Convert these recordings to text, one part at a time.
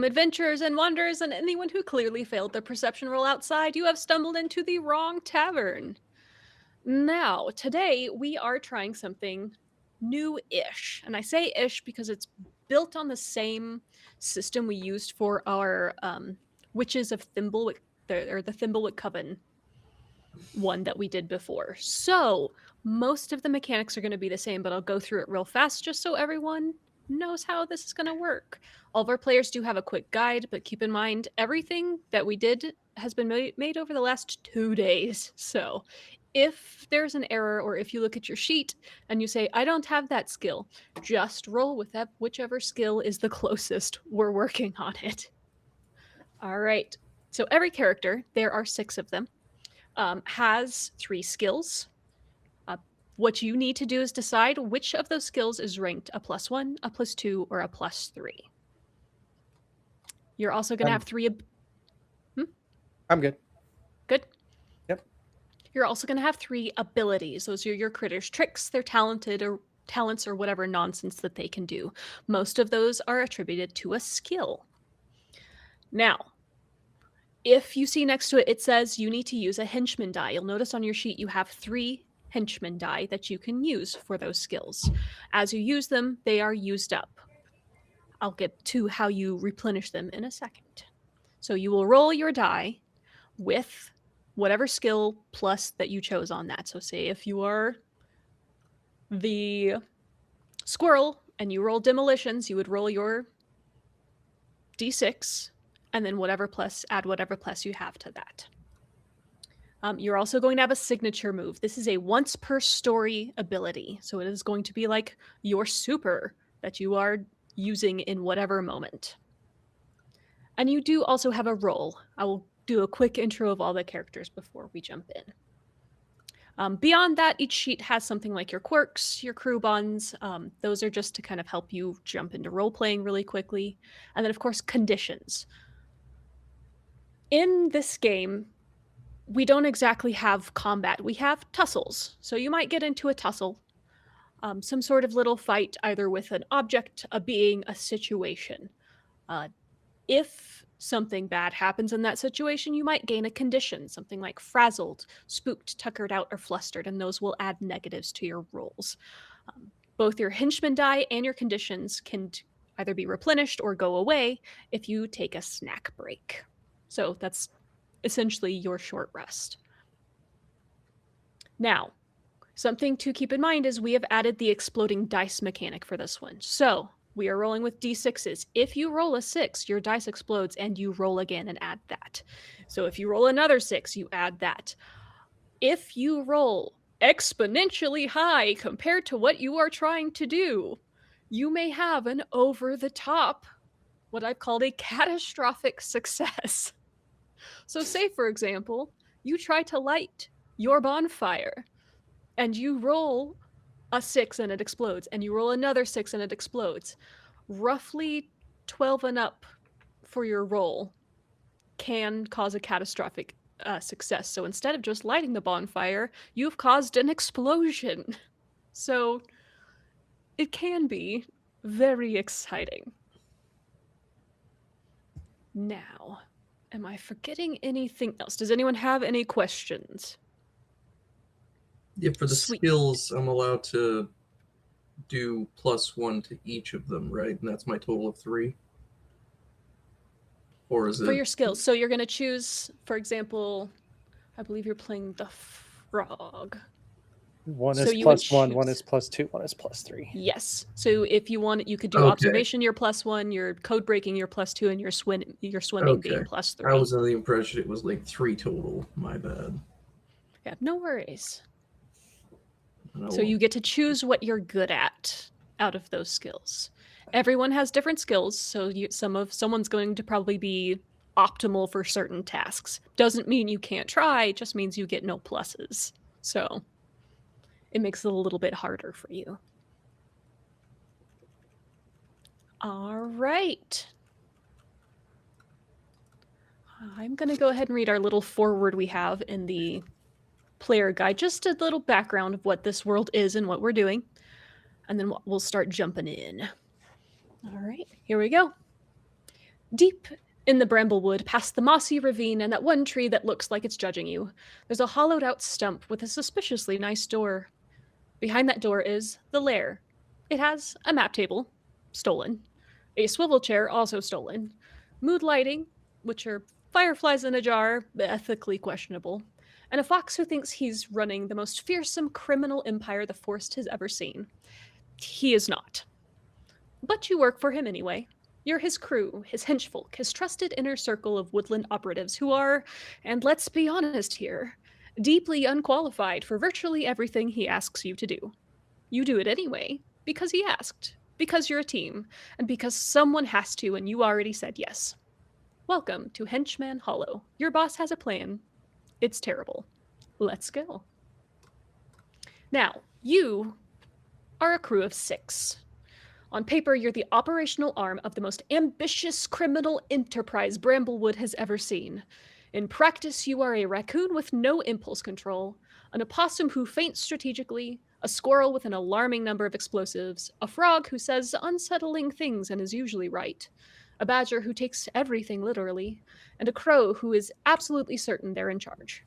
Adventurers and wanderers and anyone who clearly failed their perception roll outside, you have stumbled into the wrong tavern. Now, today we are trying something new-ish. And I say ish because it's built on the same system we used for our Witches of Thimblewick, or the Thimblewick Coven one that we did before. So most of the mechanics are going to be the same, but I'll go through it real fast just so everyone knows how this is going to work. All of our players do have a quick guide, but keep in mind everything that we did has been made over the last 2 days. So if there's an error, or if you look at your sheet and you say, I don't have that skill, just roll with that whichever skill is the closest. We're working on it. All right. So every character, there are 6 of them, has 3 skills. What you need to do is decide which of those skills is ranked a +1, a +2, or a +3. You're also going to have 3... I'm good. Good? Yep. You're also going to have 3 abilities. Those are your critters' tricks, their talents, or whatever nonsense that they can do. Most of those are attributed to a skill. Now, if you see next to it, it says you need to use a henchman die. You'll notice on your sheet you have 3 henchman die that you can use for those skills. As you use them, they are used up. I'll get to how you replenish them in a second. So you will roll your die with whatever skill plus that you chose on that. So say if you are the squirrel and you roll demolitions, you would roll your d6 and then add whatever plus you have to that. You're also going to have a signature move. This is a once per story ability. So it is going to be like your super that you are using in whatever moment. And you do also have a roll. I will do a quick intro of all the characters before we jump in. Beyond that, each sheet has something like your quirks, your crew bonds. Those are just to kind of help you jump into role-playing really quickly. And then, of course, conditions. In this game, we don't exactly have combat. We have tussles. So you might get into a tussle, some sort of little fight, either with an object, a being, a situation. If something bad happens in that situation, you might gain a condition, something like frazzled, spooked, tuckered out, or flustered, and those will add negatives to your rolls. Both your henchman die and your conditions can either be replenished or go away if you take a snack break. So that's essentially your short rest. Now, something to keep in mind is we have added the exploding dice mechanic for this one. So we are rolling with d6s. If you roll a 6, your dice explodes and you roll again and add that. So if you roll another 6, you add that. If you roll exponentially high compared to what you are trying to do, you may have an over-the-top, what I've called a catastrophic success. So say, for example, you try to light your bonfire and you roll a 6 and it explodes, and you roll another 6 and it explodes. Roughly 12 and up for your roll can cause a catastrophic success. So instead of just lighting the bonfire, you've caused an explosion. So it can be very exciting. Now, am I forgetting anything else? Does anyone have any questions? Yeah, for the skills, I'm allowed to do +1 to each of them, right? And that's my total of 3? Or is it... For your skills. So you're going to choose, for example, I believe you're playing the frog. One is +1, one is +2, one is +3. Yes. So if you want, you could do observation, you're +1, your code breaking, you're +2, and your swimming being +3. I was under the impression it was like 3 total. My bad. Yeah, no worries. So you get to choose what you're good at out of those skills. Everyone has different skills, so someone's going to probably be optimal for certain tasks. Doesn't mean you can't try, it just means you get no pluses. So it makes it a little bit harder for you. All right. I'm going to go ahead and read our little foreword we have in the player guide, just a little background of what this world is and what we're doing, and then we'll start jumping in. All right, here we go. Deep in the bramblewood, past the mossy ravine and that one tree that looks like it's judging you, there's a hollowed-out stump with a suspiciously nice door. Behind that door is the lair. It has a map table, stolen, a swivel chair, also stolen, mood lighting, which are fireflies in a jar, ethically questionable, and a fox who thinks he's running the most fearsome criminal empire the forest has ever seen. He is not. But you work for him anyway. You're his crew, his henchfolk, his trusted inner circle of woodland operatives who are, and let's be honest here, deeply unqualified for virtually everything he asks you to do. You do it anyway, because he asked, because you're a team, and because someone has to and you already said yes. Welcome to Henchman Hollow. Your boss has a plan. It's terrible. Let's go. Now, you are a crew of 6. On paper, you're the operational arm of the most ambitious criminal enterprise Bramblewood has ever seen. In practice, you are a raccoon with no impulse control, an opossum who feints strategically, a squirrel with an alarming number of explosives, a frog who says unsettling things and is usually right, a badger who takes everything literally, and a crow who is absolutely certain they're in charge.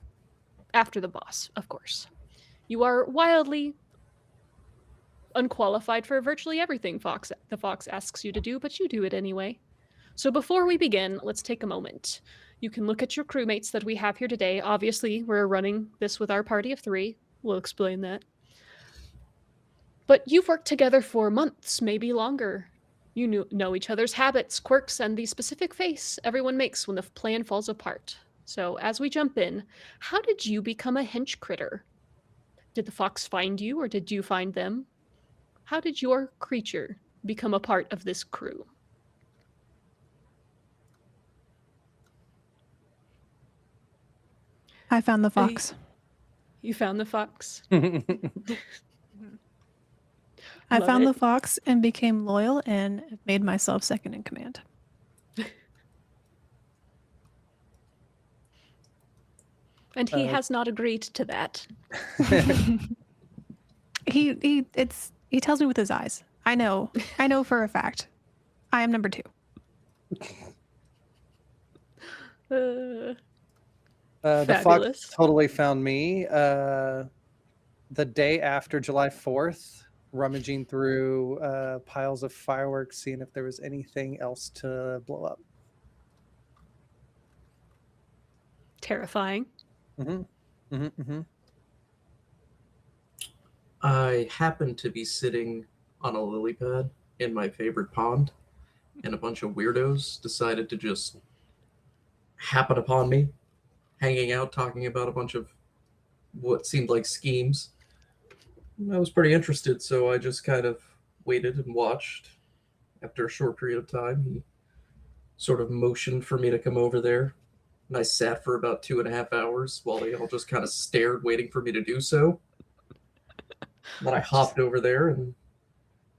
After the boss, of course. You are wildly unqualified for virtually everything the fox asks you to do, but you do it anyway. So before we begin, let's take a moment. You can look at your crewmates that we have here today. Obviously, we're running this with our party of 3. We'll explain that. But you've worked together for months, maybe longer. You know each other's habits, quirks, and the specific face everyone makes when the plan falls apart. So as we jump in, how did you become a hench critter? Did the fox find you, or did you find them? How did your creature become a part of this crew? I found the fox. You found the fox? I found the fox and became loyal and made myself second in command. And he has not agreed to that. He tells me with his eyes. I know for a fact. I am number 2. The Fabulous. fox totally found me the day after July 4th, rummaging through piles of fireworks, seeing if there was anything else to blow up. Terrifying. Mm-hmm. Mm-hmm. Mm-hmm. I happened to be sitting on a lily pad in my favorite pond, and a bunch of weirdos decided to just happen upon me, hanging out, talking about a bunch of what seemed like schemes. I was pretty interested, so I just kind of waited and watched. After a short period of time, he sort of motioned for me to come over there, and I sat for about 2.5 hours while they all just kind of stared, waiting for me to do so. Then I hopped over there and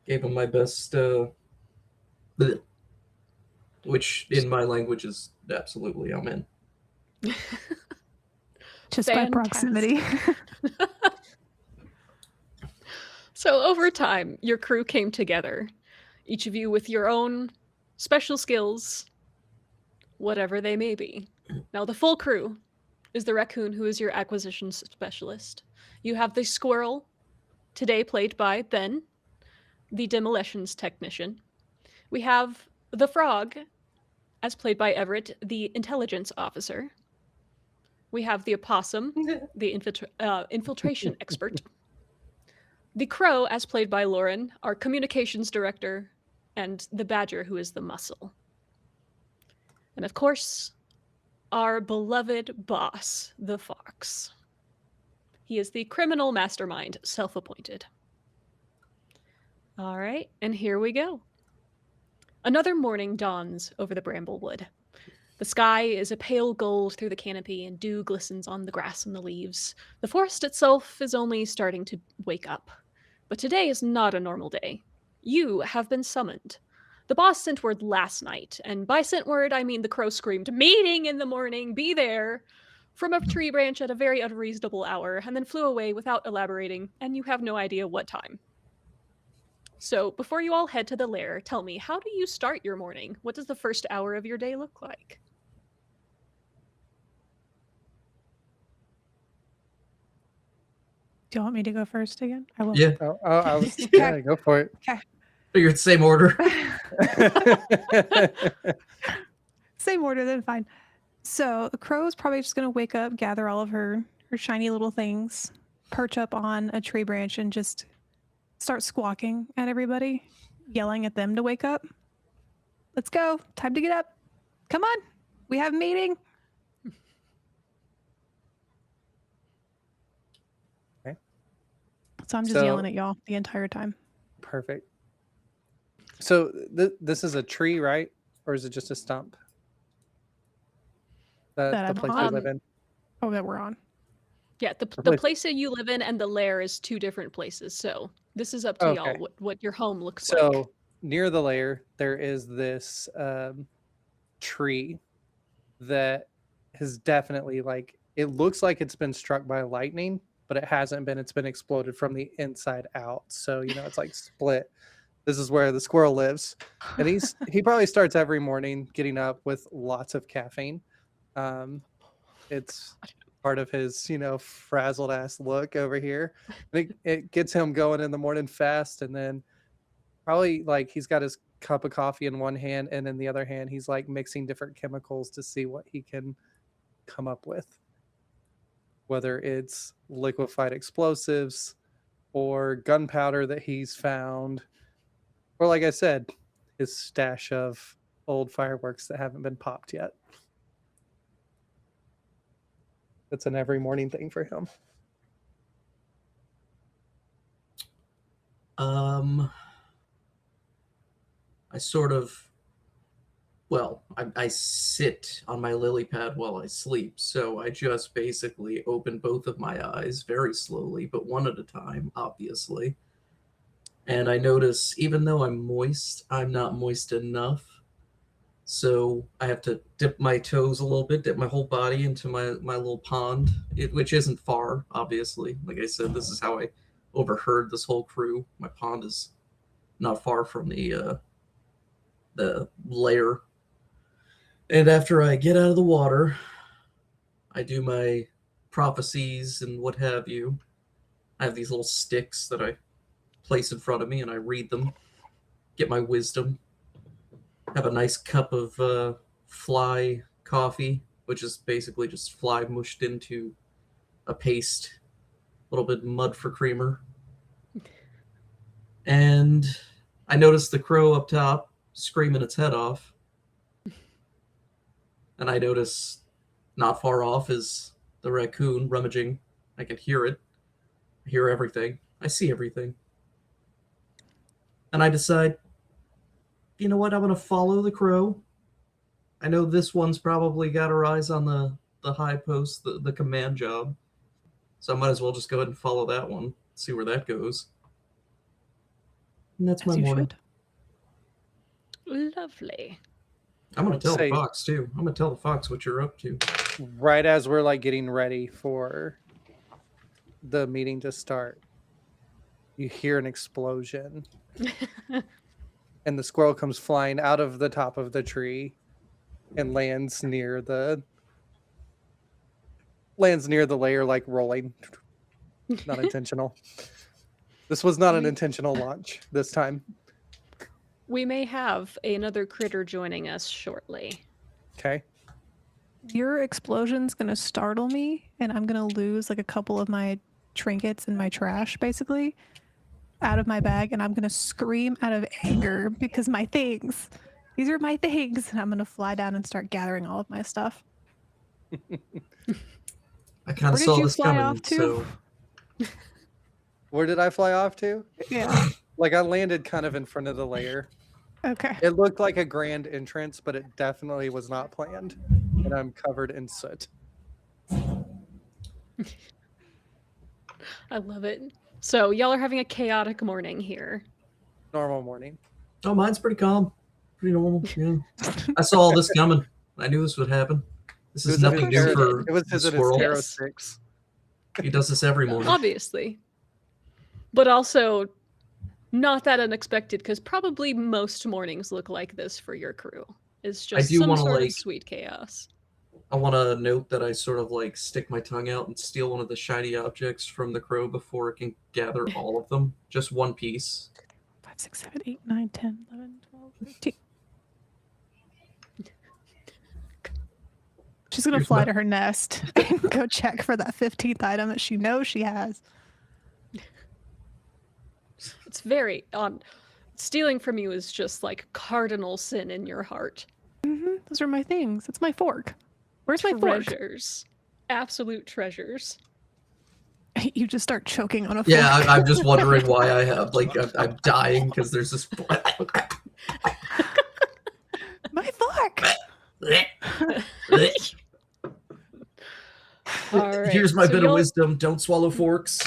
gave him my best, which in my language is absolutely I'm in. Just by proximity. So over time, your crew came together, each of you with your own special skills, whatever they may be. Now, the full crew is the raccoon, who is your acquisitions specialist. You have the squirrel, today played by Ben, the demolitions technician. We have the frog, as played by Everett, the intelligence officer. We have the opossum, the infiltration expert. The crow, as played by Lauren, our communications director, and the badger, who is the muscle. And of course, our beloved boss, the fox. He is the criminal mastermind, self-appointed. All right, and here we go. Another morning dawns over the bramblewood. The sky is a pale gold through the canopy, and dew glistens on the grass and the leaves. The forest itself is only starting to wake up. But today is not a normal day. You have been summoned. The boss sent word last night, and by sent word, I mean the crow screamed, "Meeting in the morning, be there!" from a tree branch at a very unreasonable hour, and then flew away without elaborating, and you have no idea what time. So, before you all head to the lair, tell me, how do you start your morning? What does the first hour of your day look like? Do you want me to go first again? I will. Yeah, I was Okay. yeah, go for it. figured same order. Same order, then fine. So the crow is probably just gonna wake up, gather all of her shiny little things, perch up on a tree branch, and just start squawking at everybody, yelling at them to wake up. Let's go! Time to get up! Come on! We have a meeting. Okay. So I'm just So- yelling at y'all the entire time. Perfect. So this is a tree, right? Or is it just a stump? That The I'm place we on. live in. Oh, that we're on. Yeah, the place- place that you live in and the lair is two different places. So, this is up to y'all Okay. what your home looks So like. near the lair, there is this tree that has definitely it looks like it's been struck by lightning, but it hasn't been. It's been exploded from the inside out. So it's like split. This is where the squirrel lives, and he probably starts every morning getting up with lots of caffeine. It's part of his frazzled ass look over here. It gets him going in the morning fast, and then probably he's got his cup of coffee in one hand, and in the other hand he's mixing different chemicals to see what he can come up with, whether it's liquefied explosives or gunpowder that he's found, or like I said, his stash of old fireworks that haven't been popped yet. It's an every morning thing for him. I sort of, I sit on my lily pad while I sleep, so I just basically open both of my eyes very slowly, but one at a time, obviously. And I notice, even though I'm moist, I'm not moist enough. So I have to dip my toes a little bit, dip my whole body into my little pond, which isn't far, obviously. Like I said, this is how I overheard this whole crew. My pond is not far from the lair. And after I get out of the water, I do my prophecies and what have you. I have these little sticks that I place in front of me, and I read them, get my wisdom. Have a nice cup of fly coffee, which is basically just fly mushed into a paste, a little bit mud for creamer. And I noticed the crow up top screaming its head off. And I notice not far off is the raccoon rummaging. I can hear it. I hear everything. I see everything. And I decide, you know what? I'm going to follow the crow. I know this one's probably got her eyes on the high post, the command job. So I might as well just go ahead and follow that one, see where that goes. And that's my As you morning. should. Lovely. I'm going to tell Say- the fox, too. I'm going to tell the fox what you're up to. Right as we're getting ready for the meeting to start, you hear an explosion, and the squirrel comes flying out of the top of the tree and lands near the layer, rolling. Not intentional. This was not an intentional launch this time. We may have another critter joining us shortly. Okay. Your explosion's gonna startle me, and I'm gonna lose a couple of my trinkets and my trash, basically, out of my bag, and I'm gonna scream out of anger because these are my things, and I'm gonna fly down and start gathering all of my stuff. I kind Where of did saw you this fly coming, off to? so Where did I fly off to? Yeah. I landed kind of in front of the layer. Okay. It looked like a grand entrance, but it definitely was not planned. And I'm covered in soot. I love it. So, y'all are having a chaotic morning here. Normal morning. oh, mine's pretty calm, pretty normal. Yeah, I saw all this coming. I knew this would happen. This is in nothing his new tarot- for it was the his squirrel. tarot Yes. sticks. He does this every morning. Obviously. But also, Not that unexpected, because probably most mornings look like this for your crew. It's I just do some wanna, sort of like- sweet chaos. I want to note that I sort of like stick my tongue out and steal one of the shiny objects from the crow before it can gather all of them. Just one piece. 5, 6, 7, 8, 9, 10, 11, 12, 13. She's gonna Here's fly my- to her nest and go check for that 15th item that she knows she has. It's very on. Stealing from you is just like cardinal sin in your heart. Those are my things. It's my fork. Where's my fork? Treasures. Absolute treasures. You just start choking on a fork. Yeah, I'm just wondering why I have like I'm dying because there's this. My fork. All right. Here's my so bit of y'all- wisdom: don't swallow forks.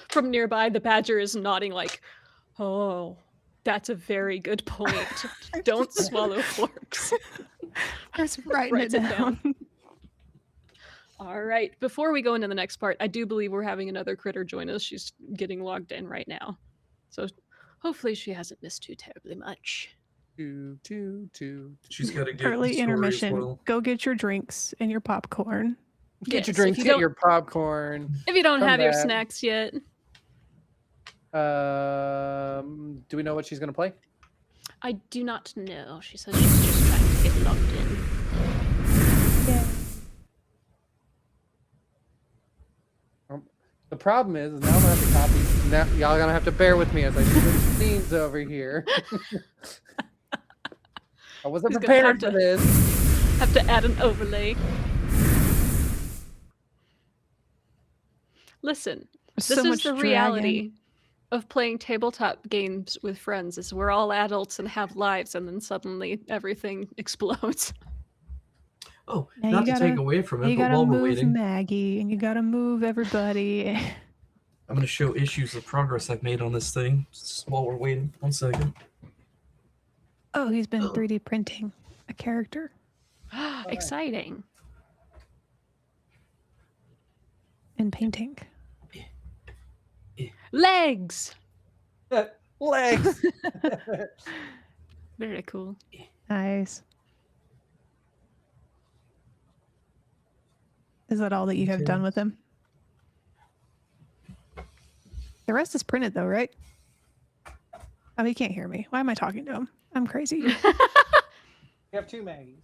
From nearby, the badger is nodding like, "Oh, that's a very good point. Don't swallow forks." I was writing Writes it it down. down. All right. Before we go into the next part, I do believe we're having another critter join us. She's getting logged in right now. So hopefully she hasn't missed too terribly much. She's got to get Early the story as intermission. well. Go get your drinks and your popcorn. Get Yes, your if drinks, you get don't- your popcorn. If you don't Come have your back. snacks yet, Do we know what she's gonna play? I do not know. She says she's just trying to get logged in. Yeah. The problem is now I'm gonna have to copy. Now y'all gonna have to bear with me as I switch scenes over here. I wasn't He's gonna prepared have for to- this. Have to add an overlay. Listen, There's this so is much the dragging. reality of playing tabletop games with friends is we're all adults and have lives and then suddenly everything explodes. Oh, Now not you to take gotta- away from You it, but gotta while we're move waiting, Maggie and you gotta move everybody. I'm going to show issues of progress I've made on this thing. Just while we're waiting, 1 second. Oh, he's been Oh. 3D printing a character Exciting. and painting. Legs! Legs. Very cool. Nice. Is that all that you have done with him? The rest is printed though, right? Oh, he can't hear me. Why am I talking to him? I'm crazy. You have 2 Maggies.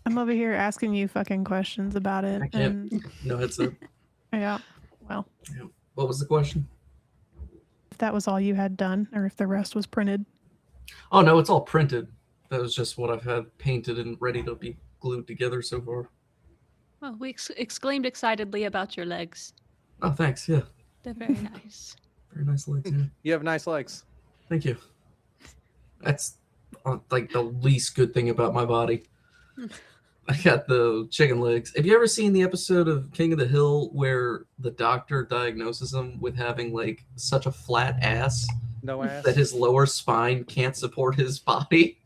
I'm over here asking you fucking questions about it. I can't. And No headset. yeah, well, What was the question? if that was all you had done or if the rest was printed. Oh, no, it's all printed. That was just what I've had painted and ready to be glued together so far. Well, we exclaimed excitedly about your legs. Oh, thanks. Yeah. They're very nice. Very nice legs. Yeah. You have nice legs. Thank you. That's like the least good thing about my body. I got the chicken legs. Have you ever seen the episode of King of the Hill where the doctor diagnoses him with having like such a flat ass No ass. that his lower spine can't support his body?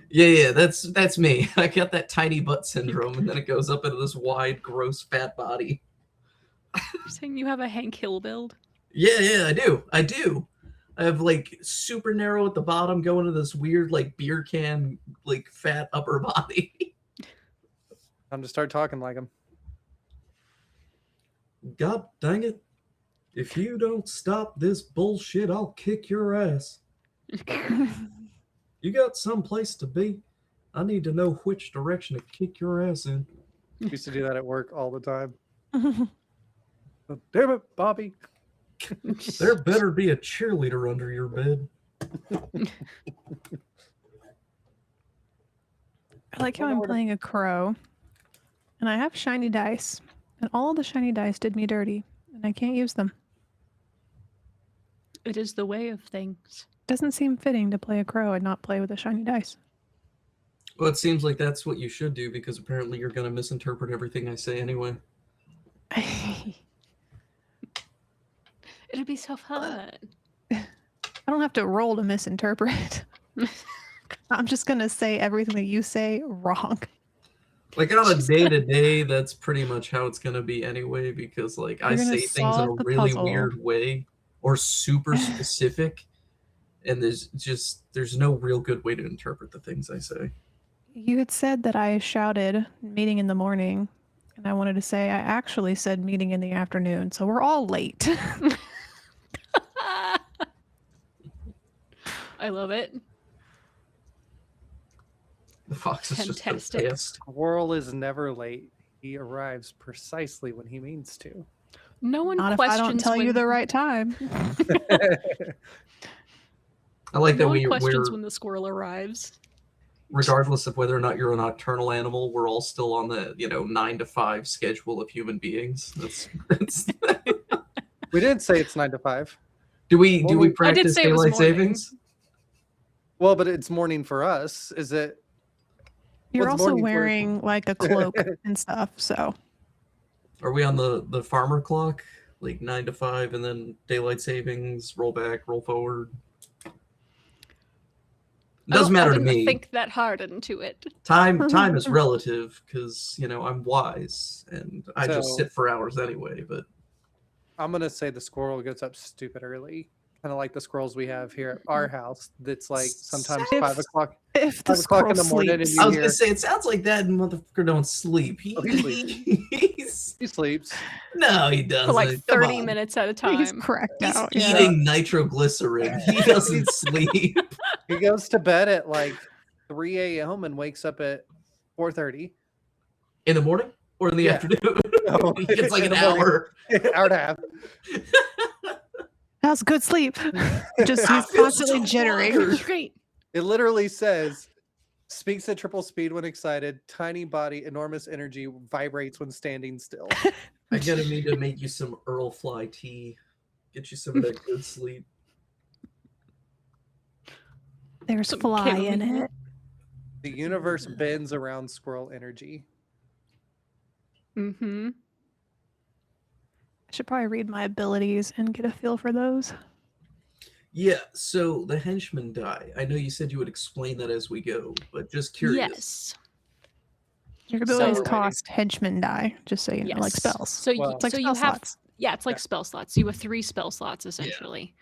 Yeah, that's me. I got that tiny butt syndrome, and then it goes up into this wide, gross, fat body. You're saying you have a Hank Hill build? Yeah, I do. I have like super narrow at the bottom, going to this weird like beer can like fat upper body. Time to start talking like him. God dang it! If you don't stop this bullshit, I'll kick your ass. You got some place to be. I need to know which direction to kick your ass in. Used to do that at work all the time. Oh, damn it, Bobby. There better be a cheerleader under your bed. I like how I'm playing a crow and I have shiny dice and all the shiny dice did me dirty and I can't use them. It is the way of things. Doesn't seem fitting to play a crow and not play with the shiny dice. Well, it seems like that's what you should do because apparently you're going to misinterpret everything I say anyway. It'll be so fun. I don't have to roll to misinterpret. I'm just going to say everything that you say wrong. Like on a She's day gonna- to day, that's pretty much how it's gonna be anyway. Because like I You're gonna say things in a solve the really puzzle. weird way or super specific, and there's no real good way to interpret the things I say. You had said that I shouted meeting in the morning, and I wanted to say I actually said meeting in the afternoon, so we're all late. I love it. The fox is just Fantastic. so pissed. Squirrel is never late. He arrives precisely when he means to. No one Not if I questions don't tell when you the right time. I like that no one we're questions when the squirrel arrives. regardless of whether or not you're a nocturnal animal, we're all still on the 9 to 5 schedule of human beings. That's We didn't say it's 9 to 5. do we Well, I practice say it was daylight morning. savings? Well, but it's morning for us. Is it? You're What's also morning for you? wearing like a cloak and stuff, so Are we on the farmer clock, like 9 to 5, and then daylight savings, roll back, roll forward? Doesn't matter I to didn't me. think that hard into it. Time is relative because I'm wise and I just So- sit for hours anyway. But I'm gonna say the squirrel gets up stupid early, kind of like the squirrels we have here at our house. That's like sometimes If- 5 o'clock. if the 5 o'clock in squirrel the morning and sleeps, you I was hear gonna say it sounds like that motherfucker don't sleep. Oh, he He's he sleeps. no, he doesn't. For like Come 30 on. minutes at a he's time. cracked He's out. Yeah. eating nitroglycerin. He doesn't sleep. He goes to bed at like 3 a.m. and wakes up at 4:30. In the morning or in the Yeah. afternoon? No, He gets like in an the morning. hour. Hour and a half. That's good sleep. Just I he's feel constantly so jittering. wired. Great. It literally says, speaks at triple speed when excited, tiny body, enormous energy, vibrates when standing still. I gotta need to make you some Earl Fly tea. Get you some of that good sleep. There's Some fly in chamomile. it. The universe bends around squirrel energy. Mm-hmm. I should probably read my abilities and get a feel for those. Yeah, so the henchman die. I know you said you would explain that as we go, but just curious. Yes. Your abilities So- cost henchman die, just so you know, like Yes. spells. So, Well- you, It's like so spell you have slots. yeah, it's like Yeah. spell slots. You have 3 spell slots essentially.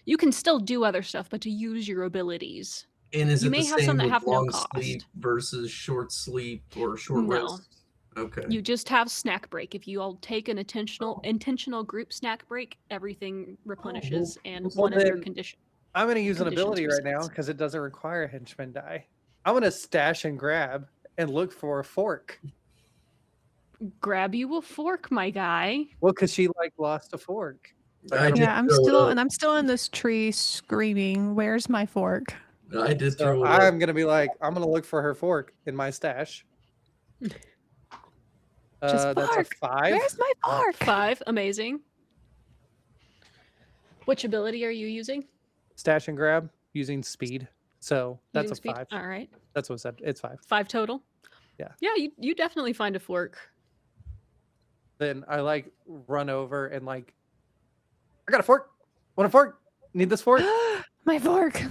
You can still do other stuff, but to use your abilities. And is You it may the have same some that with have no long cost. sleep versus short sleep or short No. rest? Okay. You just have snack break. If you all take an intentional group snack break, everything replenishes, and well one of your then- condition. I'm going to use an Conditions ability right now resets. because it doesn't require a henchman die. I'm going to stash and grab and look for a fork. Grab you a fork, my guy. Well, because she like lost a fork. I did Yeah, I'm throw it still up. and I'm still in this tree screaming, "Where's my fork?" I did So throw it I'm up. going to be like, I'm going to look for her fork in my stash. Just That's a bark. 5. Where's my fork? 5, amazing. Which ability are you using? Stash and grab using speed. So that's Using a speed? 5. All right, That's what I said. It's 5. 5 total. Yeah. Yeah, you definitely find a fork. Then I like run over and like, I got a fork. Want a fork? Need this fork? My fork.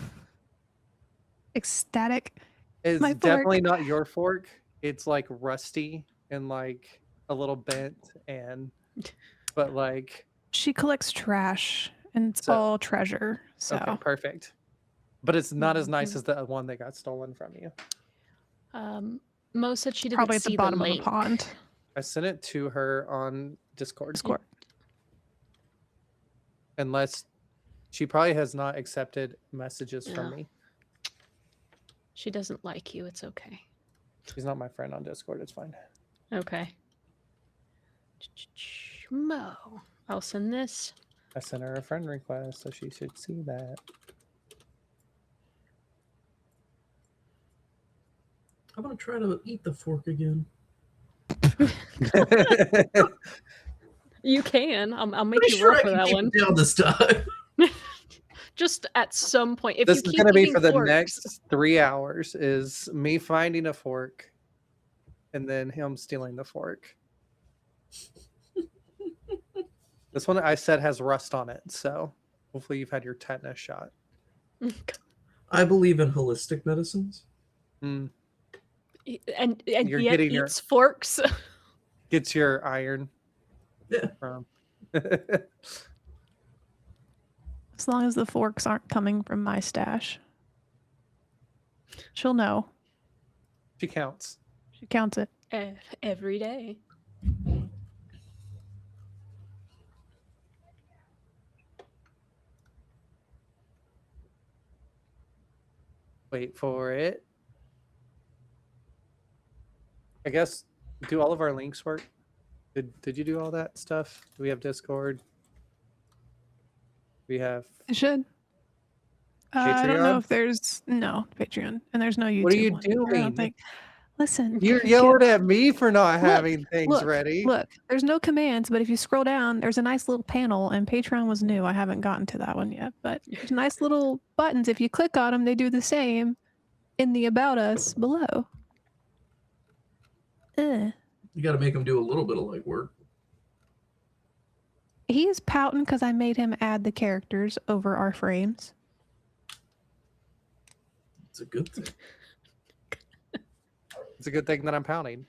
Ecstatic. It's My fork. definitely not your fork. It's like rusty and like a little bent but like She collects trash and it's So- all treasure. So okay, perfect. But it's not as nice Mhm. as the one that got stolen from you. Mo said she didn't probably at see the bottom of link. the pond. I sent it to her on Discord. Discord. Unless she probably has not accepted messages from Yeah. me. She doesn't like you. It's okay. She's not my friend on Discord. It's fine. Okay. Mo, I'll send this. I sent her a friend request, so she should see that. I'm gonna try to eat the fork again. You can. I'll make Pretty you sure roll I for can that keep one. it down this time. Just at some point. If This you is keep going to be eating for the forks, next 3 hours is me finding a fork and then him stealing the fork. This one I said has rust on it, so hopefully you've had your tetanus shot. I believe in holistic medicines. Mm. And You're yet getting your eats forks. gets your iron Yeah. from. As long as the forks aren't coming from my stash. She'll know. She counts. She counts it. Every day. Wait for it. I guess, do all of our links work? Did you do all that stuff? Do we have Discord? We have. It should. I don't know Patreon? if there's no Patreon, and there's no YouTube. What are you one either, I don't doing? think. Listen, You're kid, yelling at me for not having things look, ready. Look, there's no commands, but if you scroll down, there's a nice little panel, and Patreon was new. I haven't gotten to that one yet, but there's nice little buttons. If you click on them, they do the same in the About Us below. You got to make him do a little bit of legwork. He is pouting because I made him add the characters over our frames. It's a good thing. It's a good thing that I'm pounding.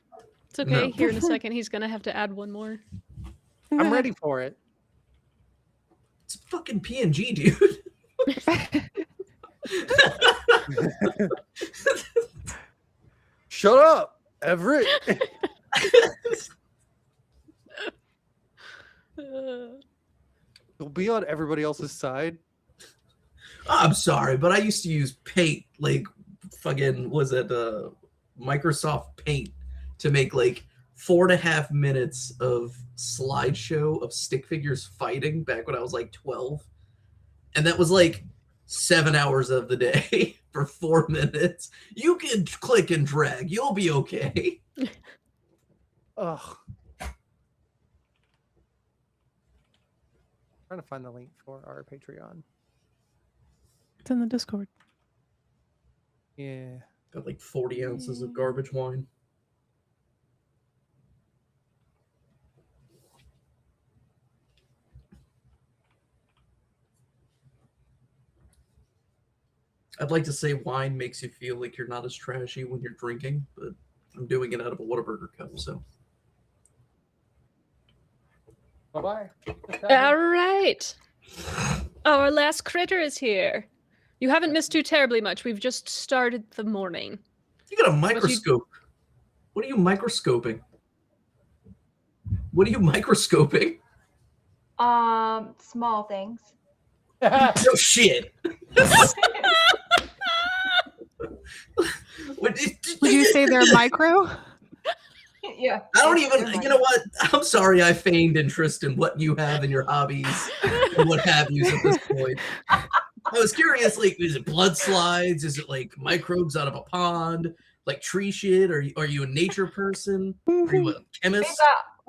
It's okay. No. Here in a second, he's gonna have to add one more. I'm ready for it. It's a fucking PNG, dude. Shut up, Everett. You'll be on everybody else's side. I'm sorry, but I used to use Paint, like fucking was it Microsoft Paint to make like 4.5 minutes of slideshow of stick figures fighting back when I was like 12. And that was like 7 hours of the day for 4 minutes. You can click and drag, you'll be okay. Ugh. Trying to find the link for our Patreon. It's in the Discord. Yeah. Got like 40 ounces of garbage wine. I'd like to say wine makes you feel like you're not as trashy when you're drinking, but I'm doing it out of a Whataburger cup, so. Bye-bye. All right. Our last critter is here. You haven't missed too terribly much. We've just started the morning. You got a microscope. What are you microscoping? What are you microscoping? Small things. No shit. Would you say they're micro? Yeah. I don't even, you know what? I'm sorry I feigned interest in what you have in your hobbies and what have you at this point. I was curious, like, is it blood slides? Is it like microbes out of a pond? Like tree shit? Are you a nature person? Are you a chemist?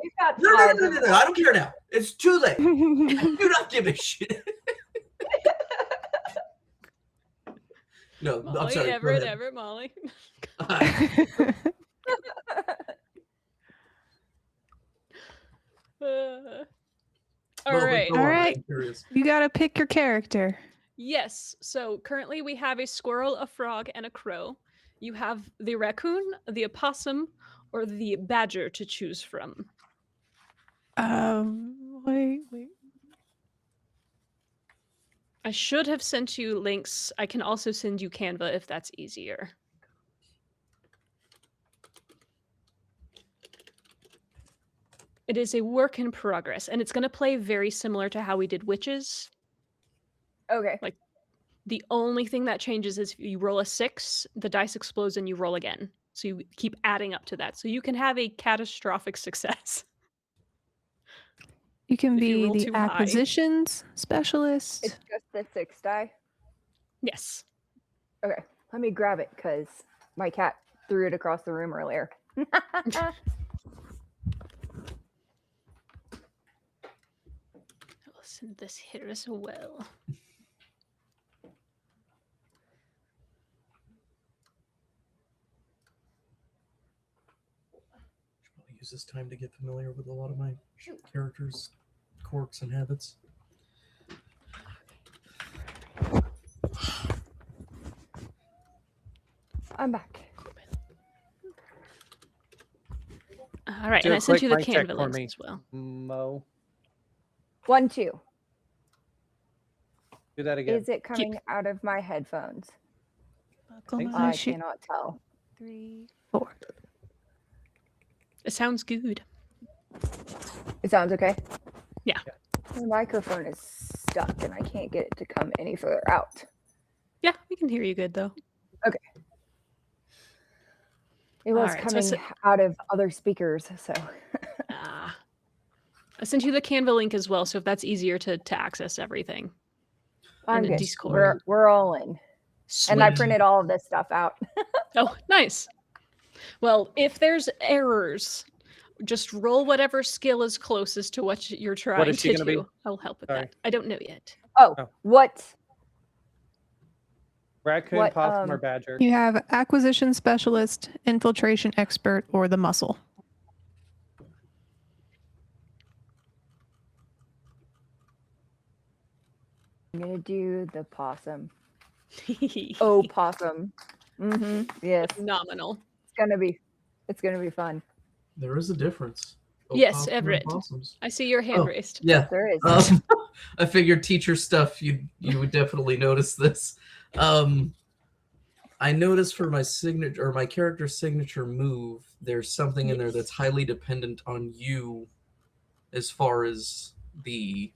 We've got No, slides. I don't care now. It's too late. I do not give a shit. No, I'm Molly, sorry. go ahead. Everett, Molly. All Well, right. go All on, right. I'm curious. You gotta pick your character. Yes. So currently we have a squirrel, a frog, and a crow. You have the raccoon, the opossum, or the badger to choose from. Wait. I should have sent you links. I can also send you Canva if that's easier. It is a work in progress, and it's going to play very similar to how we did witches. Okay. The only thing that changes is you roll a 6, the dice explodes, and you roll again. So you keep adding up to that. So you can have a catastrophic success. You can If you be roll the too high. acquisitions specialist. It's just the 6 die. Yes. Okay. Let me grab it because my cat threw it across the room earlier. I'll send this here as well. Should probably use this time to get familiar with a lot of my characters' quirks and habits. I'm back. All right, Do and a I sent quick you the mic check Canva for links me. as well. Mo. 1, 2. Do that again. Is it coming out of my headphones? Buckle think so. my I shoe. cannot tell. 3, 4. It sounds good. It sounds okay? Yeah. The microphone is stuck and I can't get it to come any further out. Yeah, we can hear you good though. It was Alright, so I coming out of other speakers, so. Ah. I sent you the Canva link as well, so if that's easier to access everything. I'm in good. Discord. We're all in. And I printed all of this stuff out. Oh, nice. Well, if there's errors, just roll whatever skill is closest to what you're trying is she to gonna be? do. I'll help with Sorry. that. I don't know yet. Oh, Oh. what? Raccoon, What, possum, or badger? You have acquisition specialist, infiltration expert, or the muscle. I'm going to do the possum. Oh, possum. Mm-hmm. Yes. Phenomenal. It's gonna be fun. There is a difference. Yes, Opossum and Everett. possums. I see your hand Oh. raised. Yeah. There is. I figured teacher stuff you would definitely notice this. I noticed for my signature or my character's signature move, there's something in there that's highly dependent on you as far as the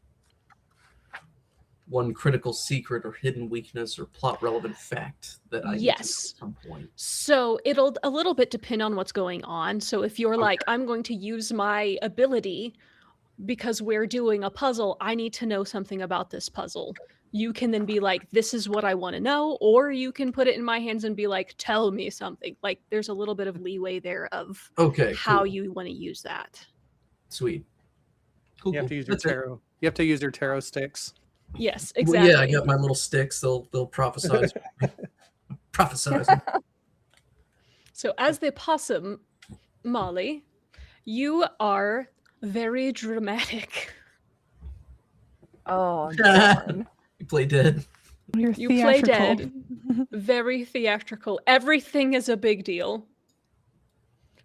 one critical secret or hidden weakness or plot relevant fact that I need to know Yes. at some point. So it'll a little bit depend on what's going on. So if you're like, I'm going to use my ability because we're doing a puzzle, I need to know something about this puzzle. You can then be like, this is what I want to know, or you can put it in my hands and be like, tell me something. Like there's a little bit of leeway there of Okay. how cool. you want to use that. Sweet. Cool. You have cool. to use your That's it. tarot. You have to use your tarot sticks. Yes, Well, exactly. yeah, I got my little sticks. They'll prophesize. Prophesize. So as the possum, Molly, you are very dramatic. Oh, darn. You play dead. You're You play theatrical. dead. Very theatrical. Everything is a big deal.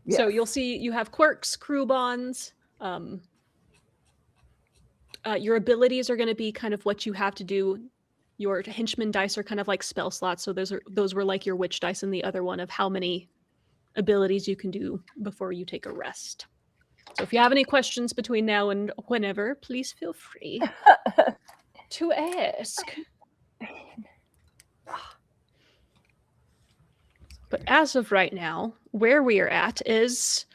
So Yes. you'll see you have quirks, crew bonds. Your abilities are going to be kind of what you have to do. Your henchman dice are kind of like spell slots. So those were like your witch dice, and the other one of how many abilities you can do before you take a rest. So if you have any questions between now and whenever, please feel free to ask. But as of right now, where we are at is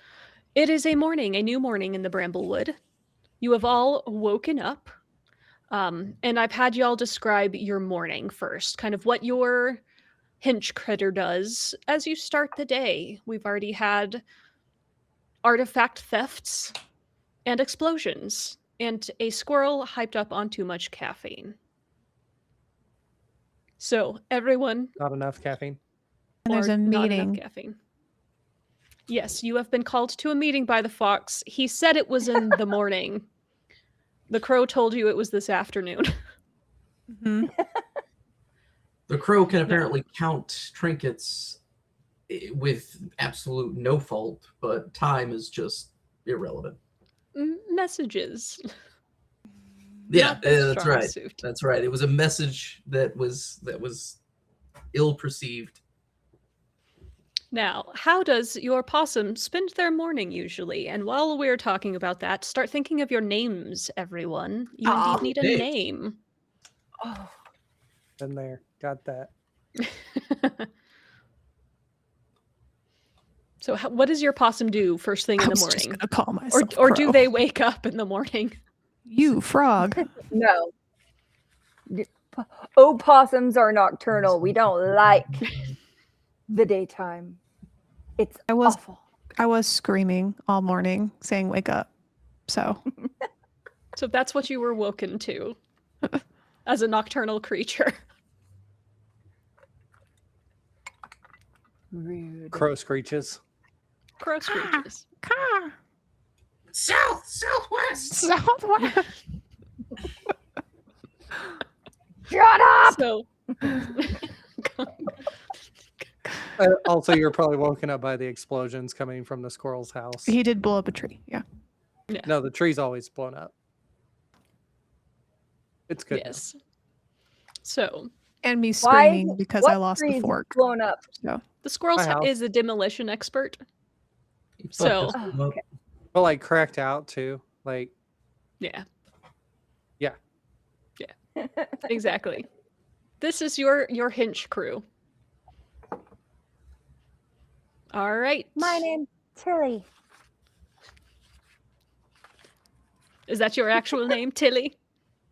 it is a new morning in the Bramblewood. You have all woken up, and I've had y'all describe your morning first, kind of what your hench critter does as you start the day. We've already had artifact thefts and explosions, and a squirrel hyped up on too much caffeine. So everyone, Not enough caffeine. And there's or a not enough meeting. caffeine. Yes, you have been called to a meeting by the fox. He said it was in the morning. The crow told you it was this afternoon. Mhm. The crow can apparently count trinkets with absolute no fault, but time is just irrelevant. Messages. Yeah, Not their that's strong right. suit. That's right. It was a message that was ill perceived. Now, how does your possum spend their morning usually? And while we're talking about that, start thinking of your names, everyone. You indeed need a names. name. Oh, Been there. Got that. So, what does your possum do first thing in I the was just morning? gonna call myself Or do Crow. they wake up in the morning? You frog. no. Opossums are nocturnal. We don't like the daytime. It's I was awful. I was screaming all morning saying wake up. So So that's what you were woken to as a nocturnal creature. Rude. Crow screeches. Crow screeches. car Southwest. southwest. Shut up! So Also, you're probably woken up by the explosions coming from the squirrel's house. He did blow up a tree. Yeah. No, the tree's always blown up. It's good. now. Yes. So And me Why is screaming it- because what I lost tree the is fork. blown up? So the squirrel My house. is a demolition expert. He So- fucked us up. Okay. But like cracked out too. Like Yeah. Yeah. Yeah. Exactly. This is your Hinch crew. All right. My name's Tilly. Is that your actual name, Tilly?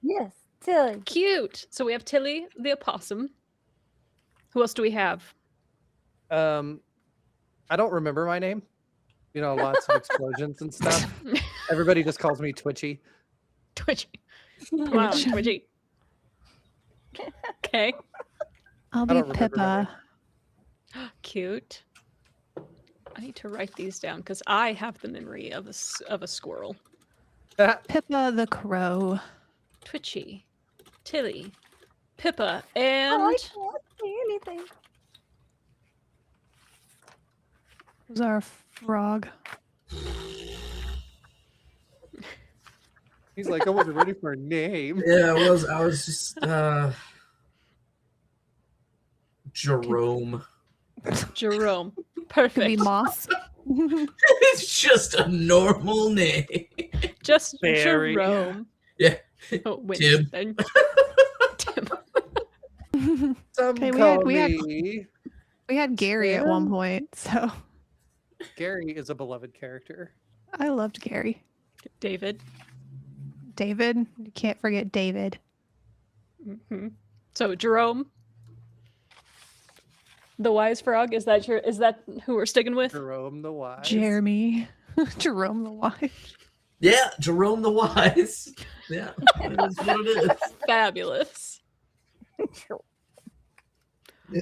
Yes, Tilly. Cute. So we have Tilly the opossum. Who else do we have? I don't remember my name. You know, lots of explosions and stuff. Everybody just calls me Twitchy. Twitchy. Wow, Twitchy. Okay. I'll I be don't remember my Pippa. Cute. I need to write these down because I have the memory of a squirrel. Pippa the crow. Twitchy, Tilly, Pippa, Oh, and I can't see anything. Was our frog. He's like, I wasn't ready for a name. Yeah, I was just Jerome. Jerome. Could be Perfect. moss. It's just a normal name. Just Very. Jerome. Yeah. Oh, wait. Tim. then- Tim. Some Okay, call we had- me. We had Gary at one Tim? point, so Gary is a beloved character. I loved Gary. David. David, you can't forget David. Hmm. So Jerome. The wise frog. Is that who we're sticking with? Jerome the Wise. Jeremy. Jerome the Wise. Yeah, Jerome the Wise. Yeah, that is what it is. Fabulous.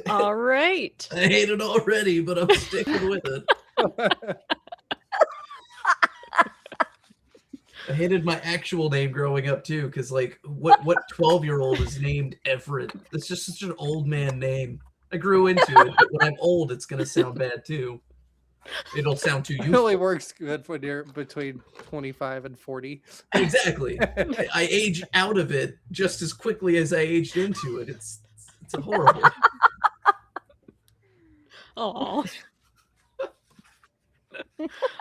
All right. I hate it already, but I'm sticking with it. I hated my actual name growing up too, because like what 12-year-old is named Everett? It's just such an old man name. I grew into it, but when I'm old, it's gonna sound bad too. It'll sound too It youthful. only works good when you're between 25 and 40. Exactly. I age out of it just as quickly as I aged into it. It's horrible. Oh.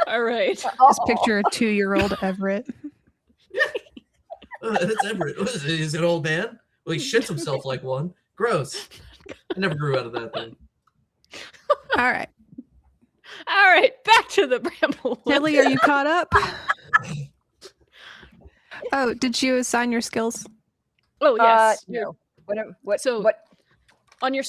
All right. Just picture a 2-year-old Everett. That's Everett. What is it? He's an old man? Well, he shits himself like one. Gross. I never grew out of that thing. All right. All right. Back to the Bramblewood. Tilly, are you caught up? Oh, did you assign your skills? Oh yes. No. What? So- What? On your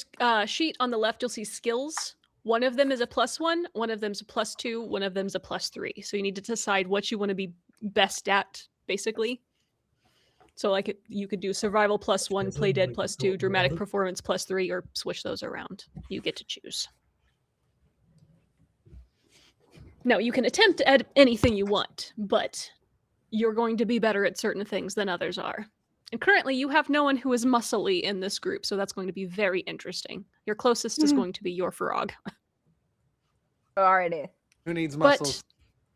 sheet on the left, you'll see skills. One of them is a +1, one of them's a +2, one of them's a +3. So you need to decide what you want to be best at, basically. So like you could do survival +1, play dead +2, dramatic performance +3, or switch those around. You get to choose. No, you can attempt to add anything you want, but you're going to be better at certain things than others are. And currently, you have no one who is muscly in this group, so that's going to be very interesting. Your closest is Mhm. going to be your frog. Alrighty. Who needs But- muscles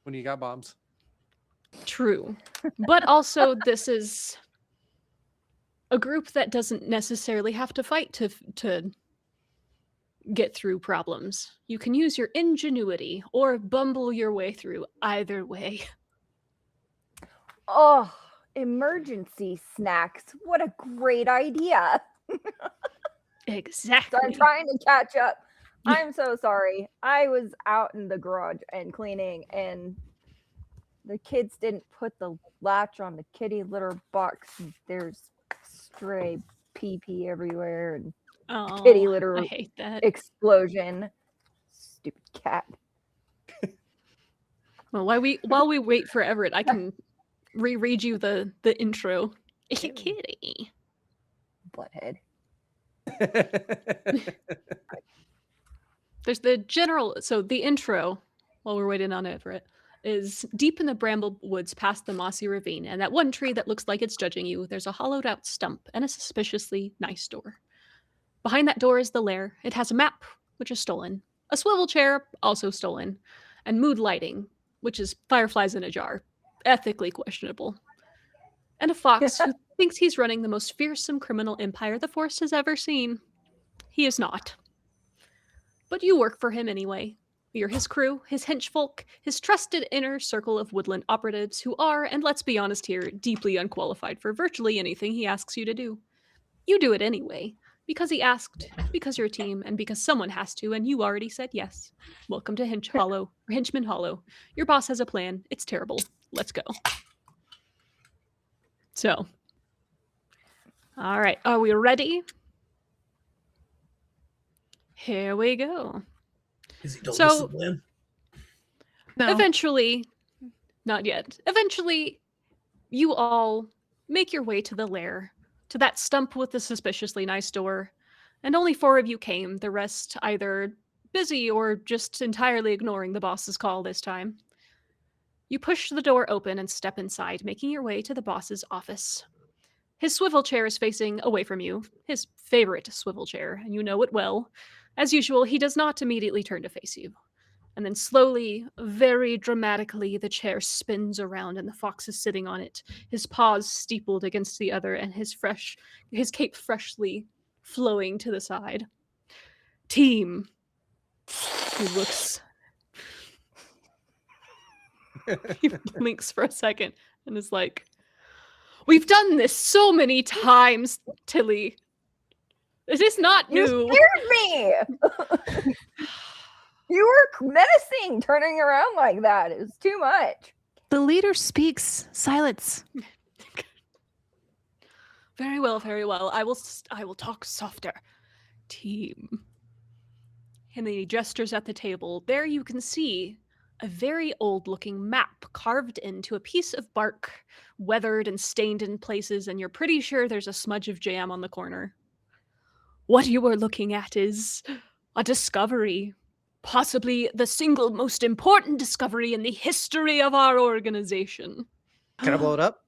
when you got bombs? True. But also, this is a group that doesn't necessarily have to fight to get through problems. You can use your ingenuity or bumble your way through either way. Oh, emergency snacks. What a great idea. Exactly. So I'm trying to catch up. I'm so sorry. I was out in the garage and cleaning, and the kids didn't put the latch on the kitty litter box. And there's stray pee pee everywhere and Oh, kitty litter I hate that. explosion. Stupid cat. Well, while we wait for Everett, I can reread you the intro. It's a kitty. Butthead. There's the general. So the intro, while we're waiting on Everett, is deep in the bramble woods past the mossy ravine, and that one tree that looks like it's judging you. There's a hollowed out stump and a suspiciously nice door. Behind that door is the lair. It has a map, which is stolen, A swivel chair, also stolen. And mood lighting, which is fireflies in a jar. Ethically questionable. And a fox who thinks he's running the most fearsome criminal empire the forest has ever seen. He is not. But you work for him anyway. You're his crew, his henchfolk, his trusted inner circle of woodland operatives who are, and let's be honest here, deeply unqualified for virtually anything he asks you to do. You do it anyway, because he asked, because you're a team, and because someone has to, and you already said yes. Welcome to Henchman Hollow. Your boss has a plan. It's terrible. Let's go. So, all right, are we ready? Here we go. Is he told So- us the plan? No. Eventually, not yet. Eventually, you all make your way to the lair, to that stump with the suspiciously nice door, and only 4 of you came, the rest either busy or just entirely ignoring the boss's call this time. You push the door open and step inside, making your way to the boss's office. His swivel chair is facing away from you, his favorite swivel chair, and you know it well. As usual, he does not immediately turn to face you. And then slowly, very dramatically, the chair spins around and the fox is sitting on it, his paws steepled against the other and his cape freshly flowing to the side. Team. He looks. He blinks for a second and is like, "We've done this so many times, Tilly. It is not You new." scared me. You were menacing, turning around like that. It was too much. The leader speaks. Silence. Very well, very well. I will talk softer. Team. And then he gestures at the table. There you can see a very old-looking map carved into a piece of bark, weathered and stained in places, and you're pretty sure there's a smudge of jam on the corner. What you are looking at is a discovery. Possibly the single most important discovery in the history of our organization. Can I blow it up?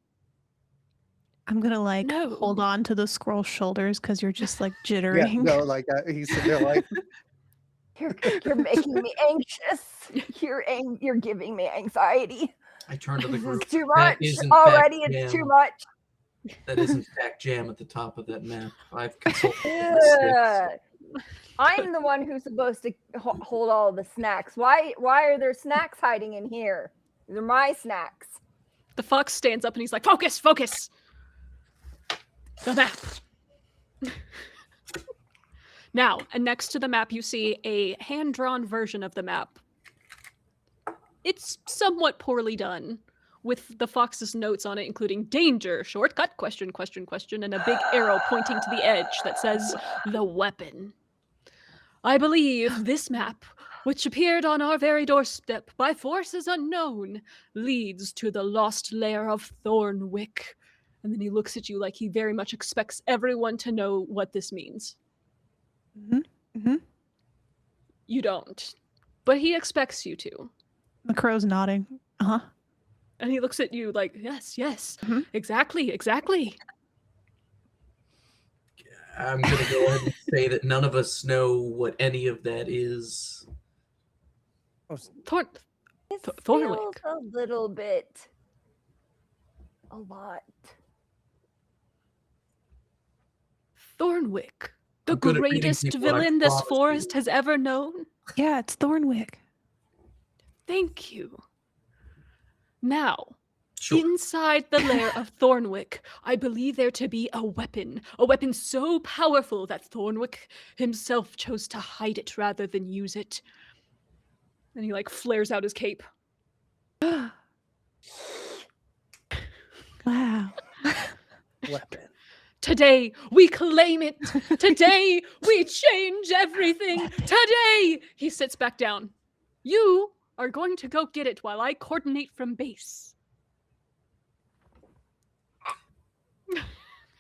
I'm gonna like No. hold on to the squirrel's shoulders because you're just like Yeah, jittering. no, like he's sitting there like, You're making me anxious. You're giving me anxiety. I turn to the This is group. too That much. is, in Already fact, it's too jam. much. That is in fact jam at the top of that map. I've consulted the sticks. Ugh. I'm the one who's supposed to hold all the snacks. Why are there snacks hiding in here? They're my snacks. The fox stands up and he's like, "Focus, focus! The map." Now, and next to the map, you see a hand-drawn version of the map. It's somewhat poorly done, with the fox's notes on it, including danger, shortcut, question, and a big arrow pointing to the edge that says, the weapon. I believe this map, which appeared on our very doorstep by forces unknown, leads to the lost lair of Thornwick. And then he looks at you like he very much expects everyone to know what this means. Mm-hmm. You don't. But he expects you to. The crow's nodding. Uh-huh. And he looks at you like, yes, Mhm. exactly. I'm gonna go ahead and say that none of us know what any of that is. Thorn. It Thornwick. feels a little bit. A lot. Thornwick. The I'm good at reading greatest people, I villain this promise you. forest has ever known. Yeah, it's Thornwick. Thank you. Now, Sure. inside the lair of Thornwick, I believe there to be a weapon so powerful that Thornwick himself chose to hide it rather than use it. And he like flares out his cape. Wow. weapon. Today we claim it. Today we change everything. Today he sits back down. You are going to go get it while I coordinate from base.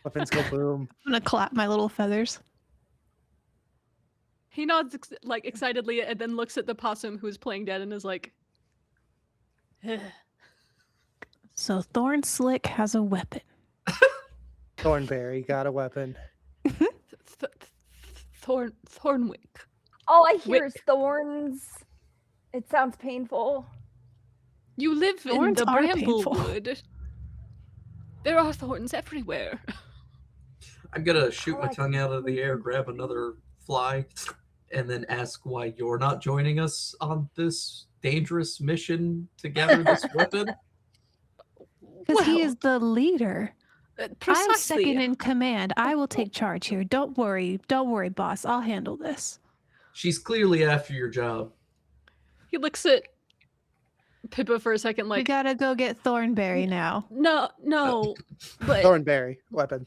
Weapons go boom. I'm gonna clap my little feathers. He nods like excitedly and then looks at the possum who is playing dead and is like, "Ugh." So Thorn Slick has a weapon. Thornberry got a weapon. Thornwick. All I hear is thorns. It sounds painful. You live in Thorns the are painful. Bramblewood. There are thorns everywhere. I'm gonna shoot my like tongue out of the air, grab another fly, and then ask why you're not joining us on this dangerous mission to gather this weapon. Because he is the leader. I'm Precisely. second in command. I will take charge here. Don't worry, boss. I'll handle this. She's clearly after your job. He looks at Pippa for a second, We like, gotta go get Thornberry now. no, but Thornberry weapon.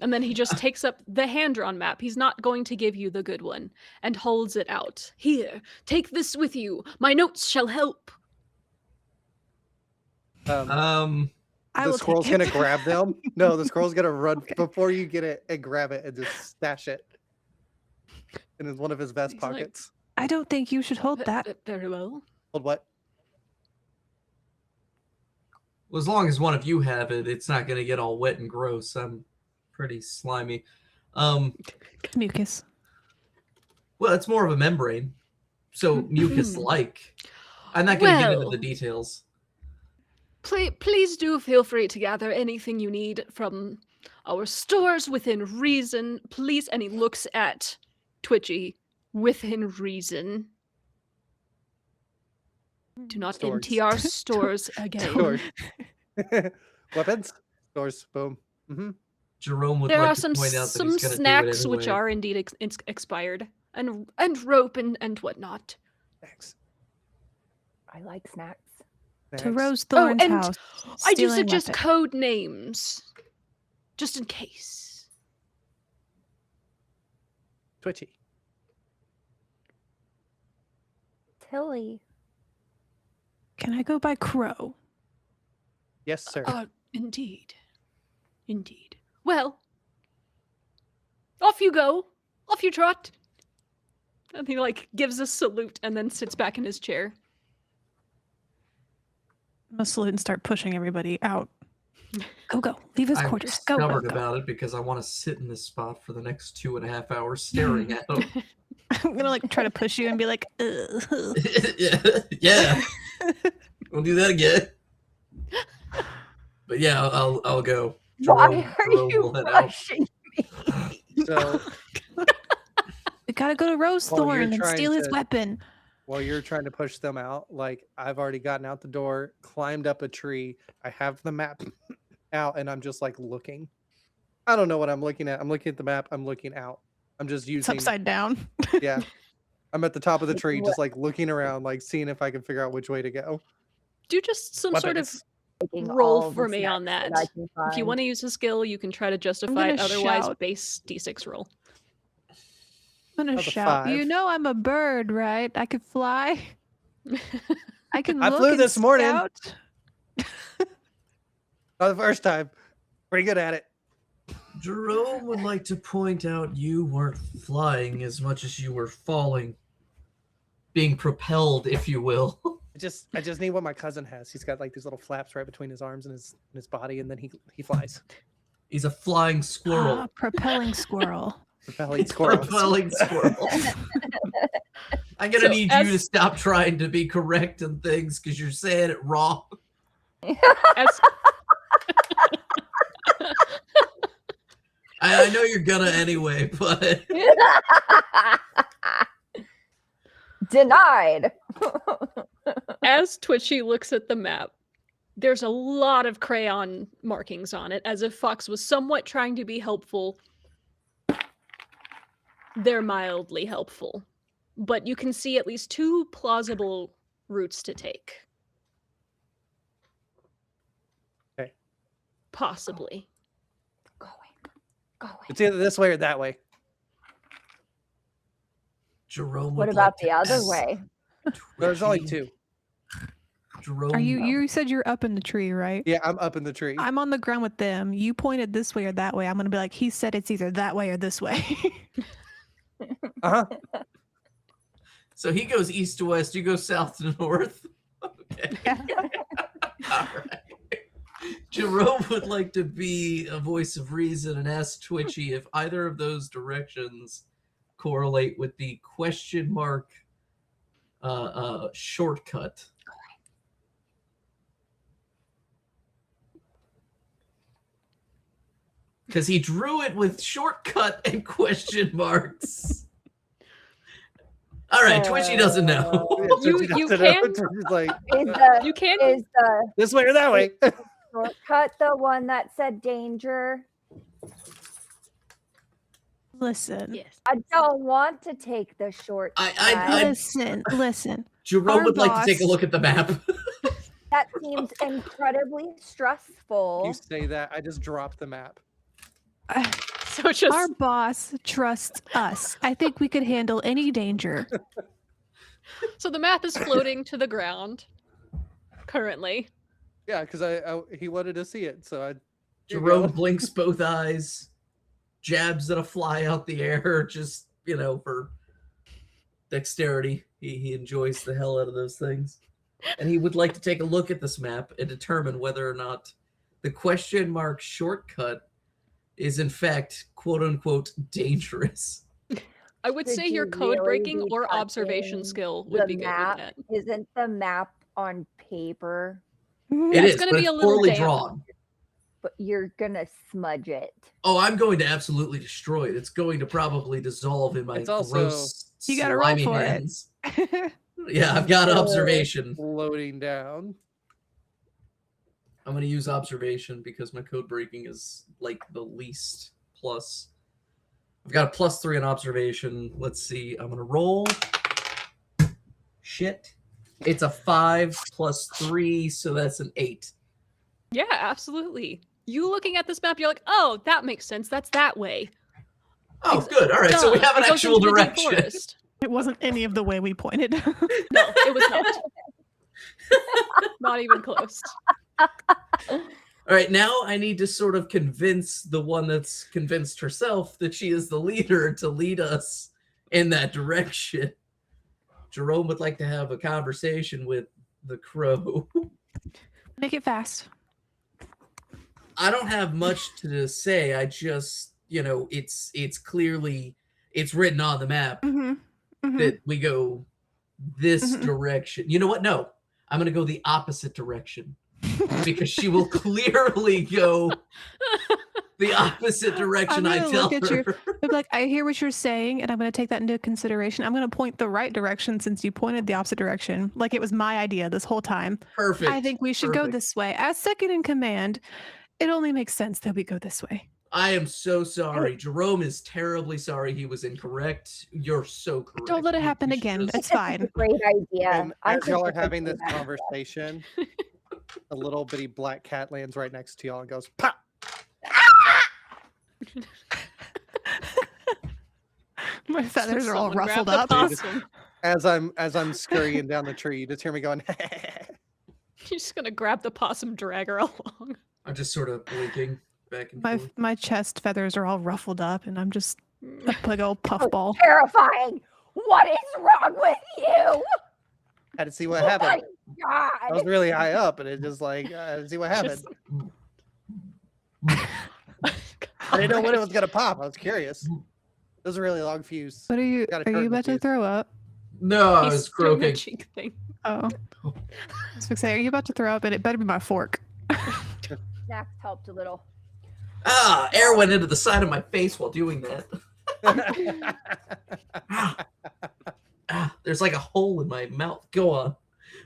and then he just takes up the hand-drawn map. He's not going to give you the good one, and holds it out. Here, take this with you. My notes shall help. I The will squirrel's take gonna it. grab them. No, the squirrel's gonna run before you get it and grab it and just stash it in one of his vest He's like, pockets. I don't think you should hold that. Very well. Hold what? Well, as long as one of you have it, it's not gonna get all wet and gross. I'm pretty slimy. Mucus. Well, it's more of a membrane, so mucus-like. I'm not gonna get into the Well. details. Please do feel free to gather anything you need from our stores within reason. Please, and he looks at Twitchy within reason. Do not Stores. empty our stores again. Stores. Weapons. Stores. Boom. Mm-hmm. Jerome would There like are to some point out that some he's gonna snacks do it which anyway. are indeed expired, and rope and whatnot. Thanks. I like snacks. To Next. Rose Thorn's and house. I do stealing suggest weapon. code names, just in case. Twitchy. Tilly. Can I go by Crow? Yes, sir. Indeed. Indeed. Well, off you go. Off you trot. And he, like, gives a salute and then sits back in his chair. I'm gonna salute and start pushing everybody out. Go. Leave his I'm quarters. Go. stubborn about it because I want to sit in this spot for the next 2.5 hours staring at him. I'm gonna like try to push you and be like, yeah. We'll do that again. But yeah, I'll go. Why Jerome- are Jerome you will head out. rushing me? So We gotta go to Rose Well, you're Thorn and trying steal his to- weapon. while you're trying to push them out, like I've already gotten out the door, climbed up a tree. I have the map out, and I'm just like looking. I don't know what I'm looking at. I'm looking at the map. I'm looking out. I'm just It's using. upside down. Yeah. I'm at the top of the tree, just like looking around, like seeing if I can figure out which way to go. Do just some sort of Weapons. Taking roll all the for me on snacks that. I can If you find. want to use a skill, you can try to justify it. gonna Otherwise, shout. base d6 roll. I'm gonna That's a shout. You 5. know I'm a bird, right? I could fly. I can. I look flew and this morning. scout. Not the first time. Pretty good at it. Jerome would like to point out you weren't flying as much as you were falling. Being propelled, if you will. I just need what my cousin has. He's got like these little flaps right between his arms and his body, and then he flies. He's a flying squirrel. Ah, propelling squirrel. Propelling squirrels. Propelling squirrel. I'm gonna So need you to stop trying to be correct in things because you're saying it wrong. As, I know you're gonna anyway, but Denied. as Twitchy looks at the map, there's a lot of crayon markings on it, as if Fox was somewhat trying to be helpful. They're mildly helpful. But you can see at least 2 plausible routes to take. Okay. Possibly. Going. It's either this way or that way. Jerome. What would about like the to other ask way? There's only Twitchy- 2. Jerome. Are you? You said you're up in the tree, right? Yeah, I'm up in the tree. I'm on the ground with them. You pointed this way or that way. I'm gonna be like, he said it's either that way or this way. Uh-huh. So he goes east to west. You go south to north. Okay. Yeah. All right. Jerome would like to be a voice of reason and ask Twitchy if either of those directions correlate with the question mark shortcut. Because he drew it with shortcut and question marks. All right, Twitchy doesn't know. You can- Twitchy's like, You can Is the this way or that way. shortcut the one that said danger? Listen, yes. I don't want to take the shortcut. listen. Jerome Our would like to take a boss- look at the map. That seems incredibly stressful. You say that, I just dropped the map. So it's just Our boss trusts us. I think we could handle any danger. so the map is floating to the ground currently. Yeah, because he wanted to see it, so I. Jerome blinks both eyes, jabs at a fly out the air, just, for dexterity. He enjoys the hell out of those things. And he would like to take a look at this map and determine whether or not the question mark shortcut is in fact quote unquote dangerous. I would Could say your you code really breaking be or observation touching skill would the be good map? with that. Isn't the map on paper? It it's is, gonna but be it's a little poorly damp. drawn. But you're gonna smudge it. Oh, I'm going to absolutely destroy it. It's going to probably dissolve in my It's also- gross, You gotta roll slimy for it. hands. Yeah, I've got observation. Floating down. I'm going to use observation because my code breaking is like the least plus. I've got a +3 in observation. Let's see. I'm going to roll. Shit. It's a 5 plus 3, so that's an 8. Yeah, absolutely. You looking at this map, you're like, oh, that makes sense. That's that way. Oh, good. All right, so we Duh, have an it goes actual into the deep direction. forest. It wasn't any of the way we pointed. No, it was not. Not even close. All right, now I need to sort of convince the one that's convinced herself that she is the leader to lead us in that direction. Jerome would like to have a conversation with the crow. Make it fast. I don't have much to say. I just, it's clearly it's written on the map that we go this direction. You know what? No, I'm going to go the opposite direction because she will clearly go the opposite direction I gonna tell look at you. her. I'd be like, I hear what you're saying, and I'm going to take that into consideration. I'm going to point the right direction since you pointed the opposite direction. Like it was my idea this whole time. Perfect. I think we should go Perfect. this way. As second in command, it only makes sense that we go this way. I am so sorry. Jerome is terribly sorry he was incorrect. You're so correct. Don't let it We- happen we should again. just- It's fine. Great idea. And I as think y'all we are should having do this that. conversation, a little bitty black cat lands right next to y'all and goes, pop! My feathers are all Someone grab ruffled the up. possum. As I'm scurrying down the tree, you just hear me going, You're just gonna grab the possum, drag her along. I'm just sort of blinking back and My forth. my chest feathers are all ruffled up, and I'm just a big old puffball. Terrifying. What is wrong with you? had to see what Oh happened. my I was God. really high up, and it just like, I had to see what happened. I didn't know when it was gonna pop. I was curious. It was a really long fuse. What are you? Got a Are you curtain about to fuse. throw up? No, I He's was doing the croaking. cheek thing. Oh, I was gonna say, are you about to throw up? And it better be my fork. Snacks helped a little. Ah, air went into the side of my face while doing that. There's like a hole in my mouth. Go on.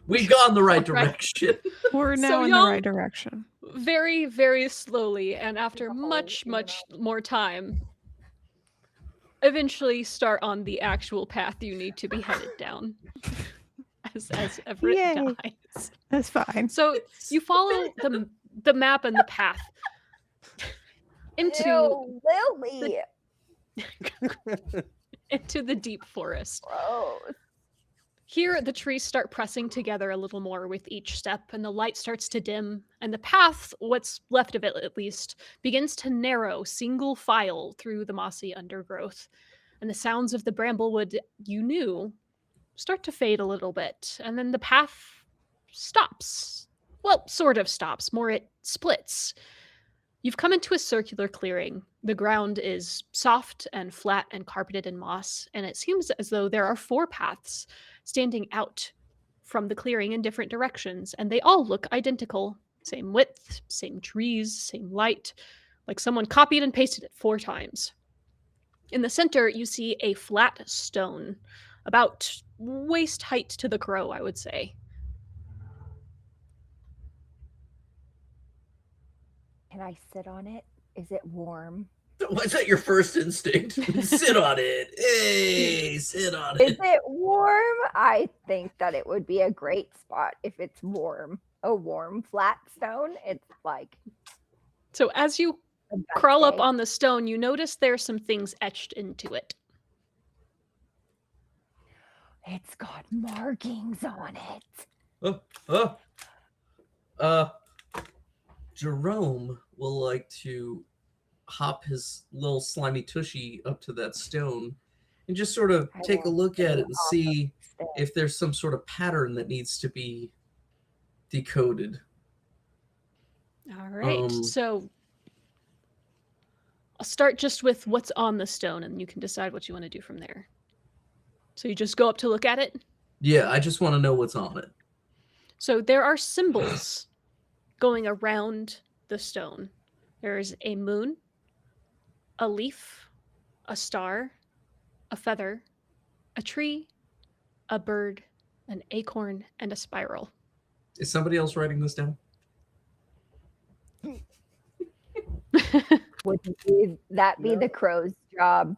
We've gone the right All right. direction. We're So now in the y'all- right direction. Very, very slowly, and after a hole much, in the much more time, eventually start on the actual path you need to be headed down. As Everett Yay. dies. That's fine. So you follow the map and the path into Ew, Lily. into the deep forest. Gross. Here, the trees start pressing together a little more with each step, and the light starts to dim, and the path, what's left of it at least, begins to narrow single file through the mossy undergrowth. And the sounds of the bramblewood you knew start to fade a little bit, and then the path stops. Well, sort of stops. More, it splits. You've come into a circular clearing. The ground is soft and flat and carpeted in moss, and it seems as though there are 4 paths standing out from the clearing in different directions, and they all look identical. Same width, same trees, same light, like someone copied and pasted it 4 times. In the center, you see a flat stone, about waist height to the crow, I would say. Can I sit on it? Is it warm? What's that your first instinct? Sit on it. Hey, sit on Is it. it warm? I think that it would be a great spot if it's warm. A warm, flat stone. It's like So as you the best crawl up day. on the stone, you notice there's some things etched into it. It's got markings on it. Jerome will like to hop his little slimy tushy up to that stone and just sort of I take a want look to at it get and off of see Stone. if there's some sort of pattern that needs to be decoded. All right. Um, So I'll start just with what's on the stone, and you can decide what you want to do from there. So you just go up to look at it. Yeah, I just want to know what's on it. So there are symbols going around the stone. There's a moon, a leaf, a star, a feather, a tree, a bird, an acorn, and a spiral. Is somebody else writing this down? Would that be No. the crow's job?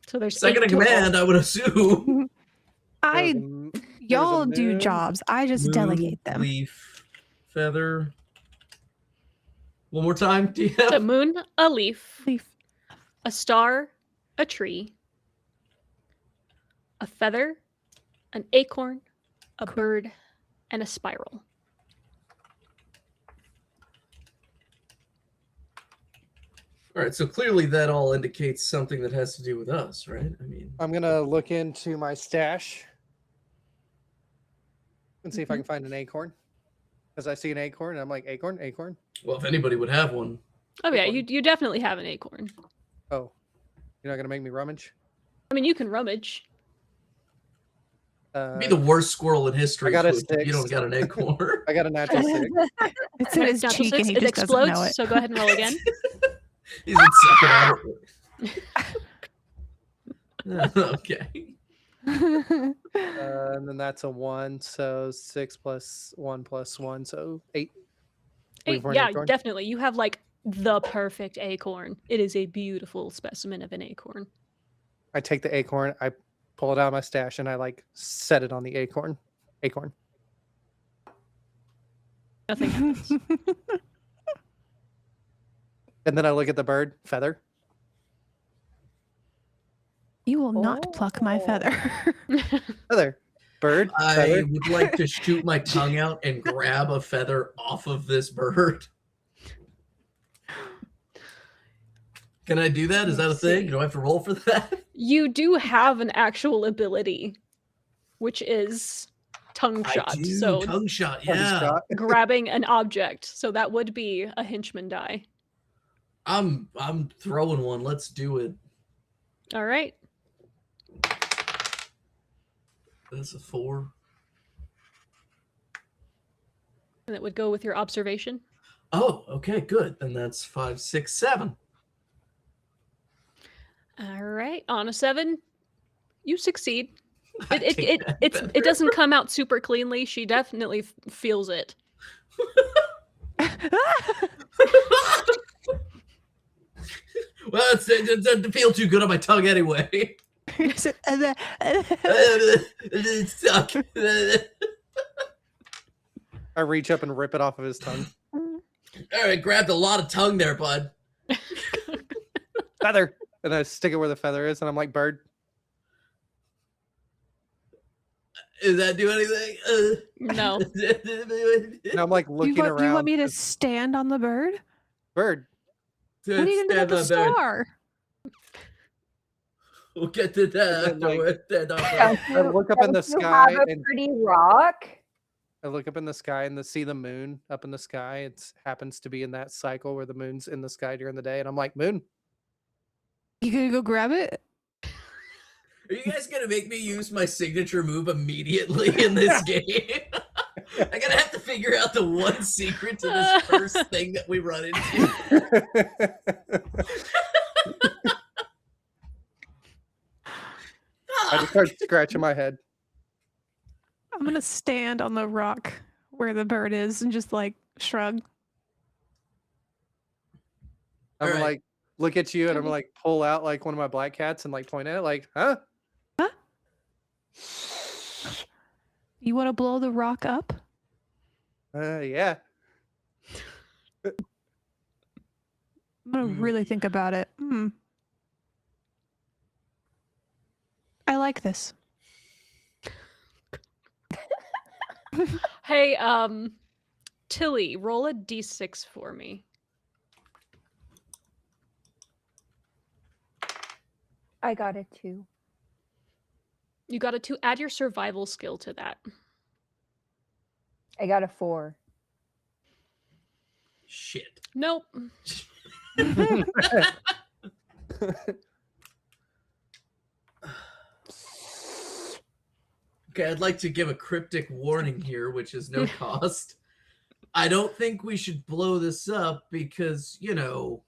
So there's Second in 8 total. command, I would assume. I y'all do moon, jobs. I just delegate them. Leaf, feather. One more time, So DM. moon, a leaf, Leaf. a star, a tree, a feather, an acorn, a bird, and a spiral. All right, so clearly that all indicates something that has to do with us, right? I mean, I'm gonna look into my stash and see if I can find an acorn. Because I see an acorn and I'm like, acorn, acorn. well, if anybody would have one, Oh yeah, Acorn. you definitely have an acorn. Oh, you're not gonna make me rummage? I mean, you can rummage. be the worst squirrel in history. I got a Twister, if you six. don't got an acorn. I got a natural 6. It's in Alright, his natural cheek and six, he it just doesn't explodes. know it. So go ahead and roll again. He's been sucking at it. Okay. And then that's a 1, so 6 plus 1 plus 1, so 8. Hey, For an yeah, acorn? definitely. You have like the perfect acorn. It is a beautiful specimen of an acorn. I take the acorn, I pull it out of my stash, and I like set it on the acorn. Acorn. Nothing happens. And then I look at the bird, feather. You will not pluck my feather. Feather. Bird. I Feather. would like to shoot my tongue out and grab a feather off of this bird. Can I do that? Is that a Let's thing? see. Do I have to roll for that? You do have an actual ability, which is tongue shot. I do. So Tongue shot, Tongue yeah. shot. grabbing an object. So that would be a henchman die. I'm throwing one. Let's do it. All right. That's a 4. And it would go with your observation. Oh, okay, good. Then that's 5, 6, 7. All right. On a 7, you succeed. I It take that it feather. doesn't come out super cleanly. She definitely feels it. Well, it doesn't feel too good on my tongue anyway. It stuck. I reach up and rip it off of his tongue. All right, grabbed a lot of tongue there, bud. Feather. And I stick it where the feather is, and I'm like, bird. Does that do anything? No. And I'm like looking around. Do you want me to stand on the bird? Bird. What are you gonna do with the star? We'll get to that And then, like, afterwards. I look up in the Don't you sky have a and pretty rock. I look up in the sky and see the moon up in the sky. It happens to be in that cycle where the moon's in the sky during the day, and I'm like, moon. You gonna go grab it? Are you guys gonna make me use my signature move immediately in this game? I'm gonna have to figure out the one secret to this first thing that we run into. I just start scratching my head. I'm gonna stand on the rock where the bird is and just like shrug. I'm Alright. like, look at you, and I'm like, pull out like one of my black cats and like point at it, like, huh? You want to blow the rock up? Yeah. I'm gonna really think about it. I like this. Hey, Tilly, roll a d6 for me. I got a 2. You got to add your survival skill to that. I got a 4. Shit. Nope. Okay, I'd like to give a cryptic warning here, which is no cost. I don't think we should blow this up because, you know,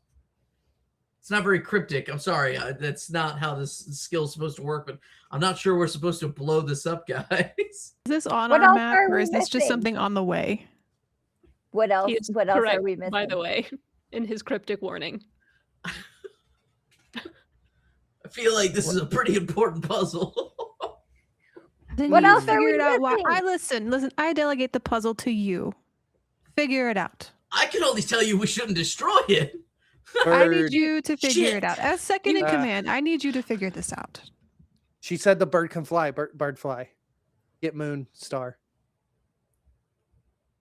it's not very cryptic. I'm sorry. That's not how this skill is supposed to work, but I'm not sure we're supposed to blow this up, guys. Is this on What our else map, are or we is this just missing? something on the way? What else? He is What else correct, are we missing? by the way, in his cryptic warning. I feel like this is a pretty important puzzle. Then What you else are figure we it out. missing? Listen. I delegate the puzzle to you. Figure it out. I can only tell you we shouldn't destroy it. I need Bird. you to figure Shit. it out. As second in Uh, command, I need you to figure this out. She said the bird can fly. Bird fly. Get moon star.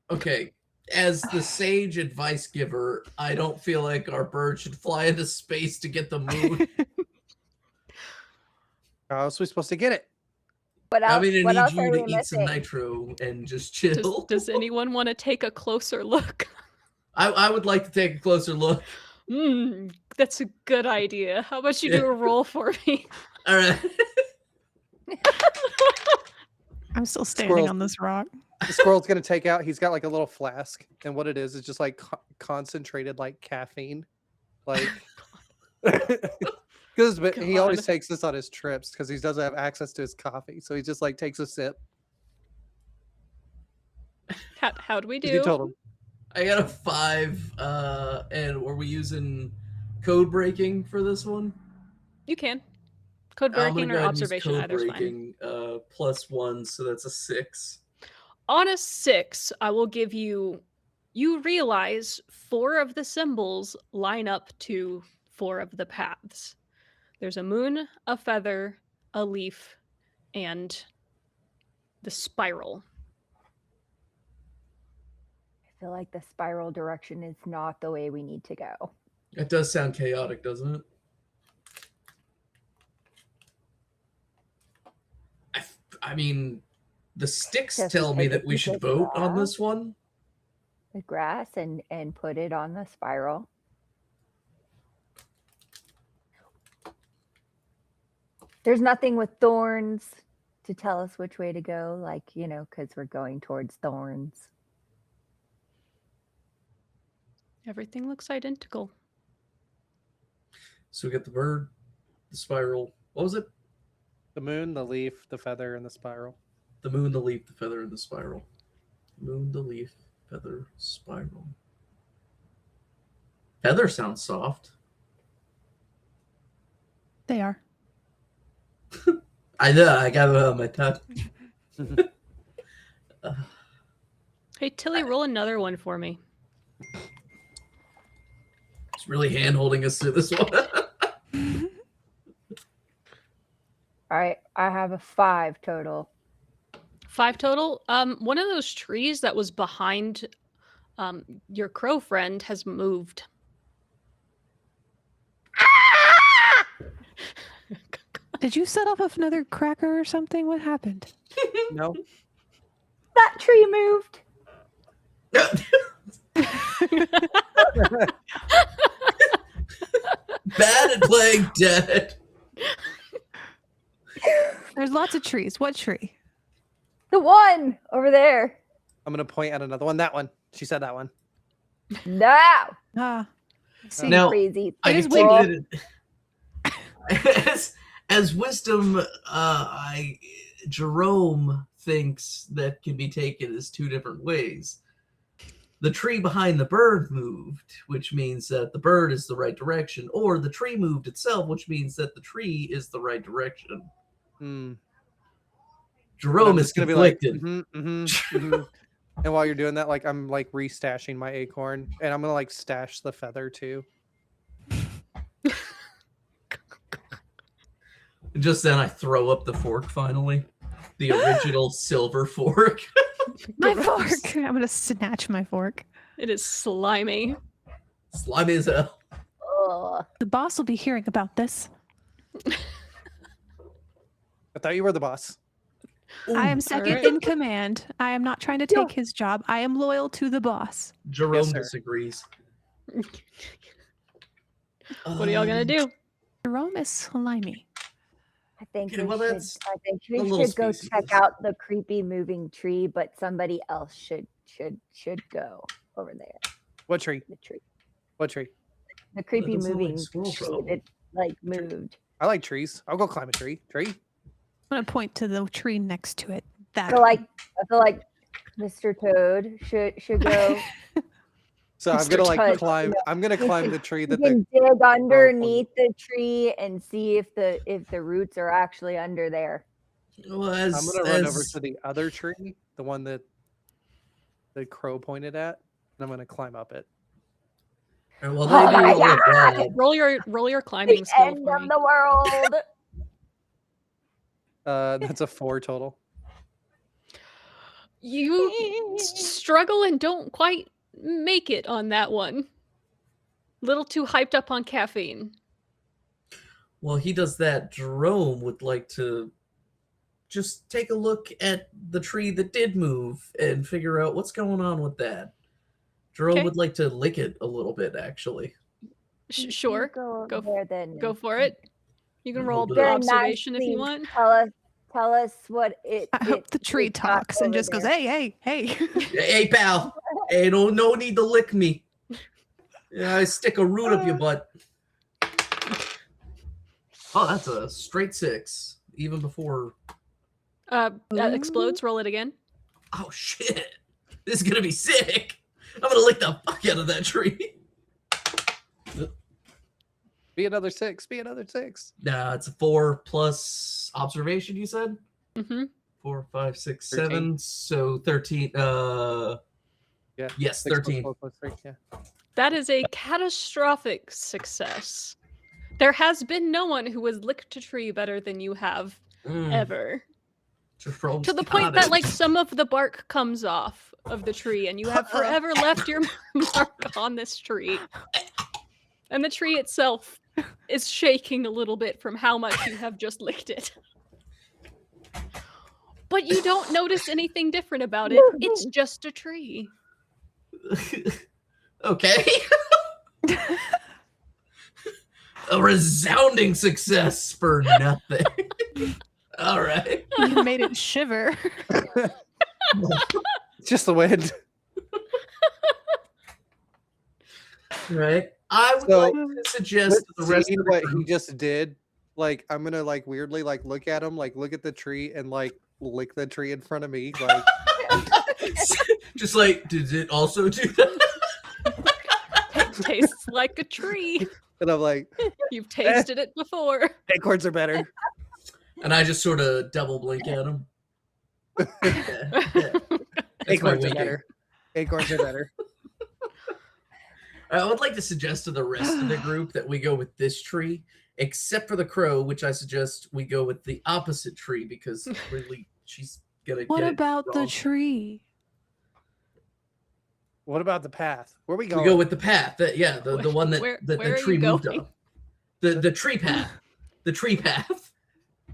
Okay, as the sage advice giver, I don't feel like our bird should fly into space to get the moon. How else are we supposed to get it? What else? I'm gonna What need else you are to we eat some missing? nitro and just Does, chill. does anyone want to take a closer look? I would like to take a closer look. That's a good idea. How about you do a roll for me? All right. I'm still standing Squirrel. on this rock. The squirrel's gonna take out. He's got like a little flask, and what it is just like concentrated like caffeine, like. Because he always God. takes this on his trips because he doesn't have access to his coffee, so he just like takes a sip. How'd we 'Cause you do? told him. I got a 5, and were we using code breaking for this one? You can. Code I'm gonna breaking go or ahead and use observation, code either's fine. breaking, +1, so that's a 6. On a 6, I will give you. You realize 4 of the symbols line up to 4 of the paths. There's a moon, a feather, a leaf, and the spiral. I feel like the spiral direction is not the way we need to go. It does sound chaotic, doesn't it? I mean, the sticks Does he tell me take a that we piece should of vote on grass? this one. The grass and put it on the spiral. There's nothing with thorns to tell us which way to go, like, you know, because we're going towards thorns. Everything looks identical. So we got the bird, the spiral. What was it? The moon, the leaf, the feather, and the spiral. The moon, the leaf, the feather, and the spiral. Moon, the leaf, feather, spiral. Feather sounds soft. They are. I know, I got it on my tongue. Hey, Tilly, roll another one for me. It's really hand holding us through this one. All right, I have a 5 total. 5 total. One of those trees that was behind your crow friend has moved. Did you set off another cracker or something? What happened? No, That tree moved. Bad at playing dead. There's lots of trees. What tree? The one over there. I'm gonna point at another one. That one. She said that one. No. Ah, I see. Now, Crazy. I is can windy. take it as wisdom. Jerome thinks that can be taken as two different ways. The tree behind the bird moved, which means that the bird is the right direction, or the tree moved itself, which means that the tree is the right direction. Hmm. Jerome I'm is just gonna be like, conflicted. and while you're doing that, like I'm like restashing my acorn, and I'm gonna like stash the feather too. Just then, I throw up the fork. Finally, the original silver fork. My Gross. fork. I'm gonna snatch my fork. It is slimy. Slimy as hell. Ugh. The boss will be hearing about this. I thought you were the boss. I am Ooh, second alright. in command. I am not trying to take his job. I am loyal to the boss. Jerome Yes, sir. disagrees. What are y'all gonna do? Jerome is slimy. I think Okay, we well, should. that's I think a we little should go species. check out the creepy moving tree, but somebody else should go over there. What tree? The tree. What tree? The creepy doesn't look like moving squirrel tree problem. that like moved. I like trees. I'll go climb a tree. Tree. I'm gonna point to the tree next to it. That I feel like Mr. Toad should go. So I'm Mr. gonna like Toad, climb. I'm gonna you climb can- the tree You that the. can dig underneath the tree and see if the roots are actually under there. Well, I'm gonna run over to the other tree, the one that the crow pointed at, and I'm gonna climb up it. Well, Oh they my do all God. that. Roll your climbing The skill end for of me. the world. That's a 4 total. You struggle and don't quite make it on that one. Little too hyped up on caffeine. Well, he does that. Jerome would like to just take a look at the tree that did move and figure out what's going on with that. Jerome Okay. would like to lick it a little bit, actually. You Sure, Go, Go over there then. go for it. You can Mm, roll hold the it up. observation if you nicely want. Tell us what it. I hope the tree it got talks and over just goes, there. hey, hey, hey. Hey, pal. Hey, no need to lick me. Yeah, I stick a root up your butt. Oh, that's a straight 6. Even before. That explodes. Roll it again. Oh, shit. This is going to be sick. I'm going to lick the fuck out of that tree. Be another 6. Be another 6. Nah, it's a 4 plus observation, you said? Mm-hmm. 4, 5, 6, 13. 7. So 13. Yeah. Yes, 6 plus 13. 4 plus 3. Yeah. That is a catastrophic success. There has been no one who has licked a tree better than you have Mm, ever. Jerome's To the got point that it. like some of the bark comes off of the tree and you have forever left your mark on this tree. And the tree itself is shaking a little bit from how much you have just licked it. But you don't notice anything different about it. It's just a tree. Okay. A resounding success for nothing. All right. You made it shiver. It's just the wind. Right. I would So, like to suggest to the rest Seeing of the what he group- just did, like I'm gonna like weirdly like look at him, like look at the tree and like lick the tree in front of me, like just like, did it also do that? It tastes like a tree. and I'm like, You've tasted it before. acorns are better. And I just sort of double blink at him. Yeah. That's my Acorns are winking. better. Acorns are better. I would like to suggest to the rest of the group that we go with this tree, except for the crow, which I suggest we go with the opposite tree because really she's gonna What get about it the wrong. tree? What about the path? Where we We going? go with the path. The one that Where the are tree you moved going? on. The tree path. The tree path.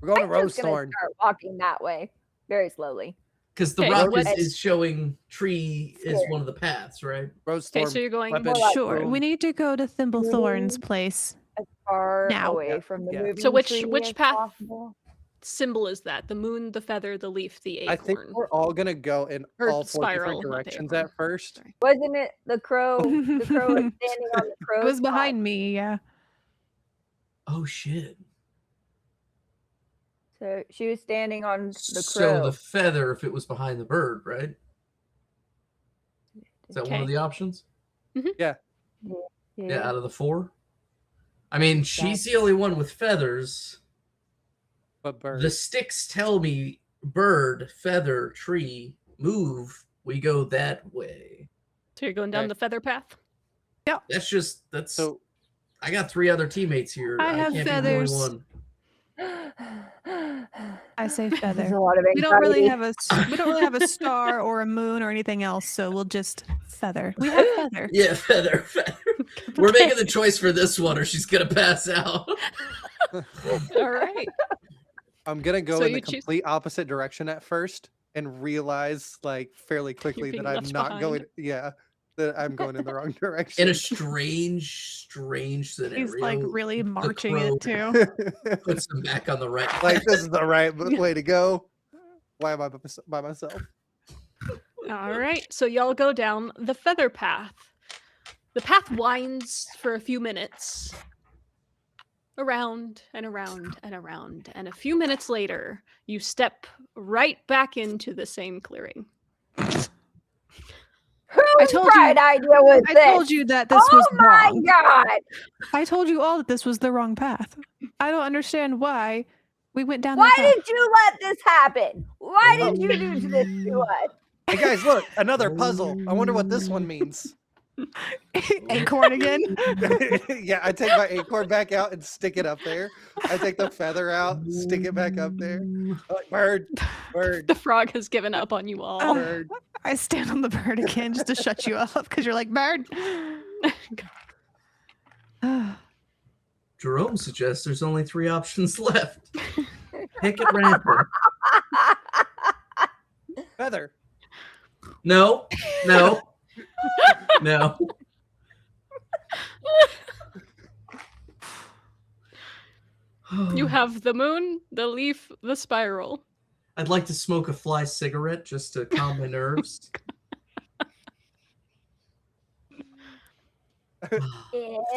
We're going to I'm just gonna Rosethorn. start walking that way very slowly. Because the Okay, rock what- is showing tree is Square. one of the paths, right? Rose Okay, Thorn so you're going weapon. More like- Sure. boom. We need to go to Thimblethorn's Mhm. place. As far Now. away Yeah, from the yeah. moving So which tree as path? possible. symbol is that? The moon, the feather, the leaf, the I think acorn. we're all gonna go in Or all four spiral, different not the directions acorn. at first. Sorry. Wasn't it the crow? The crow was standing on the It crow's was behind me, yeah. Oh shit. So she was standing on the So crow. the feather, if it was behind the bird, right? Is that one Okay. of the options? Yeah. Yeah, out of the 4. I mean, she's the only one with feathers. But bird. The sticks tell me bird, feather, tree, move. We go that way. So you're going down Okay. the feather path? That's So I got 3 other teammates here. I have can't feathers. be the only one. I say There's feather. a lot of We don't really anxiety. have a star or a moon or anything else, so we'll just feather. We have feather. Yeah, feather. We're making the choice for this one, or she's gonna pass out. All right. I'm gonna go So in the you choose- complete opposite direction at first and realize like fairly quickly being that I'm left not behind. going that I'm going in the wrong direction. In a strange scenario. He's like really marching it too. Puts them back on the right. like this is the right way to go. Why am I by myself? All right. So y'all go down the feather path. The path winds for a few minutes. Around and around and around. And a few minutes later, you step right back into the same clearing. Whose told you- bright idea was I this? told you that this oh was my wrong. god! I told you all that this was the wrong path. I don't understand why we went down Why that path. did you let this happen? Why did you do this to us? Hey guys, look, another puzzle. I wonder what this one means. Acorn again. Yeah, I take my acorn back out and stick it up there. I take the feather out, stick it back up there. Like, bird, bird, The frog has given up on you all. bird. I stand on the bird again just to shut you up because you're like bird. Jerome suggests there's only 3 options left. Pick at random. Feather. No, no, no. You have the moon, the leaf, the spiral. I'd like to smoke a fly cigarette just to calm my nerves.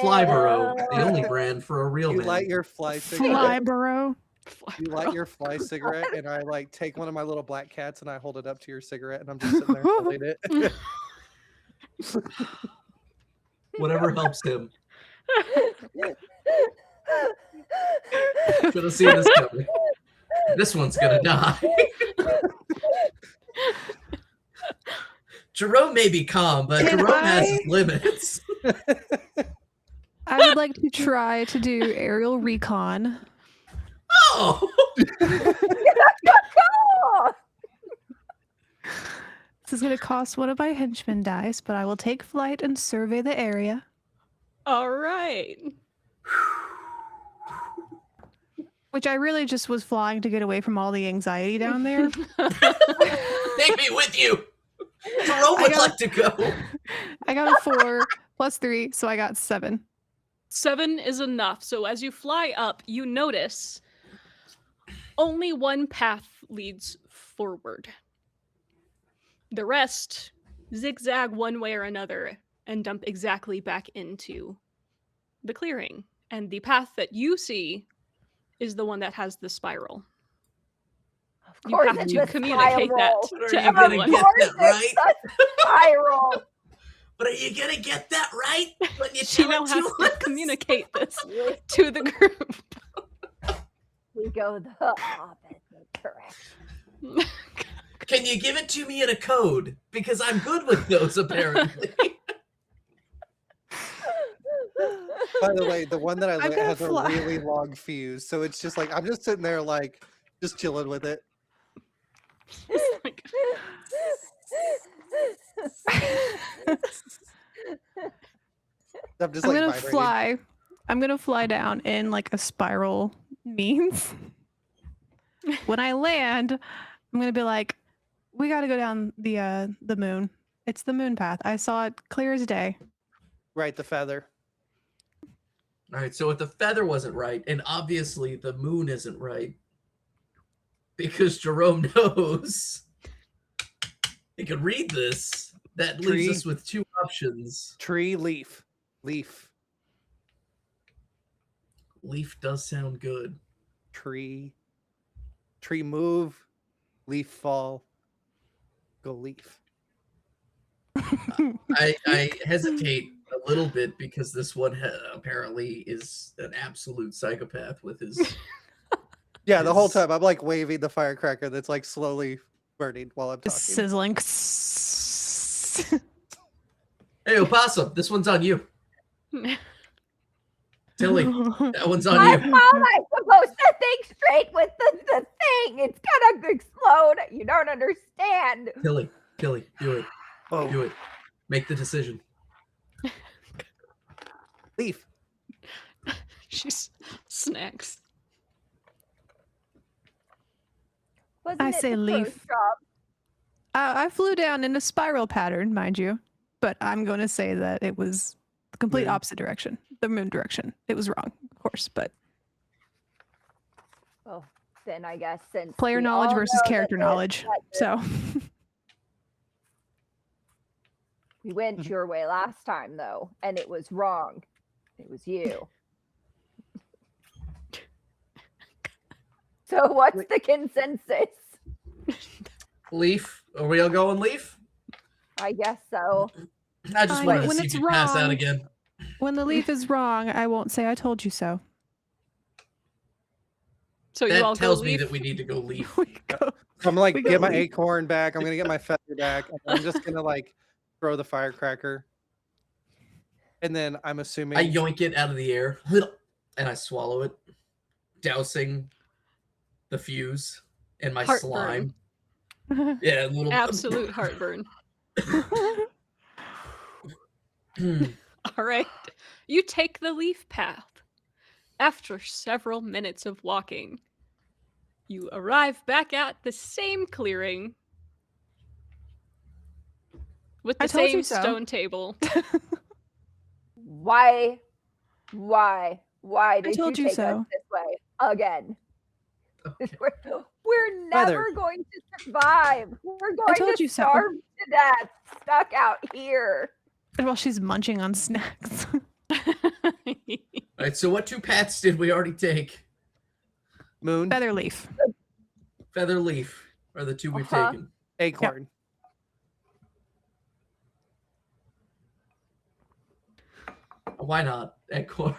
Flyborough, the only brand for a real You man. light your fly cigarette. Flyborough. You light your fly cigarette, and I like take one of my little black cats and I hold it up to your cigarette, and I'm just sitting there holding it. Whatever helps him. Should have seen this coming. This one's gonna die. Jerome may be calm, but Can Jerome has his I- limits. I would like to try to do aerial recon. Oh, Oh, This is going to cost one of my henchman dice, but I will take flight and survey the area. All right. Which I really just was flying to get away from all the anxiety down there. take me with you. Jerome would like to go. I got a 4 plus 3, so I got 7. 7 is enough. So as you fly up, you notice only one path leads forward. The rest zigzag one way or another and dump exactly back into the clearing. And the path that you see is the one that has the spiral. of You course have it's to a communicate that spiral. Are to you gonna everyone. get Of course that right? it's a spiral. But are you gonna get that right when you She tell now it has to to us? communicate this We- to the group. We go the opposite direction. Can you give it to me in a code? Because I'm good with those, apparently. By the way, the one that I I'm lit gonna has a fly. really long fuse, so it's just like I'm just sitting there, like just chilling with it. Like, I'm just I'm like gonna vibrating. fly. I'm gonna fly down in like a spiral means. When I land, I'm gonna be like, We got to go down the moon. It's the moon path. I saw it clear as day. Right, the feather. All right, so if the feather wasn't right, and obviously the moon isn't right, because Jerome knows he could read this, that Tree. leaves us with 2 options. Tree, leaf. Leaf. Leaf does sound good. Tree. Tree move. Leaf fall. Go leaf. I hesitate a little bit because this one apparently is an absolute psychopath with his. Yeah, the whole Is- time I'm like waving the firecracker that's like slowly burning while I'm It's talking. sizzling. Hey, Opossum, this one's on you. Tilly, that one's on How you. am I supposed to think straight with the thing? It's gonna explode. You don't understand. Tilly, do it. Oh, Do it. Make the decision. leaf. She's snacks. Wasn't I it say the crow's leaf. job? I flew down in a spiral pattern, mind you, but I'm going to say that it was the complete Moon. opposite direction, the moon direction. It was wrong, of course, but Well, then I guess since player we knowledge all versus know that character the- knowledge. that the- So we went your way last time though, and it was wrong. It was you. So what's the consensus? Leaf. Are we all going leaf? I guess so. I just Fine, wanted to when see it's if you pass out wrong- again. when the leaf is wrong, I won't say I told you so. So you That all tells go me leaf? that we need to go leaf. We go. I'm like We get go my leaf. acorn back. I'm gonna get my feather back. And I'm just gonna like throw the firecracker. And then I'm assuming I yoink it out of the air and I swallow it, dousing the fuse and my Heartburn. slime. Yeah, a little Absolute heartburn. All right. You take the leaf path. After several minutes of walking, you arrive back at the same clearing with I the told same you so. stone table. Why did told you you take so. us this way again? Okay. We're Feather. never going to survive. We're going told to you so. starve to death, stuck out here. While she's munching on snacks. All right, so what 2 paths did we already take? moon, Feather leaf. Feather leaf are the 2 we've Uh-huh. taken. acorn. Why not? Acorn.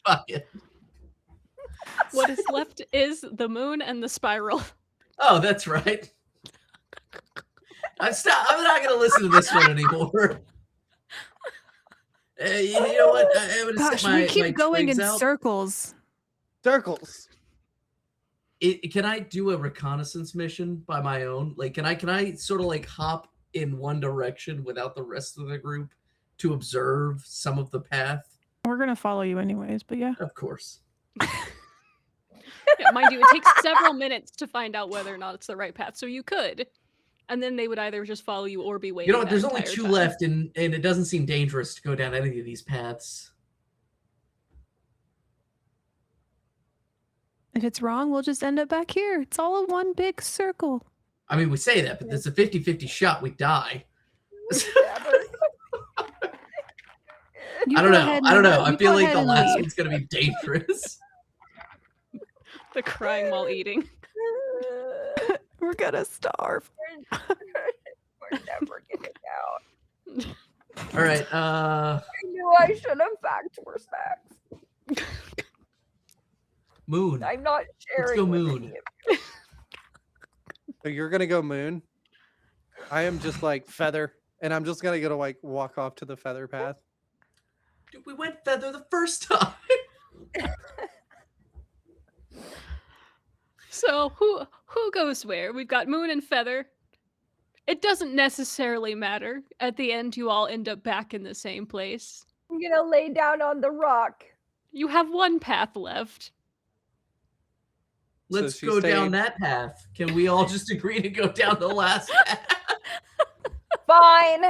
Fuck it. What is left is the moon and the spiral. Oh, that's right. I'm not going to listen to this one anymore. You know what? I'm going to Gosh, set my we keep going in twigs out. circles. Circles. Can I do a reconnaissance mission by my own? Like, can I sort of like hop in one direction without the rest of the group to observe some of the path? We're gonna follow you anyways, but yeah. Of course. Yeah, mind you, it takes several minutes to find out whether or not it's the right path. So you could. And then they would either just follow you or be waiting. You know what? that There's only entire 2 time. left, and it doesn't seem dangerous to go down any of these paths. If it's wrong, we'll just end up back here. It's all a one big circle. I mean, we say that, but it's a 50-50 shot we die. You I don't go know. ahead I don't and- know. I you feel go like ahead the and last leave. one's going to be dangerous. The crying while eating. We're gonna starve. We're never getting out. All right. I knew I should have packed more snacks. Moon. I'm not sharing. go with moon. any of you. So you're gonna go moon. I am just like feather, and I'm just gonna go like walk off to the feather path. Dude, we went feather the first time. So who goes where? We've got Moon and Feather. It doesn't necessarily matter. At the end, you all end up back in the same place. I'm gonna lay down on the rock. You have one path left. Let's she go down stayed. that path. Can we all just agree to go down the last path? Fine.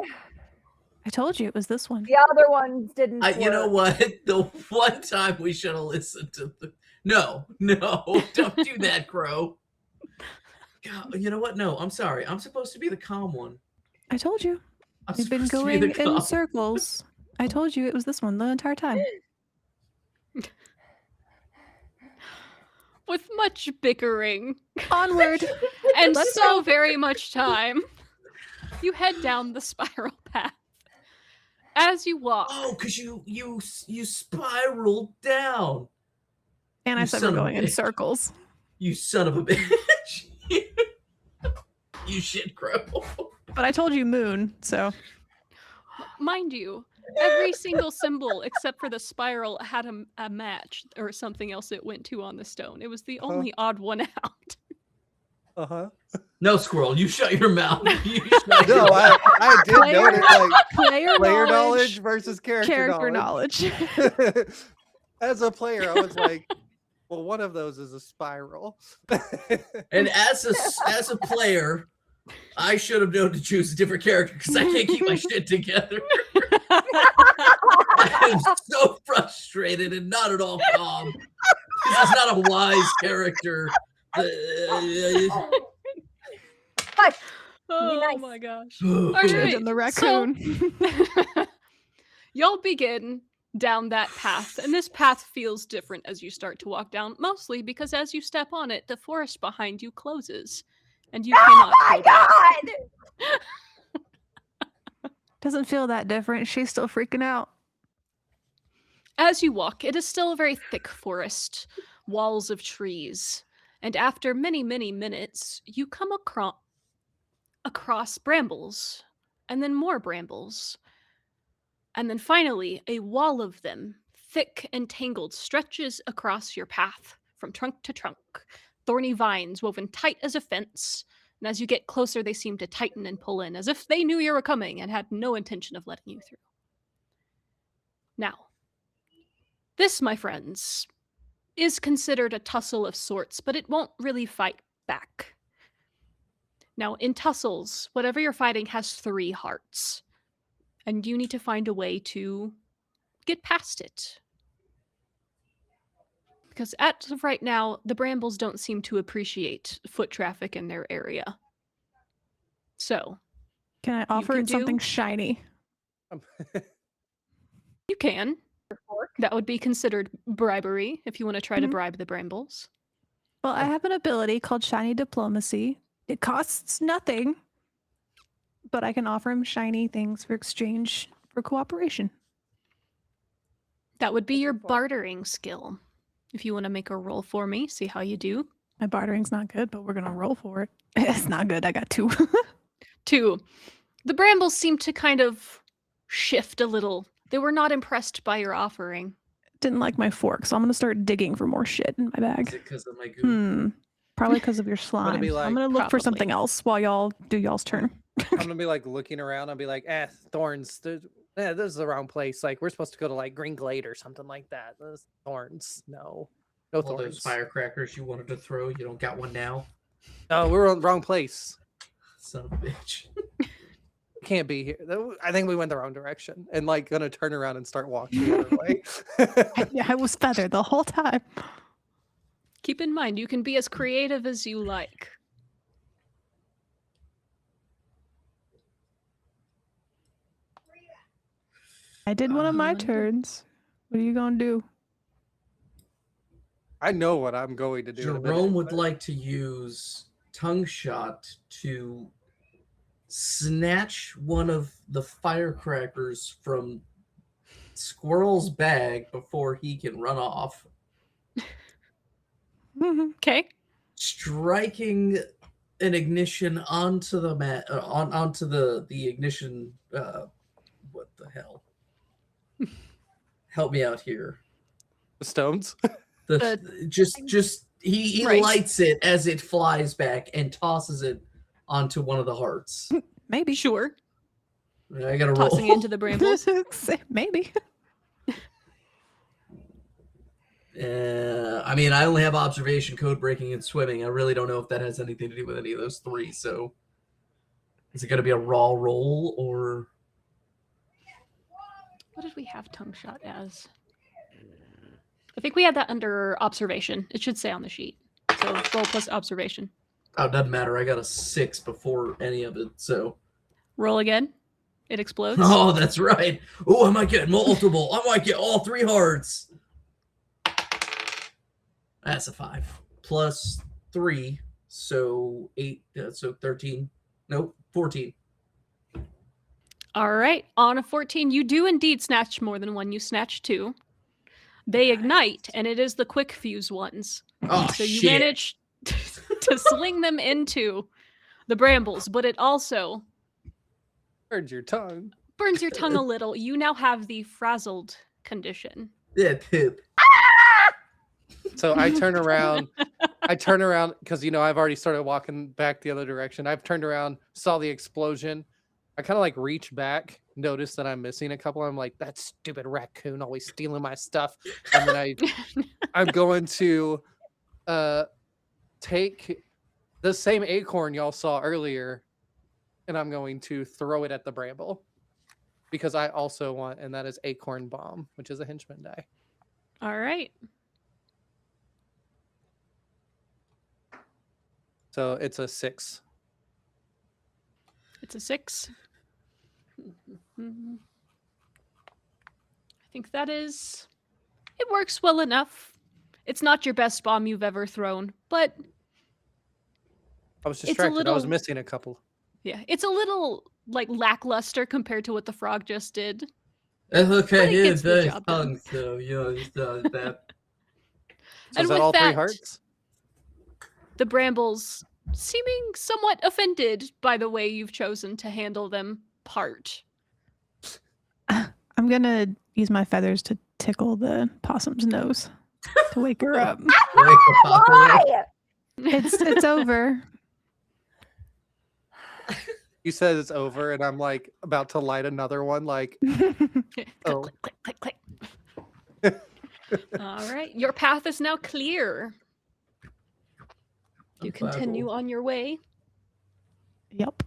I told you it was this one. The other ones didn't work. You know what? The one time we should have listened to the. No, don't do that, Crow. God, you know what? No, I'm sorry. I'm supposed to be the calm one. I told you. I'm You've been supposed to be going the in calm. circles. I told you it was this one the entire time. With much bickering Onward. and Let's so very much time, you head down the spiral path. As you walk, Oh, because you spiraled down. And I You said we're son of a going in bitch. circles. You son of a bitch. You shit crow. But I told you moon, so mind you, every single symbol except for the spiral had a match or something else it went to on the stone. It was the only odd one out. Uh-huh. No, Squirrel, you shut your mouth. You shut No, your mouth. I did Player- note it, like player player knowledge knowledge, versus character knowledge. As a player, I was like, well, one of those is a spiral. And as a player, I should have known to choose a different character because I can't keep my shit together. I'm so frustrated and not at all calm. This is not a wise character. Hush. Oh nice. my gosh. All right. And the raccoon. Y'all begin down that path, and this path feels different as you start to walk down, mostly because as you step on it, the forest behind you closes, and you cannot Oh my go back. god! Doesn't feel that different. She's still freaking out. As you walk, it is still a very thick forest, walls of trees, and after many, many minutes, you come across brambles, and then more brambles. And then finally, a wall of them, thick and tangled, stretches across your path from trunk to trunk. Thorny vines woven tight as a fence, and as you get closer, they seem to tighten and pull in, as if they knew you were coming and had no intention of letting you through. Now, this, my friends, is considered a tussle of sorts, but it won't really fight back. Now, in tussles, whatever you're fighting has 3 hearts. And you need to find a way to get past it. Because as of right now, the brambles don't seem to appreciate foot traffic in their area. So, Can I offer can it something do- shiny? you can. That would be considered bribery if you want to try to Mhm. bribe the brambles. Well, I have an ability called Shiny Diplomacy. It costs nothing, but I can offer him shiny things for exchange for cooperation. That would be your Looking for- bartering skill. If you want to make a roll for me, see how you do. My bartering's not good, but we're gonna roll for it. It's not good. I got 2. 2. The brambles seem to kind of shift a little. They were not impressed by your offering. Didn't like my fork, so I'm gonna start digging for more shit in my Is bag. it because of my goo? Probably because of your slime. be like, I'm gonna look for probably. something else while y'all do y'all's turn. I'm gonna be like looking around. I'll be like, thorns. This is the wrong place. Like we're supposed to go to like Green Glade or something like that. Those thorns. No All thorns. those firecrackers you wanted to throw, you don't got one now? No, we're on the wrong place. Son of a bitch. Can't be here. I think we went the wrong direction and like gonna turn around and start walking the other way. Yeah, I was feathered the whole time. Keep in mind, you can be as creative as you like. I did one of my Uh-huh. turns. What are you gonna do? I know what I'm going to do. in a minute, Jerome would but- like to use tongue shot to snatch one of the firecrackers from Squirrel's bag before he can run off, Okay. striking an ignition onto the onto the ignition. What the hell? Help me out here. The stones. Just he Right. lights it as it flies back and tosses it onto one of the hearts. Maybe. Sure. I gotta roll. Tossing into the brambles. Maybe. I mean, I only have observation, code breaking, and swimming. I really don't know if that has anything to do with any of those three. So, is it going to be a raw roll or? What did we have tongue shot as? I think we had that under observation. It should say on the sheet. So roll plus observation. Oh, it doesn't matter. I got a 6 before any of it. So. Roll again. It explodes. Oh, that's right. Oh, I might get multiple. I might get all 3 hearts. That's a 5 plus 3, so 8. So 13. Nope, 14. All right. On a 14, you do indeed snatch more than one. You snatch 2. They ignite, and it is the quick fuse ones. Oh, So you shit. manage to sling them into the brambles, but it also Burns your tongue. burns your tongue a little. You now have the frazzled condition. Yeah, poop. So I turn around. Because I've already started walking back the other direction. I've turned around, saw the explosion. I kind of like reach back, notice that I'm missing a couple. I'm like, that stupid raccoon always stealing my stuff. And then I'm going to take the same acorn y'all saw earlier, and I'm going to throw it at the bramble because I also want, and that is acorn bomb, which is a henchman die. All right. So it's a 6. It's a 6. I think that is... It works well enough. It's not your best bomb you've ever thrown, but I was It's a distracted. I was little- missing a couple. yeah, it's a little like lackluster compared to what the frog just did. That's But okay. it Here's gets the the job done. tongue, so that. So And is that with all 3 that- hearts? The brambles, seeming somewhat offended by the way you've chosen to handle them, part. I'm gonna use my feathers to tickle the possum's nose to wake her up. Like the apocalypse. Why? It's over. You said it's over, and I'm like about to light another one. Like, Click, Oh. click, click, click, click. All right, your path is now clear. You continue on your way. Yep.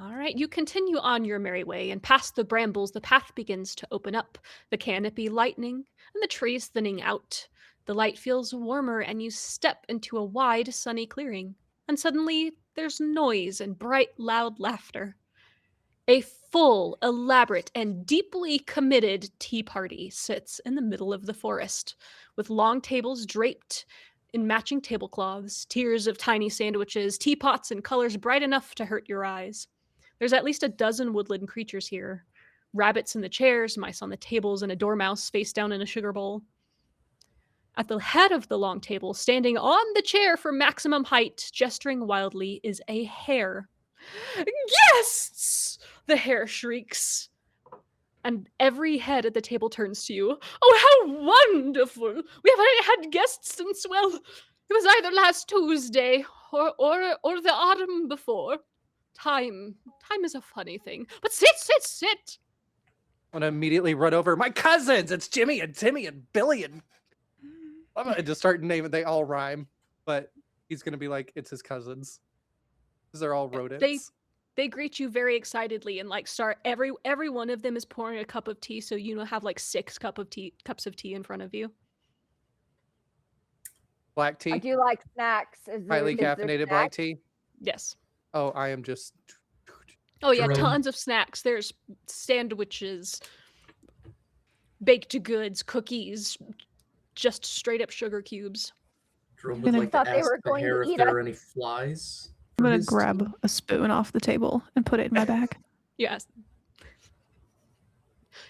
All right, you continue on your merry way, and past the brambles, the path begins to open up, the canopy lightening, and the trees thinning out. The light feels warmer, and you step into a wide, sunny clearing. And suddenly, there's noise and bright, loud laughter. A full, elaborate, and deeply committed tea party sits in the middle of the forest, with long tables draped in matching tablecloths, tiers of tiny sandwiches, teapots in colors bright enough to hurt your eyes. There's at least a dozen woodland creatures here. Rabbits in the chairs, mice on the tables, and a dormouse face down in a sugar bowl. At the head of the long table, standing on the chair for maximum height, gesturing wildly, is a hare. Guests! The hare shrieks. And every head at the table turns to you. Oh, how wonderful! We haven't had guests since, well, it was either last Tuesday or the autumn before. Time is a funny thing. But sit! I'm gonna immediately run over my cousins. It's Jimmy and Timmy and Billy and I'm gonna just start naming. They all rhyme, but he's gonna be like, it's his cousins because they're all rodents. They greet you very excitedly and like start every one of them is pouring a cup of tea, so have like 6 cups of tea in front of you. Black I tea, do like snacks. highly Is there caffeinated black snacks? tea. Yes. Oh, I am just. Oh yeah, Jerome. tons of snacks. There's sandwiches, baked goods, cookies, just straight up sugar cubes. Jerome would I like thought to they ask were the going to hare if eat there us. are any flies. I'm for gonna his grab tea. a spoon off the table and put it in my bag. Yes.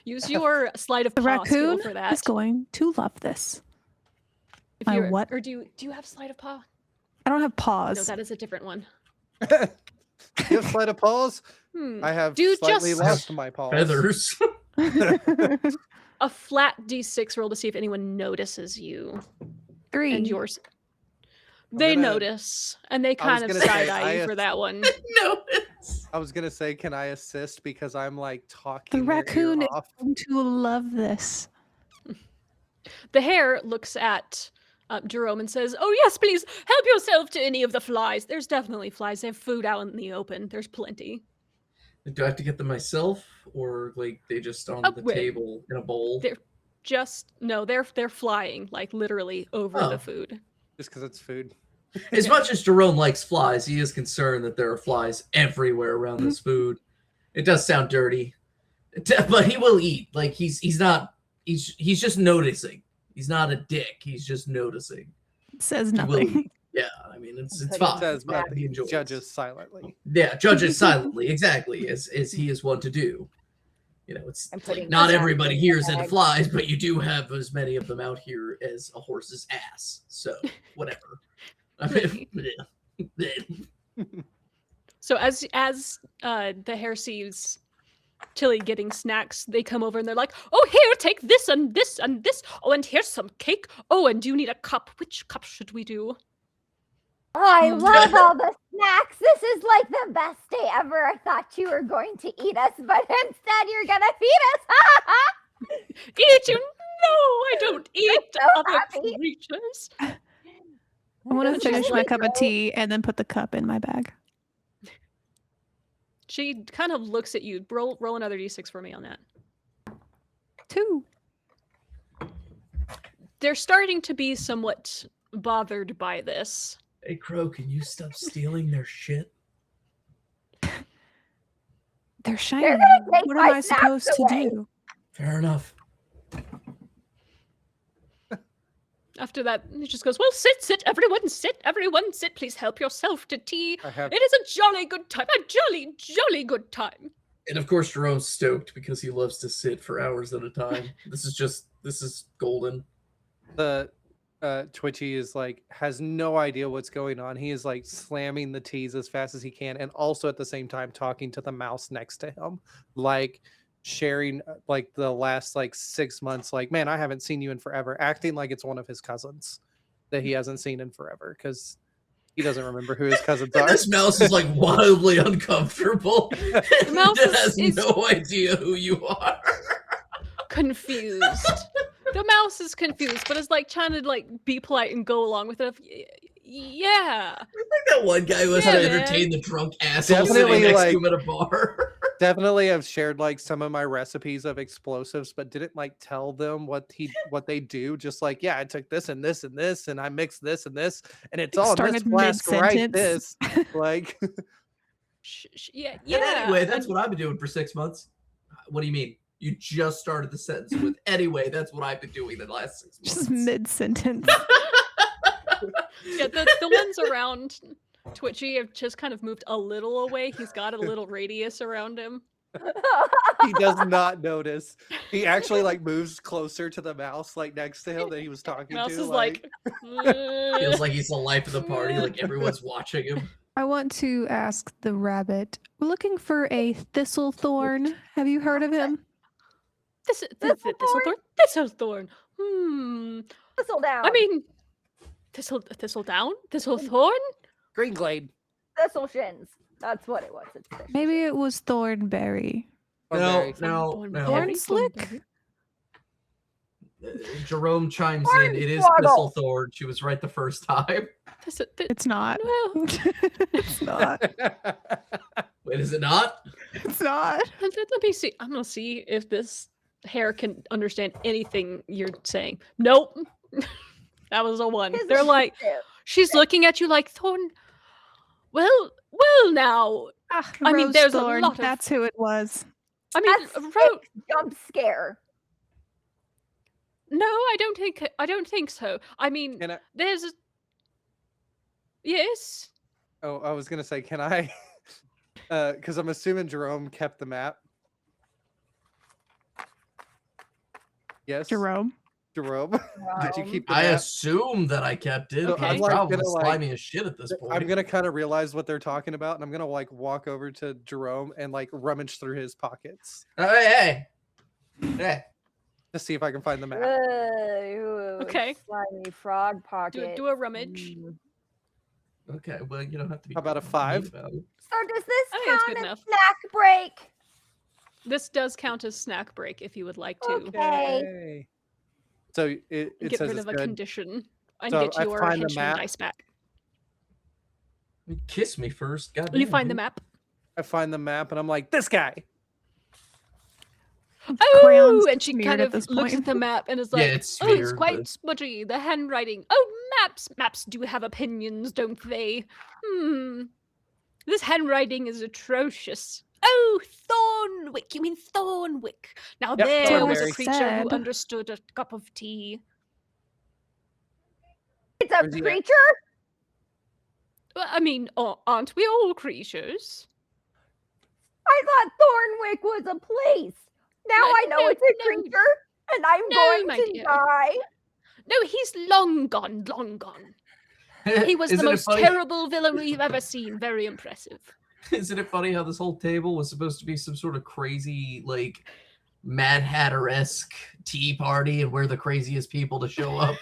Use your sleight of The paw skill raccoon for that. is going to love this. If my you're- what? Or do you have sleight of paw? I don't have No, paws. that is a different one. You have sleight of paws? Hmm. I have Do slightly just- lost my paws. Feathers. A flat d6 roll to see if anyone notices you 3. and yours. They gonna- notice, and they I was kind of gonna say, side eye I you for have- that one. No. I was gonna say, can I assist because I'm like The talking their ear raccoon is off. going to love this. The hare looks at Jerome and says, "Oh yes, please help yourself to any of the flies. There's definitely flies. They have food out in the open. There's plenty. Do I have to get them myself, or like they just on Oh, the wait. table in a bowl? They're they're flying like literally over Oh. the food. Just because it's food. As much as Jerome likes flies, he is concerned that there are flies everywhere around this food. It does sound dirty, but he will eat. Like he's just noticing. He's not a dick. He's just noticing. Says He will nothing. eat. Yeah, I mean it's Putting fine. Says Yeah, nothing. he enjoys. Judges silently. Yeah, judges silently, exactly, as he is one to do. You know, it's I'm putting not the everybody bag here in is the into bag. flies, but you do have as many of them out here as a horse's ass. So whatever. I mean, So as the hare sees Tilly getting snacks, they come over and they're like, "Oh, here, take this and this and this. Oh, and here's some cake. Oh, and do you need a cup? Which cup should we do?" Oh, I Mm. love all the snacks. This is like the best day ever. I thought you were going to eat us, but instead you're gonna feed us. Eat you? No, I don't eat so other happy. creatures. I want to She's finish my like, cup of tea and then put the cup in my bag. She kind of looks at you. Roll another d6 for me on that. 2. They're starting to be somewhat bothered by this. hey Crow, can you stop stealing their shit? They're shiny. They're gonna take What my am I snacks supposed to away. do? Fair enough. After that, he just goes, "Well, sit, everyone sit. Please help yourself to tea. I have It is a jolly good time, a jolly good time." And of course, Jerome's stoked because he loves to sit for hours at a time. This is golden. the Twitchy is like has no idea what's going on. He is like slamming the teas as fast as he can, and also at the same time talking to the mouse next to him, like sharing like the last like 6 months. Like, man, I haven't seen you in forever, acting like it's one of his cousins that he hasn't seen in forever because he doesn't remember who his cousins And are. this mouse is like wildly uncomfortable. The mouse has is- no idea who you are. Confused. The mouse is confused, but is like trying to like be polite and go along with it. Yeah. Like that one guy who has Yeah, to man. entertain the drunk asshole Definitely, sitting next like- to him at a bar. Definitely have shared like some of my recipes of explosives, but didn't like tell them what they do. Just like, yeah, I took this and this and this, and I mixed this and this, and it's all in this Started flask right this. mid-sentence. Like, Yeah. And anyway, that's and- what I've been doing for 6 months. What do you mean? You just started the sentence with anyway, that's what I've been doing the last 6 months. Just mid sentence. Yeah, the ones around Twitchy have just kind of moved a little away. He's got a little radius around him. he does not notice. He actually like moves closer to the mouse, like next to him that he was talking Mouse to. is like, Feels like he's the life of the party, like everyone's watching him. I want to ask the rabbit. We're looking for a thistlethorn. Have you heard of him? Thistlethorn. Whistle down. I mean, thistledown, thistlethorn. Green Glade. thistle shins. That's what it was. It's thistle Maybe shins. it was thornberry. Or No, berry. no, Thorn- no. Thorn slick? Jerome chimes in. It is Hornswoggle. Thistlethorn. She was right the first time. It's not. Well, It's not. Wait, is it not? It's not. let me see. I'm gonna see if this hare can understand anything you're saying. Nope. That was a one. His They're was like, two. she's looking at you like, Thorn. Well, now. Ah, I mean, there's a Rosethorn, lot of- That's who it was. I mean, That's jump scare. no, I don't think so. I mean, Can I, there's a yes. oh, I was gonna say, can I? Because I'm assuming Jerome kept the map. Yes, Jerome. Jerome. Did you keep the I map? assume that I kept it. So Okay. I'm, It's like, probably gonna, like- slimy as shit at this point. I'm gonna kind of realize what they're talking about, and I'm gonna like walk over to Jerome and like rummage through his pockets Hey, hey. to see if I can find the map. Okay. Slimy frog pocket. Do a rummage. Mm. Okay, well, you don't have to be. How about a mean 5? about it. So does this I think that's count good as enough. snack break? This does count as snack break if you would like to Okay. So it get says rid it's of a good. condition. and So get I your find the henchman map. dice back. Kiss me first. God You damn, find the dude. map. I find the map, and I'm like, this guy. Crayon's Oh, and she smeared kind at of this looks at point. the map and is Yeah, like, it's "Oh, it's smeared, quite but- smudgy. The handwriting. Oh, maps. Maps do have opinions, don't they? This handwriting is atrocious. Oh, Thornwick. You mean Thornwick? Now Yep, there was a Thornberry. creature who Said. understood a cup of tea. It's a Where's he at? creature? Well, I mean, aren't we all creatures? I thought Thornwick was a place. Now I know No, it's a no. creature, and I'm No, going my to dear. die. No, he's long gone, long gone. He was the Isn't it most funny? terrible villain we've ever seen. Very impressive. Isn't it funny how this whole table was supposed to be some sort of crazy, like, Mad Hatter-esque tea party and we're the craziest people to show up?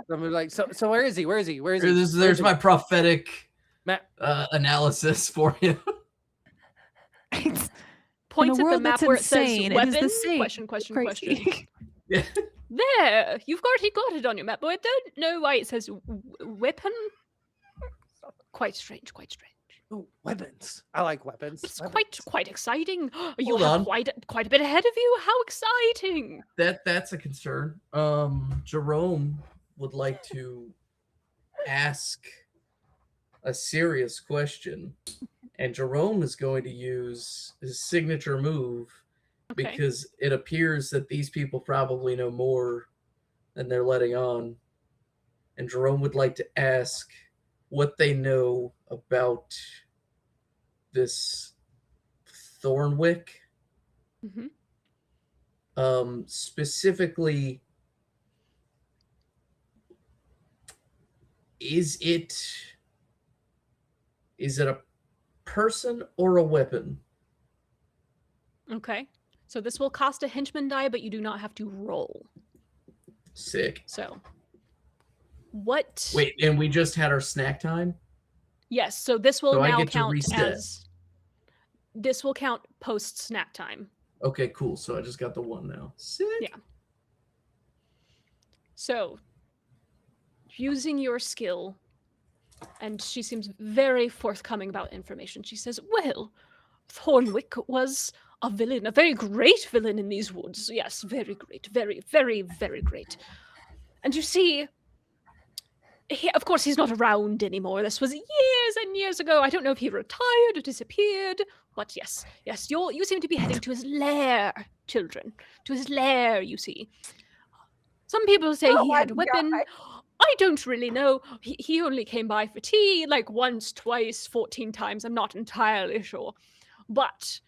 I'm like, so where is he? Where is he? Where is he? There's my prophetic map. analysis for you. Points at the world map that's where it says insane, it is weapon. the same. Question, question, Crazy. question. Yeah. There, you've already got it on your map, but I don't know why it says weapon. Quite strange, quite strange. Ooh, weapons. I like weapons. It's Weapons. quite exciting. You Hold have on. quite a bit ahead of you. How exciting! That's a concern. Jerome would like to ask a serious question, and Jerome is going to use his signature move Okay. because it appears that these people probably know more than they're letting on. And Jerome would like to ask what they know about this Thornwick. Mhm. Specifically, is it a person or a weapon? Okay. So this will cost a henchman die, but you do not have to roll. Sick. So, what? Wait, and we just had our snack time? Yes. So this will So I now get to count reset. as. This will count post snack time. Okay, cool. So I just got the one now. Sick. Yeah. So, using your skill, and she seems very forthcoming about information. She says, "Well, Thornwick was a villain, a very great villain in these woods. Yes, very great, very, very, very great. And you see, of course, he's not around anymore. This was years and years ago. I don't know if he retired or disappeared, but yes, you seem to be heading to his lair, children. To his lair, you see. Some people say Oh he my had a weapon. God. I don't really know. He only came by for tea, like once, twice, 14 times. I'm not entirely sure. But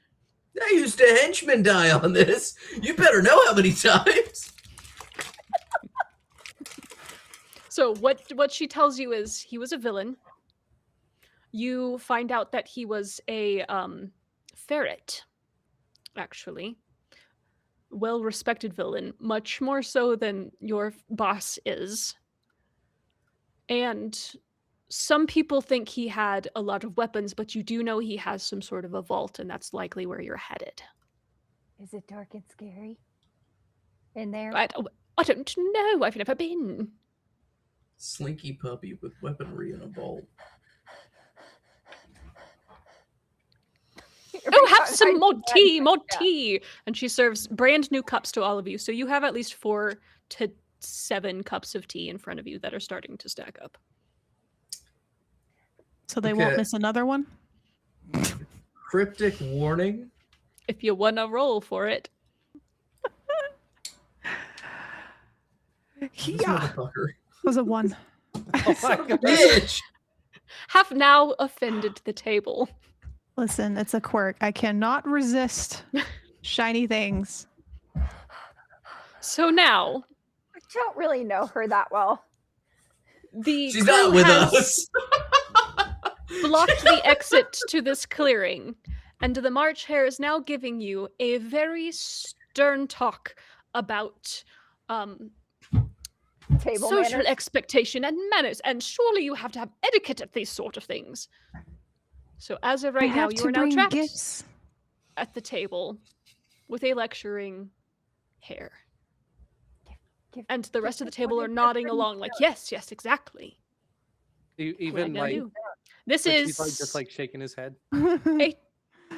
I used a henchman die on this. You better know how many times. so what she tells you is he was a villain. You find out that he was a ferret, actually. Well-respected villain, much more so than your boss is. And some people think he had a lot of weapons, but you do know he has some sort of a vault, and that's likely where you're headed. Is it dark and scary in there? I don't know. I've never been. Slinky puppy with weaponry in a vault. Oh, have some more tea, more Yeah. tea. And she serves brand new cups to all of you. So you have at least 4 to 7 cups of tea in front of you that are starting to stack up. So they won't Okay. miss another one? Cryptic warning. If you want to roll for it. This Yeah. motherfucker. Was a 1. Oh my Son of a God. bitch. Have now offended the table. Listen, it's a quirk. I cannot resist shiny things. So now, I don't really know her that well. the She's crew not with has us. blocked the exit to this clearing, and the March Hare is now giving you a very stern talk about Table social manners. expectation and manners, and surely you have to have etiquette at these sort of things. So as of I right now, have you to are now bring trapped gifts. at the table with a lecturing hare. And the rest of the This is table what are it's nodding different along like, yes, yes, exactly. What am I Even gonna like, do? This but he's like is just like shaking his head. a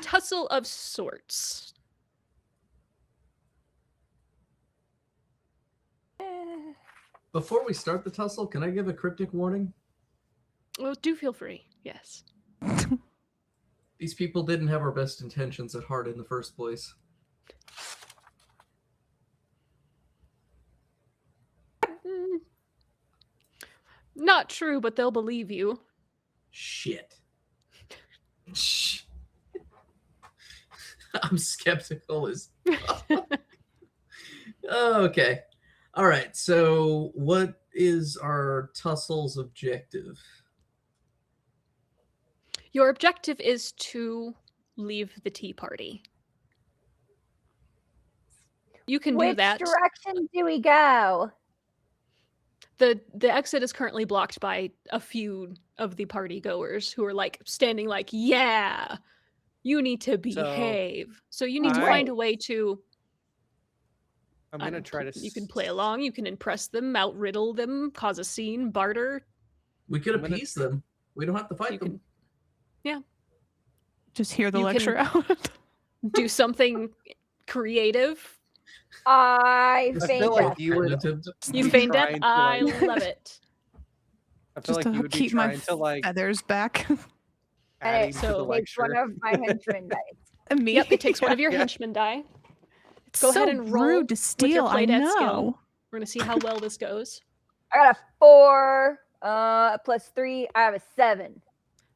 tussle of sorts. Before we start the tussle, can I give a cryptic warning? Well, do feel free. Yes. These people didn't have our best intentions at heart in the first place. Mm, not true, but they'll believe you. Shit. Shh. I'm skeptical as. Okay. All right. So, what is our tussle's objective? Your objective is to leave the tea party. You can do Which that. direction do we go? The exit is currently blocked by a few of the party goers who are like standing like, yeah, you need to behave. So you need to find I- a way to I'm I gonna don't try know, to. you can play along, you can impress them, outriddle them, cause a scene, barter. We could I'm gonna- appease them. We don't have to fight You them. can Just hear the You can- lecture out. do something creative. I I faint feel like death. you would. You be feign death. trying to, I like- love it. I feel Just like you to would be keep my trying to like feathers back. adding to the so Takes one lecture. of my henchmen dice. And me. Yep, it takes one of your Yeah. henchman die. It's Go ahead so and roll rude to with your steal. I playdead skill. know. We're gonna see how well this goes. I got a 4 plus 3. I have a 7.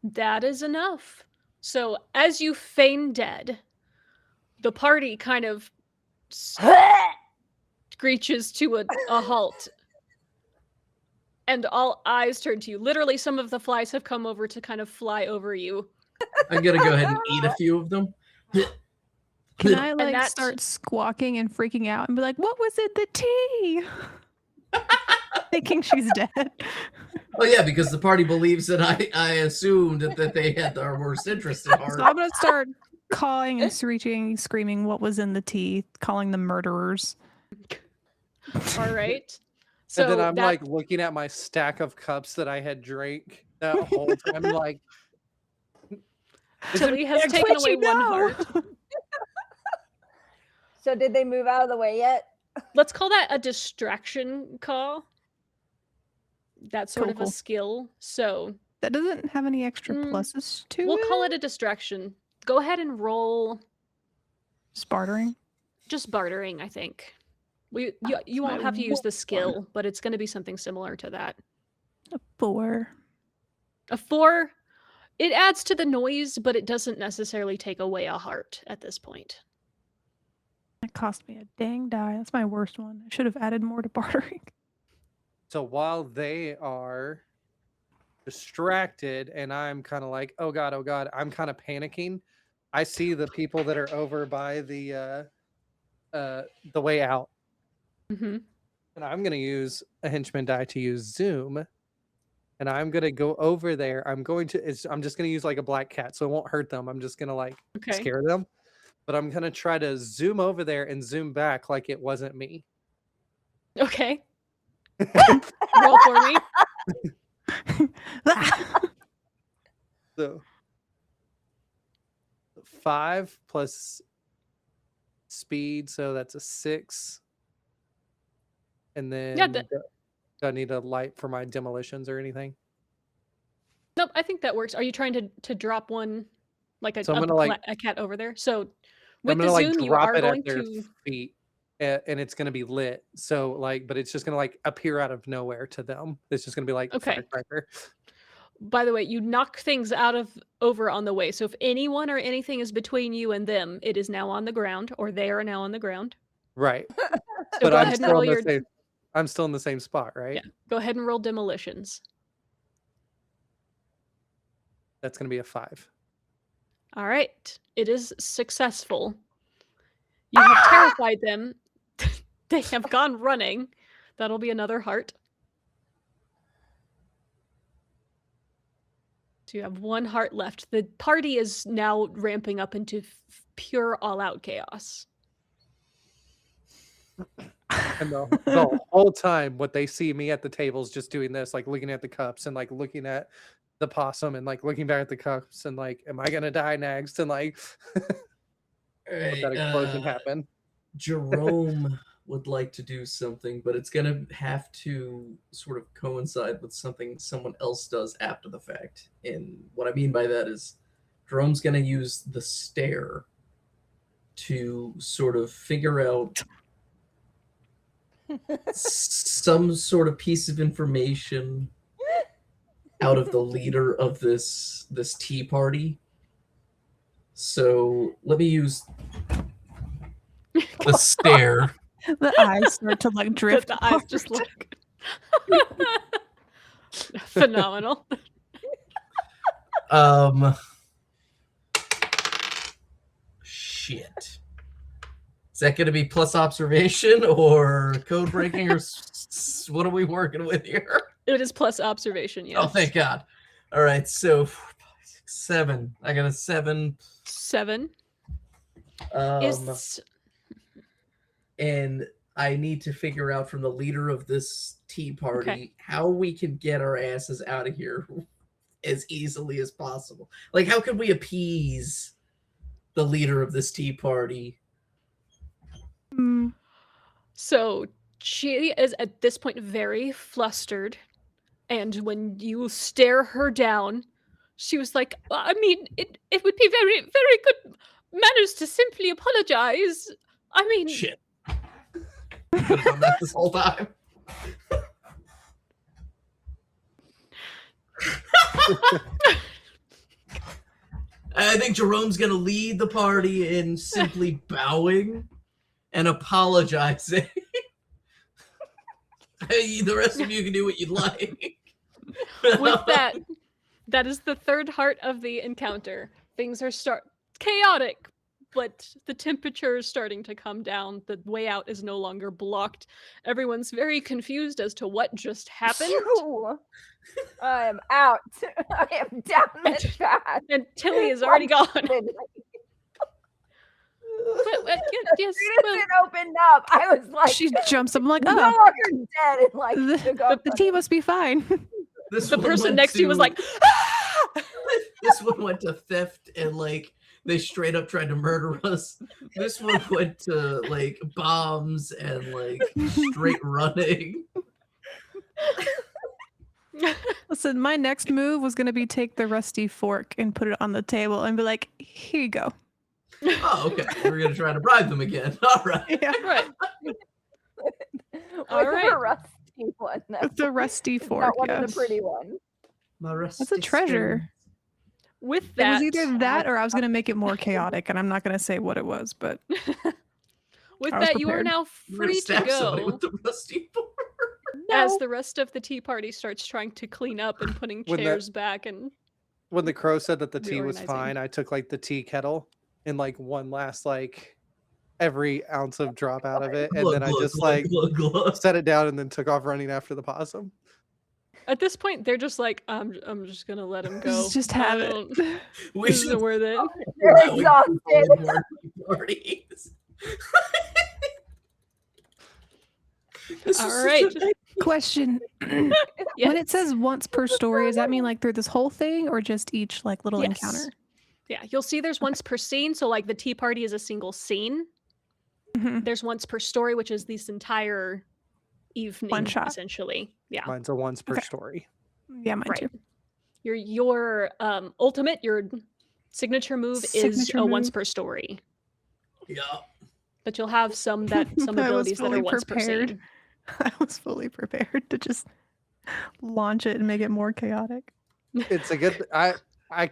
That is enough. So as you feign dead, the party kind of screeches to a halt. And all eyes turn to you. Literally, some of the flies have come over to kind of fly over you. I'm gonna go ahead and eat a few of them. Can I like that- start squawking and freaking out and be like, "What was in the tea?" Thinking she's dead. Oh yeah, because the party believes that I assumed that they had our worst interest at So heart. I'm gonna start calling and screaming what was in the tea, calling them murderers. All right. So And then I'm that, like looking at my stack of cups that I had drank that whole time, like. Tilly has That's taken what away you one know. heart. So did they move out of the way yet? Let's call that a distraction call. That's sort Cool, of cool. a skill. So That doesn't have any extra Mm, pluses to we'll it. call it a distraction. Go ahead and roll Just bartering. just bartering, I think. You my won't have to use one. the skill, but it's going to be something similar to that. A 4. A 4, it adds to the noise, but it doesn't necessarily take away a heart at this point. That cost me a dang die. That's my worst one. I should have added more to bartering. So while they are distracted and I'm kind of like, oh god, I'm kind of panicking. I see the people that are over by the way out, Mm-hmm. and I'm gonna use a henchman die to use zoom, and I'm gonna go over there. I'm just gonna use like a black cat, so it won't hurt them. I'm just gonna like Okay. scare them, but I'm gonna try to zoom over there and zoom back like it wasn't me. Okay. Roll for me. So 5 plus speed, so that's a 6. And then that- do I need a light for my demolitions or anything? Nope, I think that works. Are you trying to drop one, like So I'm gonna, a cat over there? So I'm with gonna the like zoom, you drop are it going at their to. feet, and it's gonna be lit. So like, but it's just gonna like appear out of nowhere to them. It's just gonna be like Okay. firecracker. By the way, you knock things over on the way. So if anyone or anything is between you and them, it is now on the ground, or they are now on the ground. Right. So But go I'm ahead and still roll in the your. same. I'm still in the same spot, right? Yeah. Go ahead and roll demolitions. That's gonna be a 5. All right. It is successful. You have terrified them. They have gone running. That'll be another heart. So you have one heart left. The party is now ramping up into pure all-out chaos. And the whole time, what they see me at the table is just doing this, like looking at the cups and like looking at the possum and like looking back at the cups and like, am I gonna die next? And like, let that explosion happen. Jerome would like to do something, but it's gonna have to sort of coincide with something someone else does after the fact. And what I mean by that is Jerome's gonna use the stare to sort of figure out some sort of piece of information out of the leader of this tea party. So let me use the stare. The eyes start to like drift. The eyes just like phenomenal. Shit. Is that going to be plus observation or code breaking or what are we working with here? It is plus observation, yes. Oh, thank God. All right, so 4, 5, 6, 7. I got a 7. 7. And I need to figure out from the leader of this tea party Okay. how we can get our asses out of here as easily as possible. Like, how can we appease the leader of this tea party? So she is at this point very flustered, and when you stare her down, she was like, I mean, it would be very, very good manners to simply apologize. I mean, Shit. Could have done that this whole time. I think Jerome's gonna lead the party in simply bowing and apologizing. Hey, the rest of you can do what you'd like. with that is the third heart of the encounter. Things are chaotic, but the temperature is starting to come down. The way out is no longer blocked. Everyone's very confused as to what just happened. Phew. I am out. I am down this path. And Tilly is already gone. Yes, well, It opened up. I was like, She jumps up. I'm like, no oh, longer dead. And like, took off the tea must be fine. This the one person went next to you was to- like, This one went to theft and like they straight up tried to murder us. This one went to like bombs and like straight running. Listen, my next move was gonna be take the rusty fork and put it on the table and be like, here you go. Oh, okay. We're gonna try to bribe them again. All right. Yeah. right. with All the right. rusty one. With the rusty It's fork. not one of Yes. the pretty ones. My That's a rusty treasure. With It that, was either that or I was gonna make it more chaotic, and I'm not gonna say what it was, but with I was that, you are prepared. now We're gonna free to stab somebody go with the rusty fork. as the rest of the tea party starts trying to clean up and putting When that- chairs back. And When the crow said that the tea was Reorganizing. fine, I took like the tea kettle and like one last like every ounce of drop out of it, and Glug, then I glug, just glug, like glug, glug. set it down and then took off running after the possum. at this point, they're just like, I'm just gonna let him go. just I have it. don't- We This should isn't worth it. They're allow exhausted. people in more parties. This All is such right. a- question. Yes. When it says once per story, does that mean like through this whole thing or just each like little Yes. encounter? Yeah, you'll see there's once per scene. So like the tea party is a single scene. Mhm. There's once per story, which is this entire evening, shot. essentially. Yeah, Mine's a once per Okay. story. Yeah, mine right. too. Your ultimate, your signature move is Signature a once move. per story. Yeah. But you'll have some I was abilities that are fully once prepared. per scene. I was fully prepared to just launch it and make it more chaotic. It's a good. I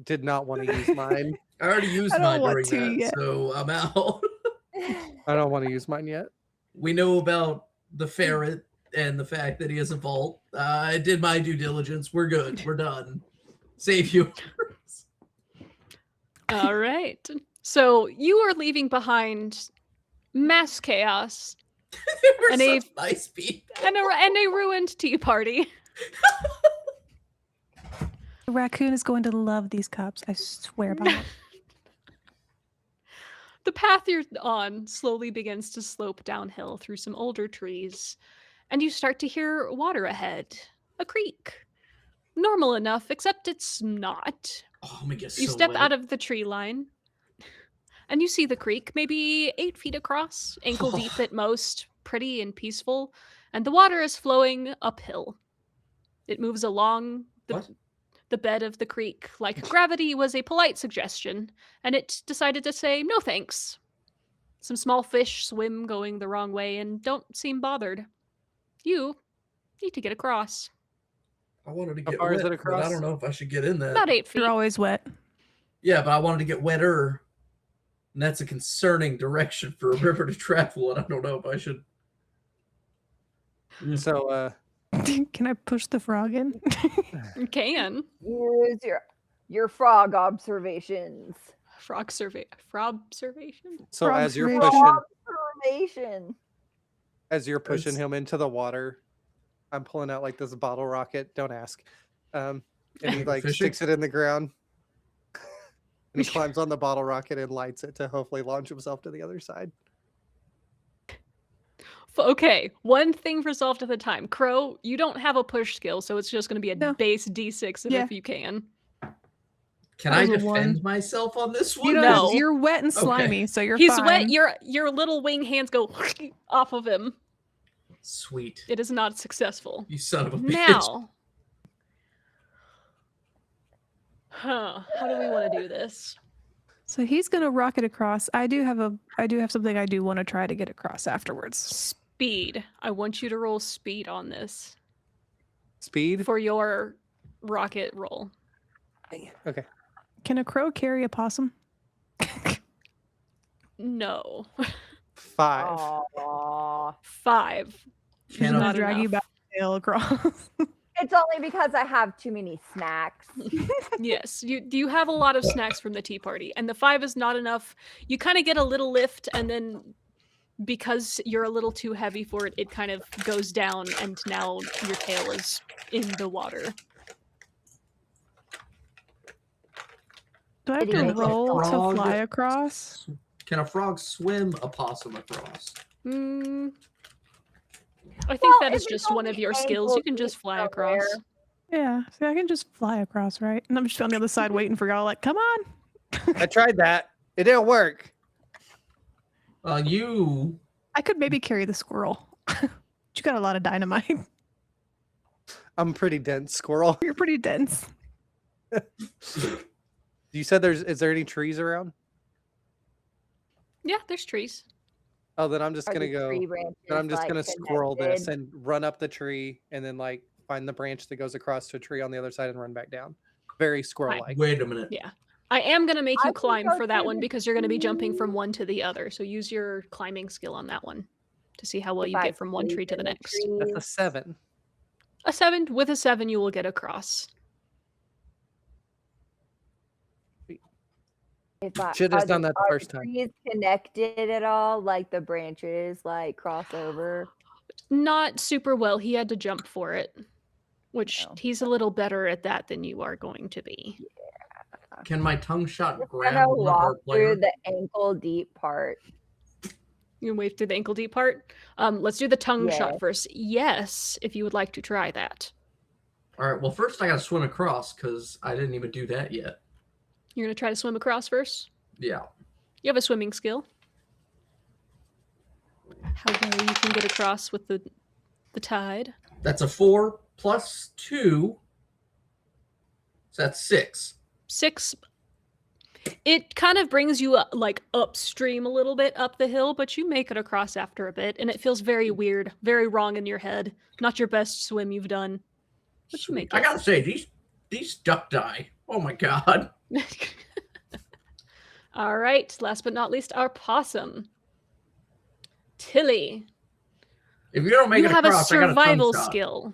did not want to use mine. I already used I don't mine want during to that, yet. so I'm out. I don't want to use mine yet. We know about the ferret and the fact that he has a vault. I did my due diligence. We're good. We're done. Save you. All right. So you are leaving behind mass chaos They were And a- such nice people. and a ruined tea party. The raccoon is going to love these cups. I swear by it. The path you're on slowly begins to slope downhill through some older trees, and you start to hear water ahead. A creek. Normal enough, except it's not. Oh, I'm gonna get You so step wet. out of the tree line, and you see the creek, maybe 8 feet across, ankle deep at most, pretty and peaceful, and the water is flowing uphill. It moves along What? the bed of the creek like gravity was a polite suggestion, and it decided to say no thanks. Some small fish swim going the wrong way and don't seem bothered. You need to get across. I wanted to How get far is wet, it but I across? don't know if I should get in that. About 8 feet. You're always wet. Yeah, but I wanted to get wetter. And that's a concerning direction for a river to travel, and I don't know if I should. So, Can I push the frog in? You can. Use your frog observations. Frog observation? so Frog as you're observation. pushing, Observation. as you're pushing It's- him into the water, I'm pulling out like this bottle rocket. Don't ask. And he like Fishing? sticks it in the ground. And he climbs on the bottle rocket and lights it to hopefully launch himself to the other side. Okay, one thing resolved at a time. Crow, you don't have a push skill, so it's just going to be a No. base D6 of Yeah. if you can. Can I That was a defend one. myself on this one? You No. know, you're wet and slimy, so you're He's fine. wet. Your little wing hands go off of him. Sweet. It is not successful. You son of a bitch. Now, how do we want to do this? So he's gonna rocket across. I do have something I do want to try to get across afterwards. Speed. I want you to roll speed on this Speed? for your rocket roll. Okay. Can a crow carry a possum? No. 5. Aw. 5. Can I'm a- gonna Not drag you enough. back tail across. It's only because I have too many snacks. Yes, you have a lot of snacks from the tea party, and the 5 is not enough. You kind of get a little lift, and then because you're a little too heavy for it, it kind of goes down, and now your tail is in the water. Do I have Did to he make it roll to frog? fly across? Can a frog swim a possum across? Mm, I think Well, that is if it's just one of only your skills. You can ankle just deep fly across. somewhere. Yeah, see, I can just fly across, right? And I'm just on the other side waiting for y'all. Like, come on. I tried that. It didn't work. You. I could maybe carry the squirrel. You got a lot of dynamite. I'm a pretty dense squirrel. You're pretty dense. You said is there any trees around? Yeah, there's trees. Oh, then I'm just Are gonna the go. tree branches, Then I'm just like, gonna squirrel this connected? and run up the tree and then like find the branch that goes across to a tree on the other side and run back down. Very squirrel-like. Wait a minute. Yeah. I am going to make I you can climb go for that through one the because you're going to be jumping from trees. one to the other. So use your climbing skill on that one to see how well If you I get from one sleep tree to in the the next. That's a trees, 7. A 7. With a 7, you will get across. if I, Should have are done the- that the are first the time. trees connected at all? Like the branches, like cross over? Not super well. He had to jump for it, which Oh. he's a little better at that than you are going to be. Can my tongue shot Just grab gonna one of our walk players? through the ankle deep part. You can wave through the ankle deep part. Let's do the tongue shot Yes. first. Yes, if you would like to try that. All right. Well, first I gotta swim across because I didn't even do that yet. You're going to try to swim across first? Yeah. You have a swimming skill. How well you can get across with the tide. That's a 4 plus 2. So that's 6. 6. It kind of brings you like upstream a little bit up the hill, but you make it across after a bit, and it feels very weird, very wrong in your head. Not your best swim you've done. But you make I it. gotta say these duck die. Oh my god. All right. Last but not least, our possum. Tilly. If you don't make You it have a across, I got a survival tongue shot. skill.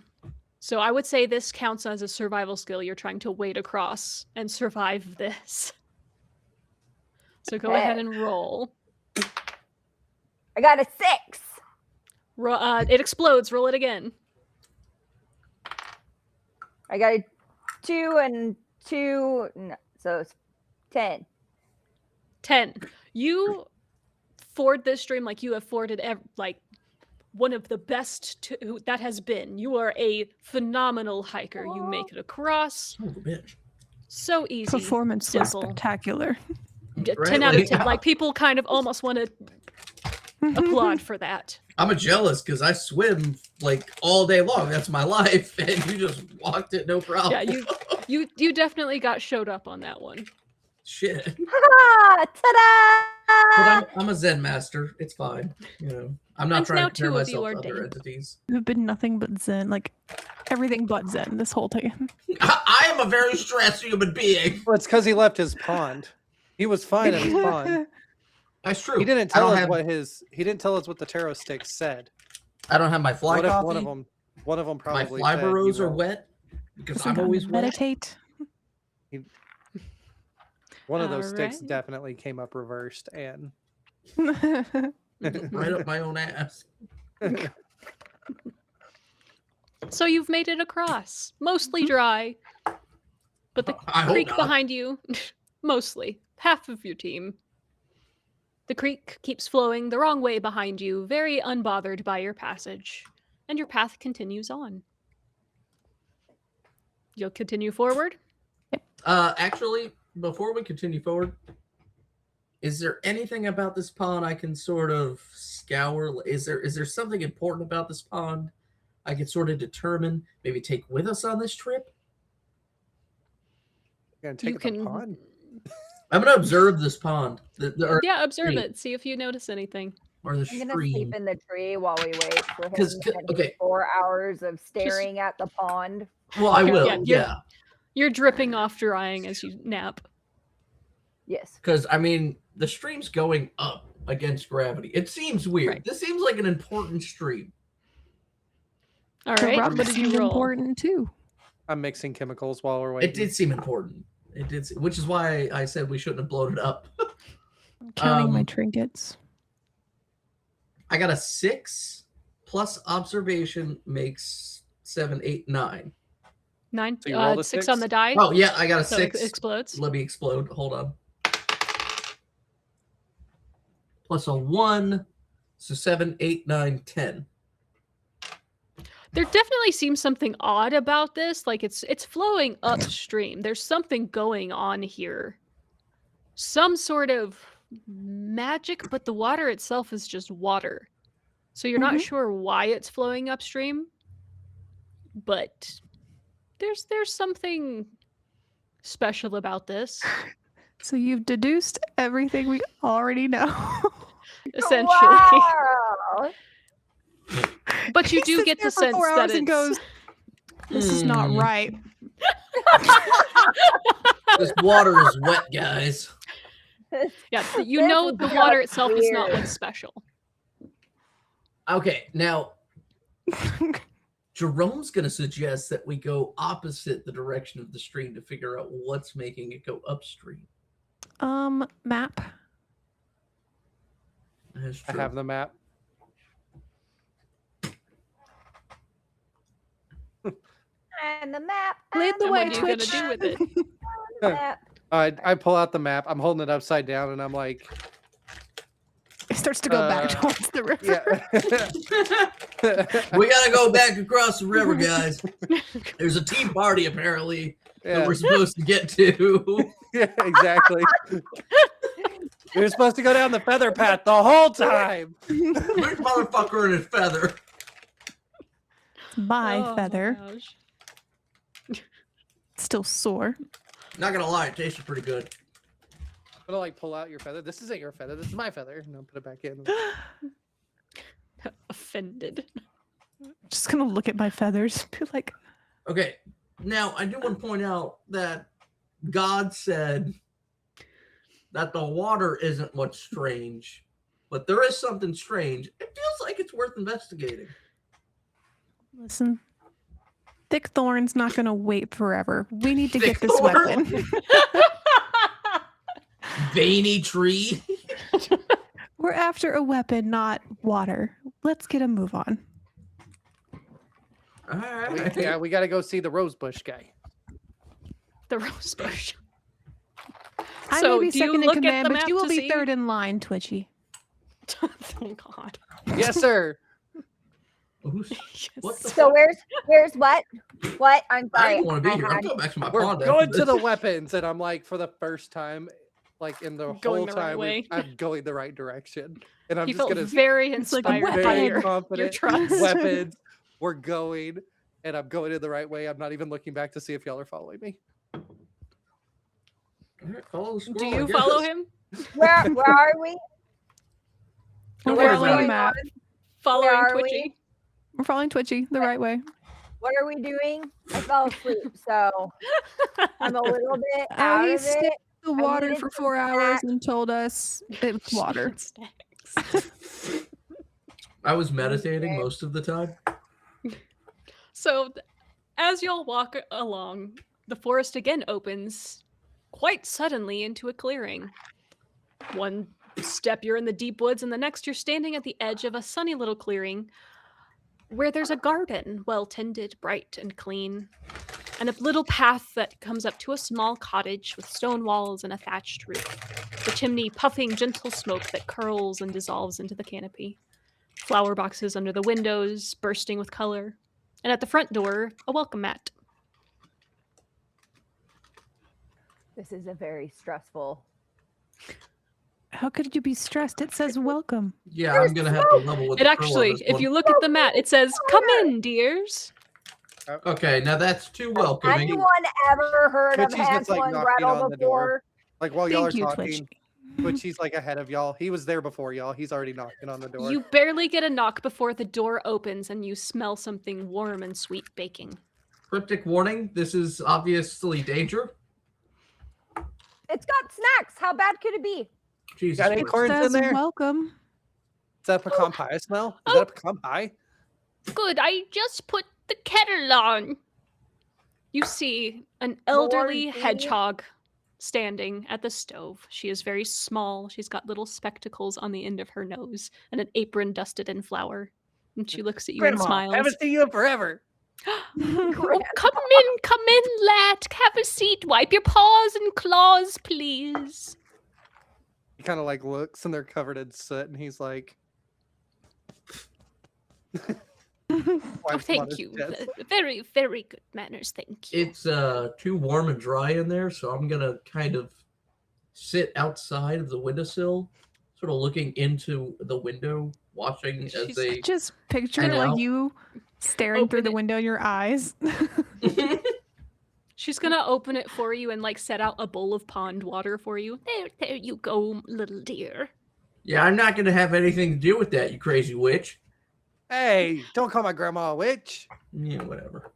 So I would say this counts as a survival skill. You're trying to wade across and survive this. So go ahead and roll. I got a 6. It explodes. Roll it again. I got a 2 and 2. No, so it's 10. 10. You ford this stream like you have forded like one of the best that has been. You are a phenomenal hiker. You make it across. Son of a bitch. So easy. Performance was simple. spectacular. 10 out of Right? 10. Like people kind of almost want to applaud for that. I'm a jealous because I swim like all day long. That's my life, and you just walked it no problem. Yeah, you definitely got showed up on that one. Shit. Ta-da! But I'm a Zen master. It's fine. You know, I'm not And trying now to compare two of you myself are to other dead. entities. You've been nothing but Zen, like everything but Zen this whole time. I am a very stressed human being. Well, it's because he left his pond. He was fine in his pond. That's true. He didn't I tell don't us have, he didn't tell us what the tarot sticks said. I don't have my fly What if coffee. one of them My probably fly said, burrows you are know, wet because Hasn't I'm gotten always to wet. meditate. one of those sticks Alright. definitely came up reversed and Right up my own ass. So you've made it across, mostly dry, but the I hope creek not. behind you, mostly half of your team. The creek keeps flowing the wrong way behind you, very unbothered by your passage, and your path continues on. You'll continue forward. Actually, before we continue forward, is there anything about this pond I can sort of scour? Is there something important about this pond I can sort of determine, maybe take with us on this trip? gonna You take the can, pond. I'm gonna observe this pond, yeah, observe stream. it. See if you notice anything. or the I'm gonna stream. sleep in the tree while we wait for him 'Cause- and his okay. 4 hours of staring at the pond. Well, I Yeah, will, yeah, yeah. You're dripping off drying as you nap. Yes. Because I mean, the stream's going up against gravity. It seems weird. Right. This seems like an important stream. All The right, rock what did you seemed roll? important too. I'm mixing chemicals while we're waiting. It did seem important. It did, which is why I said we shouldn't have blown it up. I'm counting my Um, trinkets. I got a 6 plus observation makes 7, 8, 9. 9. So you rolled a 6 six? on the die. Oh yeah, I got a so 6. it explodes. Let me explode. Hold on. Plus a 1, so 7, 8, 9, 10. There definitely seems something odd about this. Like it's flowing upstream. There's something going on here. Some sort of magic, but the water itself is just water. So you're not sure why it's flowing upstream. But there's something special about this, So you've deduced everything we already know. essentially. Wow. But you He do sits get there the for sense 4 that hours it's and goes, "This is not Hmm. right." This water is wet, guys. yeah, you This know is the water just itself is not weird. what's special. Okay, now Jerome's going to suggest that we go opposite the direction of the stream to figure out what's making it go upstream. Map. That's I true. have the map. And the map. Lead the And way, what are you gonna Twitch. do with it? The map. I pull out the map. I'm holding it upside down, and I'm like, It starts to go back towards the river. yeah, We got to go back across the river, guys. There's a tea party, apparently, that yeah, we're supposed to get to. yeah, exactly. We were supposed to go down the feather path the whole time. Big motherfucker in his feather. My Oh, feather. gosh. Still sore. Not going to lie, it tasted pretty good. I'm gonna like pull out your feather. This isn't your feather. This is my feather. And I'll put it back in. Offended. Just gonna look at my feathers. Be like, Okay, now I do want to point out that God said that the water isn't what's strange, but there is something strange. It feels like it's worth investigating. listen, thick thorn's not gonna wait forever. We need to Thick get this thorn? weapon. Veiny tree. We're after a weapon, not water. Let's get a move on. All right. Yeah, we got to go see the rosebush guy. The rose bush. I So, may be do you second in look at the command, but map you will to be see- third in line, Twitchy. Oh God. Yes, sir. Who's, Yes. what the So fuck? where's what? What? I'm I sorry. didn't want to be I here. I'm had- going back to my We're pond. going after to the this. weapons, and I'm like, for the first time, like in the Going whole the right time, way. I'm going the right direction, and I'm He just felt gonna. very It's like, I'm inspired by very your confident. trust. Weapons. We're going, and I'm going in the right way. I'm not even looking back to see if y'all are following me. All right, follow the squirrel, Do I you follow guess. him? Where are we? We're Where following are the we? map. Following are Twitchy? We're following Twitchy the right way. What are we doing? I fell asleep, so I'm a little bit out I of stayed it. in the water needed for some 4 hours snacks. and told us it was water. Snacks. I was meditating most of the time. So, as y'all walk along, the forest again opens quite suddenly into a clearing. One step you're in the deep woods, and the next you're standing at the edge of a sunny little clearing where there's a garden, well tended, bright, and clean, and a little path that comes up to a small cottage with stone walls and a thatched roof. The chimney puffing gentle smoke that curls and dissolves into the canopy. Flower boxes under the windows, bursting with color. And at the front door, a welcome mat. This is a very stressful. How could you be stressed? It says welcome. Yeah, I'm gonna have to level with It the actually, on this if one. you look at the mat, it says, "Come in, dears." Okay, now that's too welcoming. Anyone ever heard of Twitchy's just, like, Hansel and knocking Gretel on the door. before? Like while y'all are Thank you, talking, Twitchy. Twitchy's like ahead of y'all. He was there before y'all. He's already knocking on the door. You barely get a knock before the door opens and you smell something warm and sweet baking. Cryptic warning: this is obviously danger. It's got snacks. How bad could it be? Jesus Got any Christ. corn? Corn's in Says there? welcome. Is that pecan pie I smell? Is that a pecan pie? Good, I just put the kettle on. You see an elderly Lord, hedgehog standing at the stove. She is very small. She's got little spectacles on the end of her nose and an apron dusted in flour. And she looks at you and Grandma, smiles. haven't seen you in forever. Oh, come in, lad. Have a seat. Wipe your paws and claws, please. He kind of like looks and they're covered in soot, and he's like, Oh, wipes them on thank his you. chest. Very, very good manners. Thank you. It's too warm and dry in there, so I'm gonna kind of sit outside of the windowsill, sort of looking into the window, watching as She's they. Just picture I know. like you staring through Open the it. window in your eyes. She's gonna open it for you and like set out a bowl of pond water for you. There you go, little dear. Yeah, I'm not gonna have anything to do with that, you crazy witch. Hey, don't call my grandma a witch. Yeah, whatever.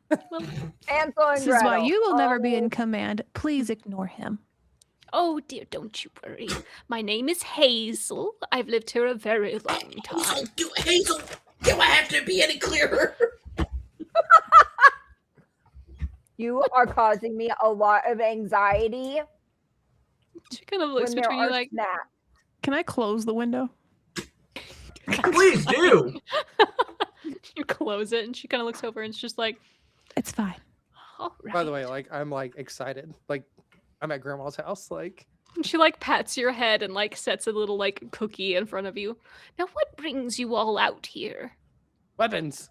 Well, Hansel and This is why Gretel. you will never be Oh, in command. Please ignore him. oh dear, don't you worry. My name is Hazel. I've lived here a very long time. Hazel, do I have to be any clearer? You are causing me a lot of anxiety She kind of looks when there between you are like, snacks. Can I close the window? Please do. you close it, and she kind of looks over and it's just like, It's fine. all right. By the way, like I'm like excited. Like I'm at grandma's house. Like And she like pats your head and like sets a little like cookie in front of you. Now, what brings you all out here? weapons.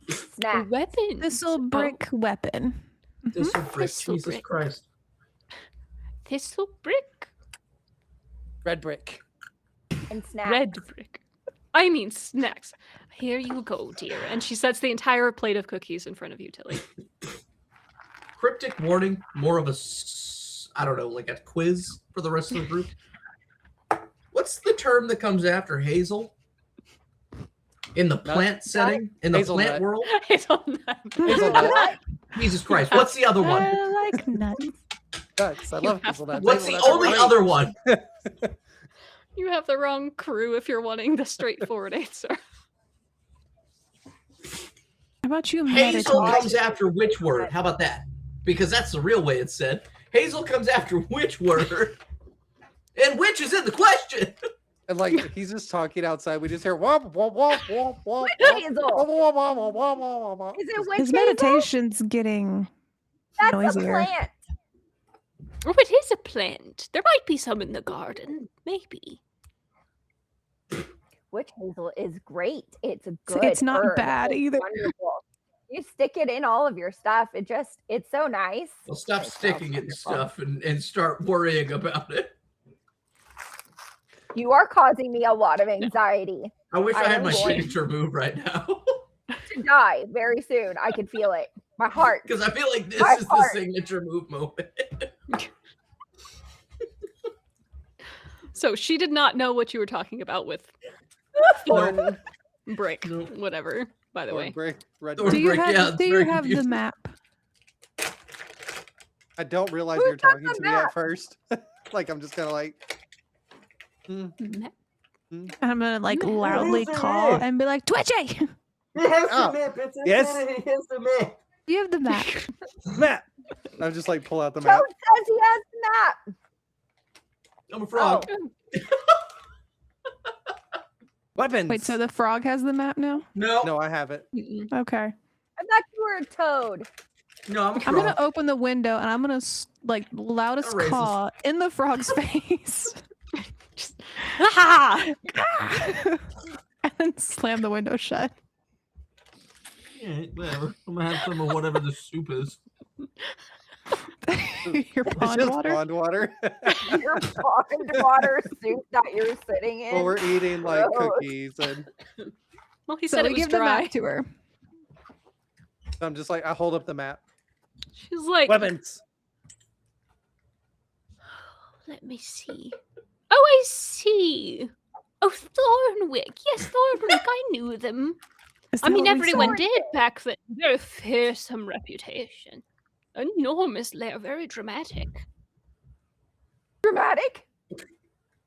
Snacks. Weapons. Thistle brick weapon. This will break. Thistle Jesus brick. Christ. Thistle brick. Red brick. And snacks. Red brick. I mean snacks. Here you go, dear. And she sets the entire plate of cookies in front of you, Tilly. Cryptic warning, more of a, I don't know, like a quiz for the rest of the group. What's the term that comes after Hazel? In the plant setting? In the Hazelnut. plant world? Hazelnut. Hazelnut. Jesus Christ. What's the other one? I like nuts. Nuts. I You love have- hazelnuts. What's the Hazelnuts are only great. other one? You have the wrong crew if you're wanting the straightforward answer. How about you Hazel meditate? comes after which word? How about that? Because that's the real way it's said. Hazel comes after which word? And which is in the question? And like he's just talking outside. We just hear womp womp womp womp womp. Witch womp, Hazel. womp, womp, womp, womp, womp, womp, womp. Is it witch His hazel? meditation's getting That's noisier. a plant. Oh, it is a plant. There might be some in the garden. Maybe. Witch hazel is great. It's a good. It's not herb. bad It's either. Wonderful. You stick it in all of your stuff. It's so nice. Well, stop It smells sticking it in wonderful. stuff and start worrying about it. You are causing me a lot of anxiety. I wish I had am my going signature move right now. to die very soon. I can feel it. My heart. Because I feel like this My is the heart. signature move moment. So she did not know what you were talking about with thorn brick, Nope. whatever. By the way, Brick, red Thorn Do you brick, have, yeah, it's do you very have the confusing. map? I don't realize Who's you're got talking the to me map? at first. Like I'm just kind of like, Ma- I'm gonna like Map. loudly Where's the call map? and be like, Twitchy! He has Oh, the map. It's yes. insanity. He has the map. You have the map. map. I'm just like pull out the Toad map. says he has the map. I'm a frog. Weapons. Wait, so the frog has the map now? No, No, I have it. Mm-mm. Okay. I thought you were a toad. no, I'm a I'm frog. gonna open the window and I'm gonna like loudest Racist. caw in the frog's face. Ah! And then slam the window shut. Yeah, whatever. I'm gonna have some of whatever the soup is. Your It's pond just water. pond water. Your pond water soup that you're sitting in. Well, we're eating like Gross. cookies, and Well, he So said we it was give the dry. map to her. I'm just like I hold up the map. She's like, Weapons. let me see. Oh, I see. Oh, Thornwick. Yes, Thornwick. I knew them. Is I that mean, what we everyone said? did back then. They're a fearsome reputation. Enormous lair, very dramatic. Dramatic.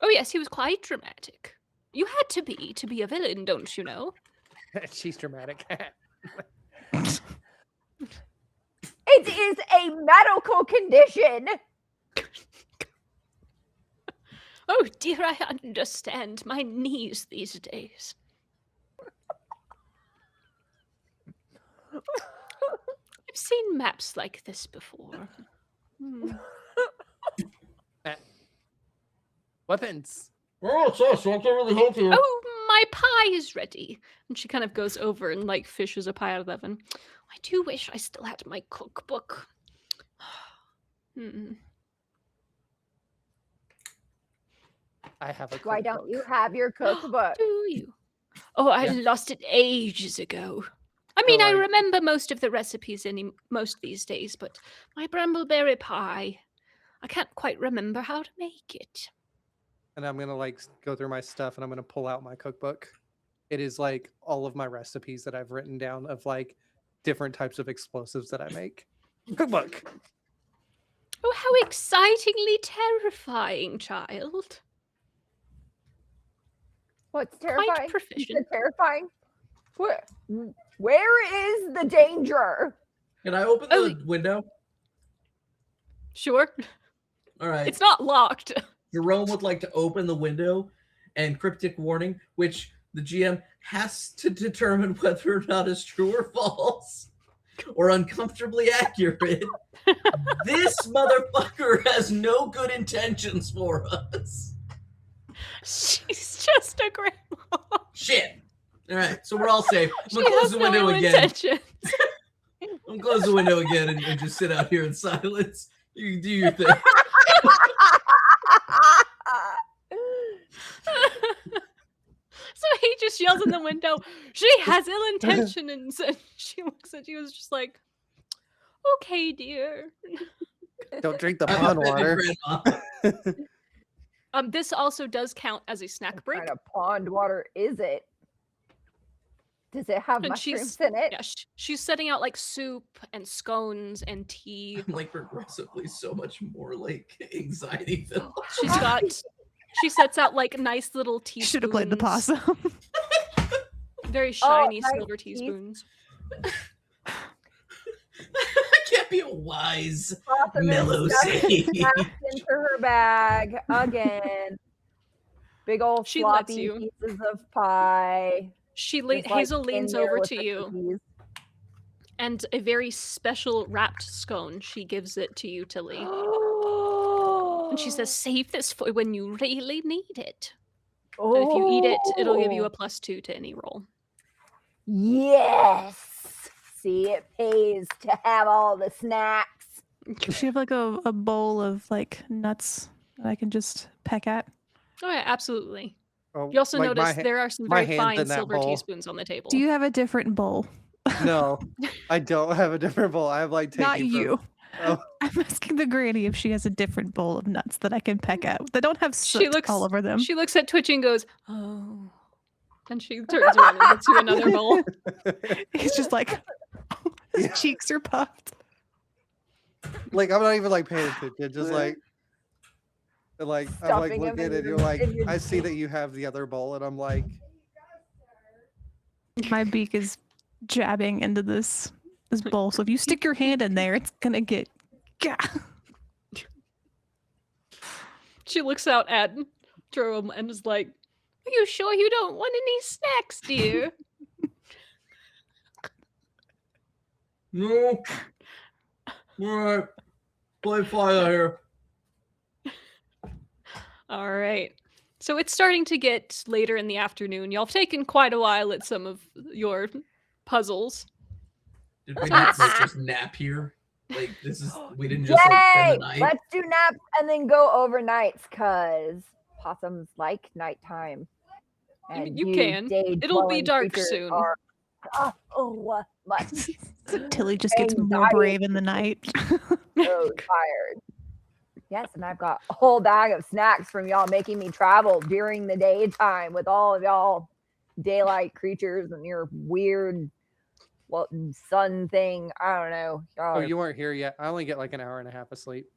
Oh, yes, he was quite dramatic. You had to be a villain, don't you know? She's dramatic. It is a medical condition. Oh, dear, I understand. My knees these days. I've seen maps like this before. Hmm. Weapons. Oh, it's us. So I can't really help you. Oh, my pie is ready. And she kind of goes over and like fishes a pie out of the oven. I do wish I still had my cookbook. Hmm. I have a. Why don't cookbook. you have your cookbook? Do you? Oh, I Yeah. lost it ages ago. I mean, I like- remember most of the recipes most these days, but my brambleberry pie, I can't quite remember how to make it. And I'm gonna like go through my stuff, and I'm gonna pull out my cookbook. It is like all of my recipes that I've written down of like different types of explosives that I make. Cookbook. Oh, how excitingly terrifying, child. What's terrifying? You said proficient. terrifying. Where is the danger? Can I open Oh. the window? Sure. All right. It's not locked. Jerome would like to open the window and cryptic warning, which the GM has to determine whether or not is true or false or uncomfortably accurate. This motherfucker has no good intentions for us. She's just a grandma. Shit. All right, so we're all safe. I'm She gonna close has the no window ill again. intention. I'm gonna close the window again and just sit out here in silence. You do your thing. So he just yells in the window, she has ill intention, and so she looks at you, was just like, okay, dear. Don't drink the I'm pond offended, water. Grandma. This also does count as a snack What break. kind of pond water is it? Does it have And mushrooms in it? Yeah, she's setting out like soup and scones and tea. I'm like progressively so much more like anxiety filled. She sets out like nice little teaspoons. Should have played the possum. Very shiny nice silver teas- teaspoons. I can't be a wise, Possum is mellow stuffed sage. back into her bag again. Big old She lets floppy you. pieces of pie. Just, like, Hazel in leans there over with to the you, cookies. and a very special wrapped scone. She gives it to you, Tilly. And she says, save this for when you really need it. And if you eat it, it'll give you Oh, a +2 to any roll. yes. See, it pays to have all the snacks. Does she have like a bowl of like nuts that I can just peck at? Oh yeah, absolutely. Oh, You also like notice there are some my very hand's fine in that silver bowl. teaspoons on the table. Do you have a different bowl? No, I don't have a different bowl. I have like Not taking you. from. Oh, I'm asking the granny if she has a different bowl of nuts that I can peck at that don't have She soot looks all over them. She looks at Twitchy and goes, "Oh." And she turns around and gets you another bowl. He's just like, his Yeah. cheeks are puffed. like I'm not even like paying attention. Just like I'm like Stuffing 'em looking at in it. You're your- like, in your I see that you have the other bowl, and I'm like, My beak is jabbing into this bowl. So if you stick your hand in there, it's gonna get. Gah. She looks out at Jerome and is like, "Are you sure you don't want any snacks, dear?" No. Alright. Play fire here. All right. So it's starting to get later in the afternoon. Y'all have taken quite a while at some of your puzzles. Did we not like just nap here? Like this is we didn't just like spend Yay! the night. Let's do naps and then go overnights, cause possums like nighttime. I mean, And you can. It'll be day-dwelling dark creatures soon. are- my So Tilly just gets more Anxiety. brave in the night. so tired. Yes, and I've got a whole bag of snacks from y'all making me travel during the daytime with all of y'all daylight creatures and your weird sun thing. I don't know. Y'all oh, are you weren't here yet. I only get like an hour and a half of sleep.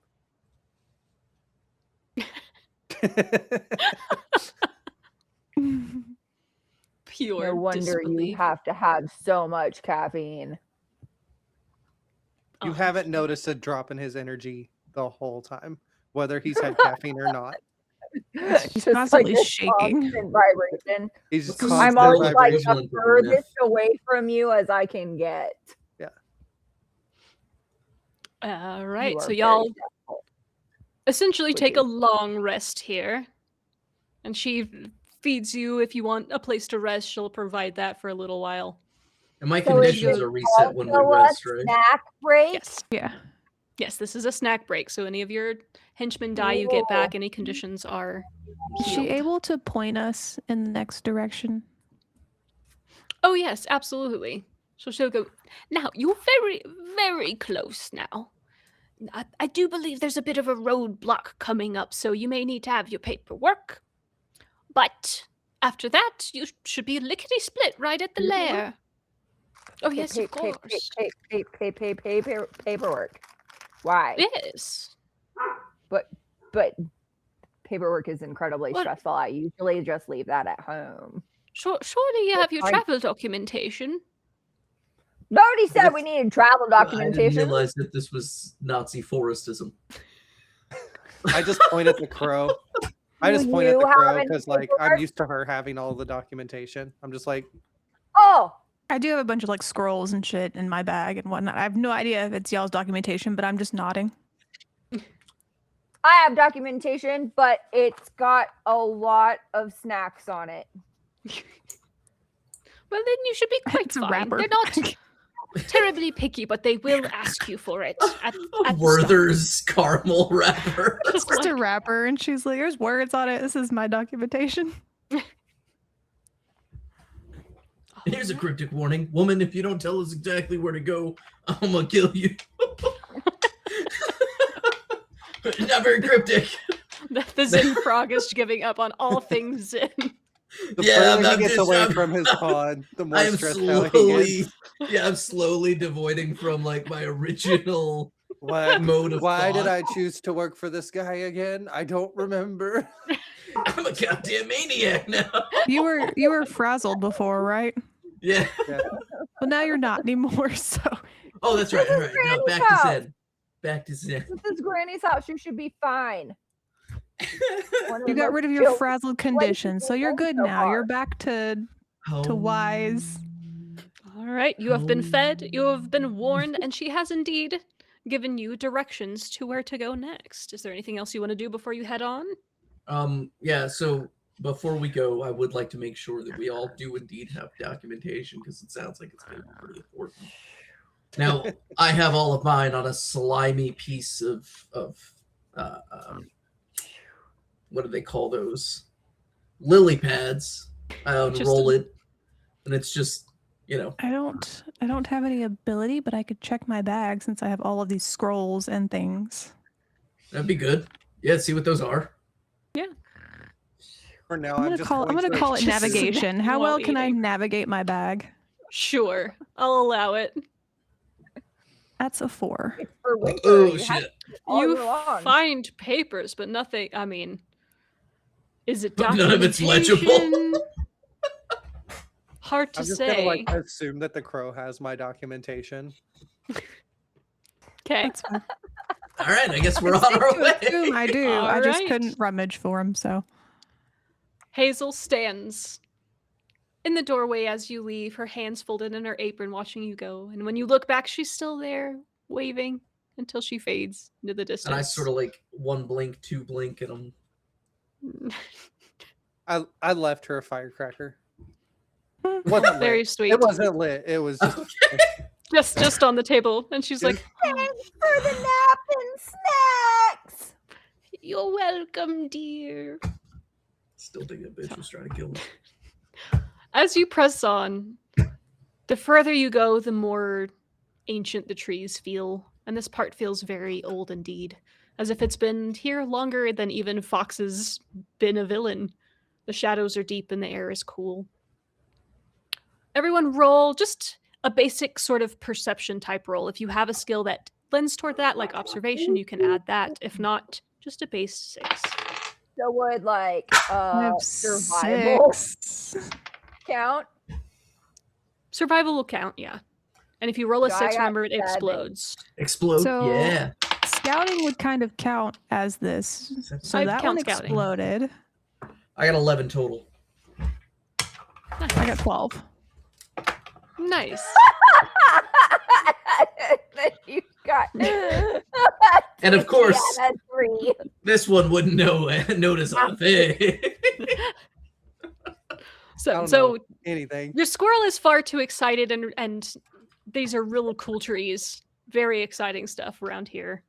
Pure no wonder disbelief. you have to have so much caffeine. You Oh, haven't noticed a drop in his energy the whole time, whether he's had caffeine or not. He's Just constantly this shaking. constant vibration. He's just I'm I'm constantly always like like vibrating. the vigilant for the myth. furthest away from you as I can get. All You right. are So very y'all difficult. essentially Which take a is- long rest here. And she feeds you if you want a place to rest. She'll provide that for a little while. And my So is conditions it are reset when we also a rest, right? snack break? Yes. Yeah. Yes, this is a snack break. So any of your henchmen die, you get back. Any conditions are Is she healed. able to point us in the next direction? Oh yes, absolutely. So she'll go, "Now, you're very, very close now. I do believe there's a bit of a roadblock coming up, so you may need to have your paperwork. But after that, you should be lickety-split right at the lair." Oh yes, of course. Paperwork. Why? Yes. But paperwork is incredibly What? stressful. I usually just leave that at home. Surely you But have your I- travel documentation. Nobody said we needed travel I didn't documentation. realize that this was Nazi forestism. I just point at the crow. I just Do point at the you have crow any because like I'm paperwork? used to her having all the documentation. I'm just like, Oh, I do have a bunch of like scrolls and shit in my bag and whatnot. I have no idea if it's y'all's documentation, but I'm just nodding. I have documentation, but it's got a lot of snacks on it. Well, then you should be quite It's a fine. wrapper. They're not terribly picky, but they will ask you for it at the start. Werther's caramel wrapper. It's just a wrapper, and she's like, "There's words on it. This is my documentation." Here's a cryptic warning. Woman, if you don't tell us exactly where to go, I'm gonna kill you. Not very cryptic. The Zen frog is giving up on all things Zen. the Yeah, further I'm he gets just- away I'm- from his pond, the more I am stressed out he slowly, gets. yeah, I'm slowly devoiding from like my original What? mode of Why did thought. I choose to work for this guy again? I don't remember. I'm a goddamn maniac now. You were frazzled before, right? Yeah. Well, now you're not anymore. So Oh, that's right. This All is right. No, Granny's back to house. Zen. Back to Zen. This is Granny's house. You should be fine. One of you the got most rid of your chill frazzled places condition, so we've you're been good so now. You're far. back to Oh. wise. All right, you have been fed, you have been warned, and she has indeed given you directions to where to go next. Is there anything else you want to do before you head on? Yeah, so Before we go, I would like to make sure that we all do indeed have documentation because it sounds like it's going to be pretty important. Now, I have all of mine on a slimy piece of what do they call those? Lily pads. I unroll it, and it's just, I don't have any ability, but I could check my bag since I have all of these scrolls and things. That'd be good. Yeah, see what those are. For now, I'm gonna call it just navigation. How while well can I eating. navigate my bag? Sure, I'll allow it. That's a 4. It's for winter. Oh, you have shit. all You year long. find papers, but nothing. I mean, is it But documentation? none of it's legible. Hard to I'm just say. gonna like assume that the crow has my documentation. Okay. That's fine. All right, I guess we're It's on safe our to way. assume I do. I All just right. couldn't rummage for him, so. Hazel stands in the doorway as you leave, her hands folded in her apron, watching you go. And when you look back, she's still there, waving until she fades into the distance. And I sort of like 1 blink, 2 blink, and I'm I left her a firecracker. Wasn't very lit. sweet. It wasn't lit. It was just Just on the table, and she's like, Thanks for the nap and snacks. "You're welcome, dear." still think that bitch was trying to kill me. As you press on, the further you go, the more ancient the trees feel, and this part feels very old indeed, as if it's been here longer than even Fox's been a villain. The shadows are deep and the air is cool. Everyone roll just a basic sort of perception type roll. If you have a skill that lends toward that, like observation, you can add that. If not, just a base 6. So would like I have survival 6. count? Survival will count, yeah. And if you roll a So I 6, got remember it 7. explodes. Explode. So- Yeah. Scouting would kind of count as this. So I'd that count one scouting. exploded. I got 11 total. I got 12. Nice. Then you got. And of course, yeah, that's 3. this one wouldn't notice a thing. I So don't so know anything. your squirrel is far too excited, and these are real cool trees. Very exciting stuff around here.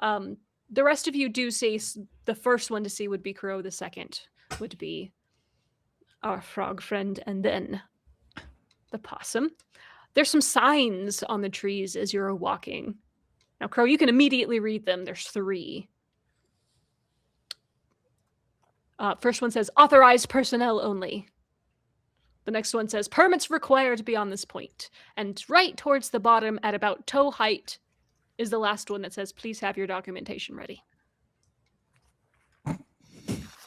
The rest of you do see the first one to see would be Crow. The second would be our frog friend, and then the possum. There's some signs on the trees as you're walking. Now, Crow, you can immediately read them. There's 3. First one says authorized personnel only. The next one says permits required beyond this point. And right towards the bottom at about toe height is the last one that says please have your documentation ready.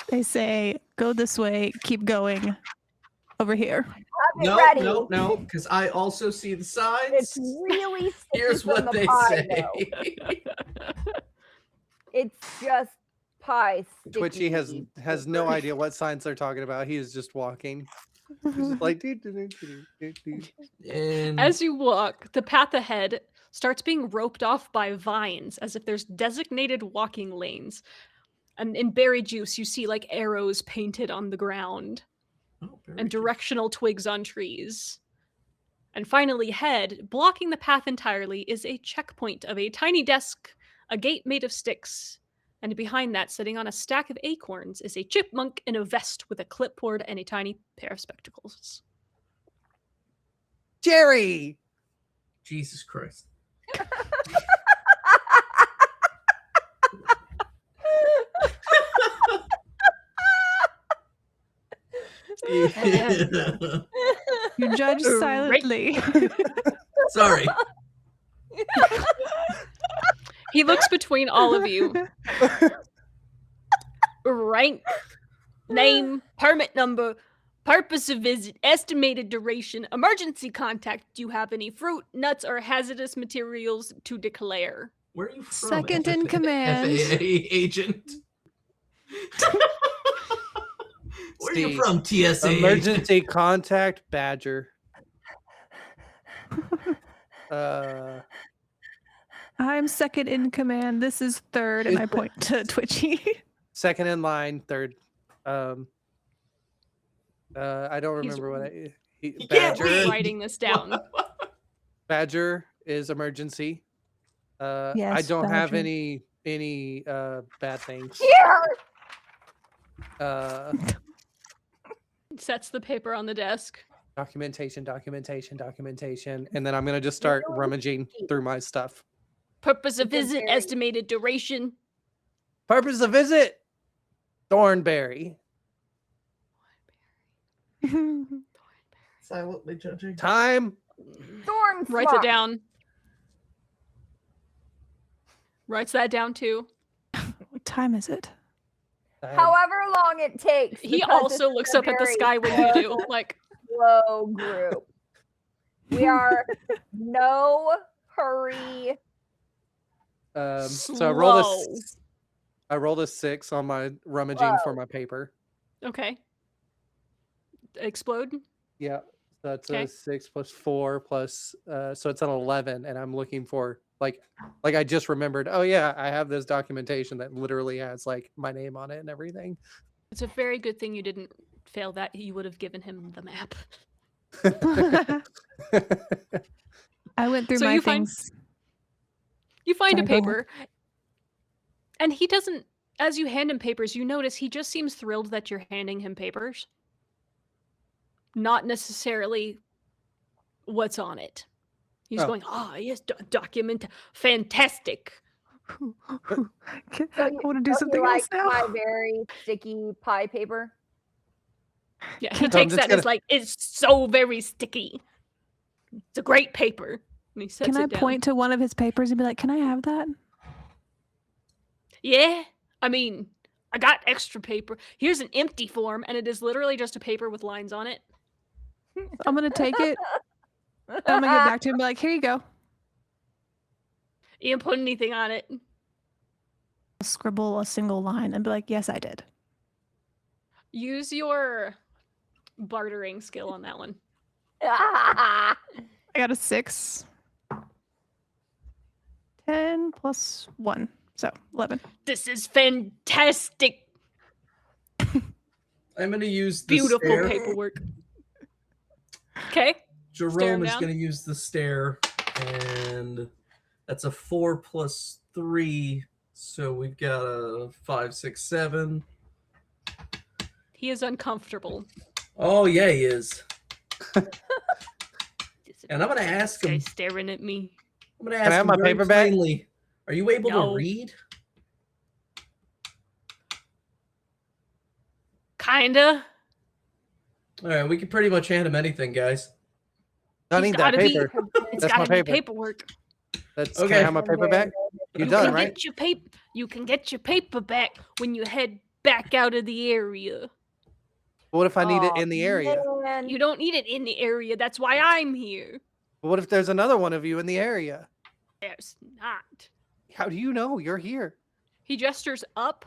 They say, go this way, keep going. Over here. Have it No, ready. no, because I also see the signs. It's really Here's sticky from what the they pie, say. though. It's just pie. Twitchy sticky. has no idea what signs they're talking about. He is just walking. He's just like doo, doo, doo, doo, doo, doo. And As you walk, the path ahead starts being roped off by vines as if there's designated walking lanes. And in berry juice, you see like arrows painted on the ground Oh, very and true. directional twigs on trees. And finally, head, blocking the path entirely, is a checkpoint of a tiny desk, a gate made of sticks, and behind that, sitting on a stack of acorns, is a chipmunk in a vest with a clipboard and a tiny pair of spectacles. Jerry. Jesus Christ. You judge Right. silently. Sorry. He looks between all of you. Rank, name, permit number, purpose of visit, estimated duration, emergency contact. Do you have any fruit, nuts, or hazardous materials to declare? Where are you from? Second in command. FAA agent. Where are you Steve, from, TSA? agent? Emergency contact Badger. I'm second in command. This is third, and I point to Twitchy. Second in line, third. I don't He's- remember what can't Badger. read. Writing this down. Badger is emergency. I Yes, don't have Badger. any bad things. Here! Sets the paper on the desk. Documentation, and then I'm gonna just start rummaging through my stuff. Purpose of It's a visit, very- estimated duration. Purpose of visit: Thornberry. Silently judging. Time: Storm Writes it swap. down. Writes that down too. What time is it? However long it takes. He because also it's looks a up at the very sky when you do. Like, slow group. We are no hurry. So slow. I rolled a 6 on my rummaging for Whoa. my paper. Okay. Explode. Yeah, so that's Okay. a 6 plus 4 plus so it's an 11, and I'm looking for like I just remembered. Oh yeah, I have this documentation that literally has like my name on it and everything. It's a very good thing you didn't fail that. You would have given him the map. I went through So my you find- things. You find a Sorry, go ahead. paper, and he doesn't. As you hand him papers, you notice he just seems thrilled that you're handing him papers. Not necessarily what's on it. He's Oh. going, "Ah, yes, document, fantastic." I want to do So something he else likes now. my very sticky pie paper. Yeah, So he I'm takes just that and is gonna- like, "It's so very sticky. It's a great paper." And he sets Can I it down. point to one of his papers and be like, "Can I have that?" Yeah, I mean, I got extra paper. Here's an empty form, and it is literally just a paper with lines on it. I'm gonna take it. And I'm gonna get back to him and be like, "Here you go." You didn't put anything on it. Scribble a single line and be like, "Yes, I did." Use your bartering skill on that one. I got a 6. 10 plus 1, so 11. This is fantastic. I'm going to use the Beautiful stair. paperwork. Okay. Jerome is down. going to use the stair, and that's a 4 plus 3. So we've got a 5, 6, 7. He is uncomfortable. Oh, yeah, he is. And I'm going to ask Guy him. staring at me. I'm going to Can I ask have him my very paper back? plainly. Are you able No. to read? Kinda. All right, we can pretty much hand him anything, guys. I He's need that gotta be- paper. It's That's my gotta be paper. paperwork. Can I Okay. have my paper back? You You done, can right? get your paper. You can get your paper back when you head back out of the area. What if I need it Aw, in the area? man. You don't need it in the area. That's why I'm here. What if there's another one of you in the area? There's not. How do you know you're here? He gestures up,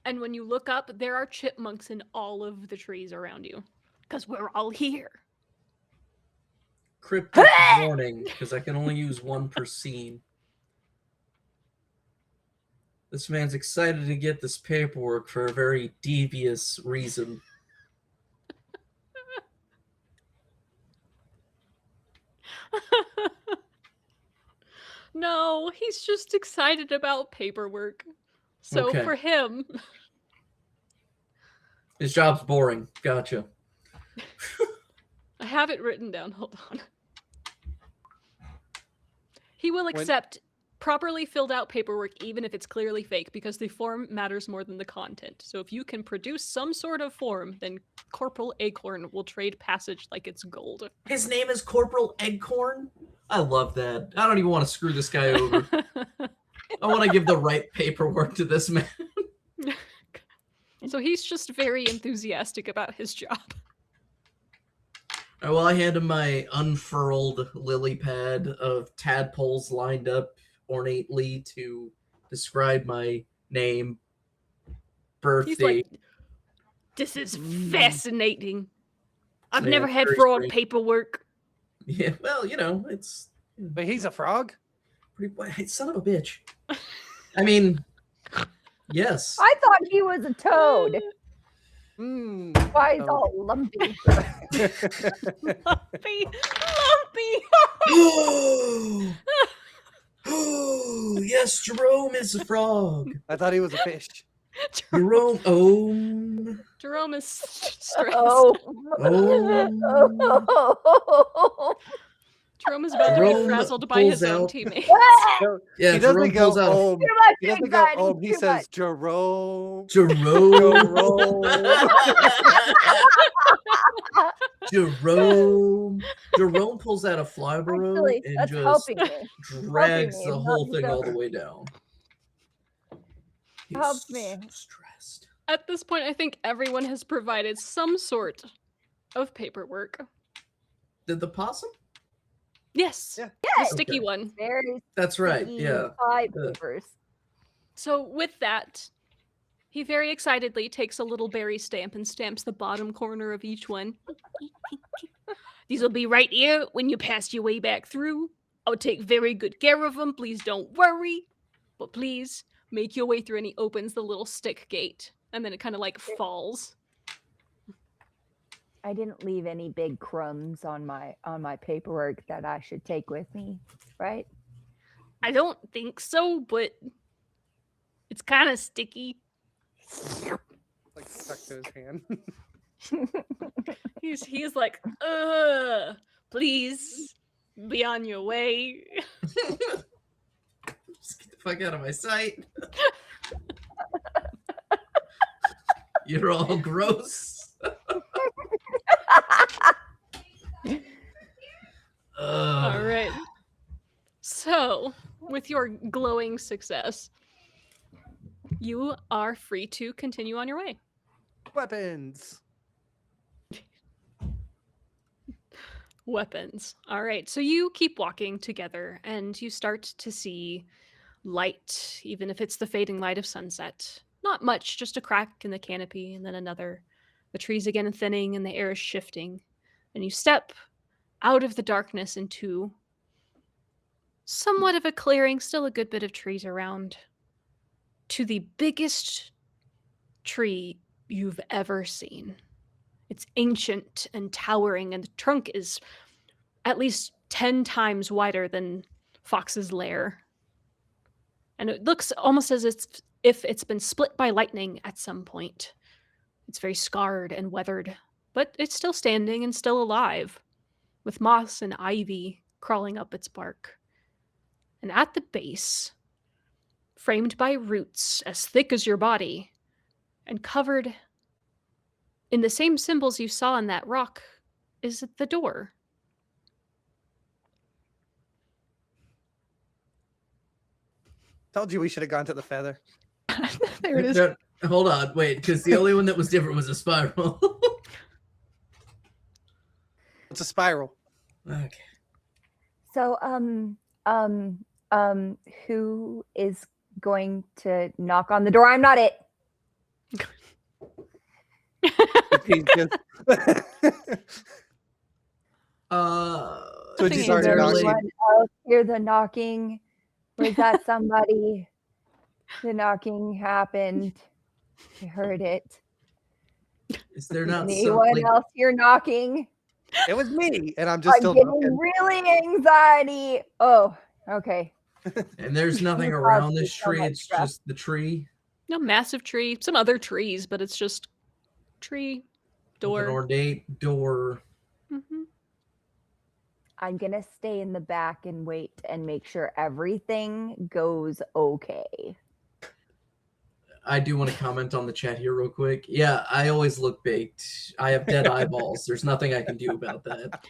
and when you look up, there are chipmunks in all of the trees around you. Because we're all here. Cryptic warning, because I can only use one per scene. This man's excited to get this paperwork for a very devious reason. No, he's just excited about paperwork. So Okay. for him, His job's boring. Gotcha. I have it written down. Hold on. He will accept properly filled out paperwork even if it's clearly fake because the form matters more than the content. So if you can produce some sort of form, then Corporal Acorn will trade passage like it's gold. His name is Corporal Eggcorn? I love that. I don't even want to screw this guy over. I want to give the right paperwork to this man. So he's just very enthusiastic about his job. All right, well, I hand him my unfurled lily pad of tadpoles lined up ornately to describe my name, birthday. He's like, this is fascinating. I've Yeah, never had very fraud strange. paperwork. Yeah, well, you know, it's But he's a frog? pretty. Hey, son of a bitch. I mean, yes. I thought he was a toad. Why is Oh. all lumpy? Lumpy. Oh, yes, Jerome is a frog. I thought he was a fish. Jerome, Jerome, Jerome is stressed. Oh. Jerome is about to be Jerome frazzled by his pulls own out- teammates. No, yeah, he Jerome doesn't go pulls out. home. Too much He doesn't go anxiety, home. He too says much. Jerome. Jerome. Jerome pulls out a Flyborough Actually, and that's just helping me. drags me, the not whole just thing a- all the way down. He's Helps me. so stressed. At this point, I think everyone has provided some sort of paperwork. Did the possum? Yes. Yeah. The Yes. sticky Okay. one. Very That's right. sticky Yeah. pie Uh, papers. So with that, he very excitedly takes a little berry stamp and stamps the bottom corner of each one. These will be right here when you pass your way back through. I'll take very good care of them. Please don't worry. But please make your way through, and he opens the little stick gate. And then it kind of like falls. I didn't leave any big crumbs on my paperwork that I should take with me, right? I don't think so, but it's kind of sticky. Like stuck to his hand. He's like, please be on your way. Just get the fuck out of my sight. You're all gross. All right. So, with your glowing success, you are free to continue on your way. Weapons. Weapons. All right. So you keep walking together and you start to see light, even if it's the fading light of sunset. Not much, just a crack in the canopy and then another. The trees again thinning and the air is shifting. And you step out of the darkness into somewhat of a clearing, still a good bit of trees around, to the biggest tree you've ever seen. It's ancient and towering, and the trunk is at least 10 times wider than Fox's lair. And it looks almost as if it's been split by lightning at some point. It's very scarred and weathered, but it's still standing and still alive, with moss and ivy crawling up its bark. And at the base, framed by roots as thick as your body, and covered in the same symbols you saw in that rock, is the door. Told you we should have gone to the feather. There it is. No, hold on, wait, because the only one that was different was a spiral. It's a spiral. Okay. So, who is going to knock on the door? I'm not it. He's just- So think she's he already knows. knocking. Anyone else hear the knocking? Was that somebody? The knocking happened. I heard it. Is there not some, Anyone like, else hear knocking? It was me, and I'm just I'm still getting knocking. really anxiety. Oh, okay. and there's nothing You around caused me this so tree, much it's stress. just the tree. No massive tree, some other trees, but it's just tree, With an door. ornate door. Mhm. I'm gonna stay in the back and wait and make sure everything goes okay. I do want to comment on the chat here real quick. Yeah, I always look baked. I have dead eyeballs. There's nothing I can do about that.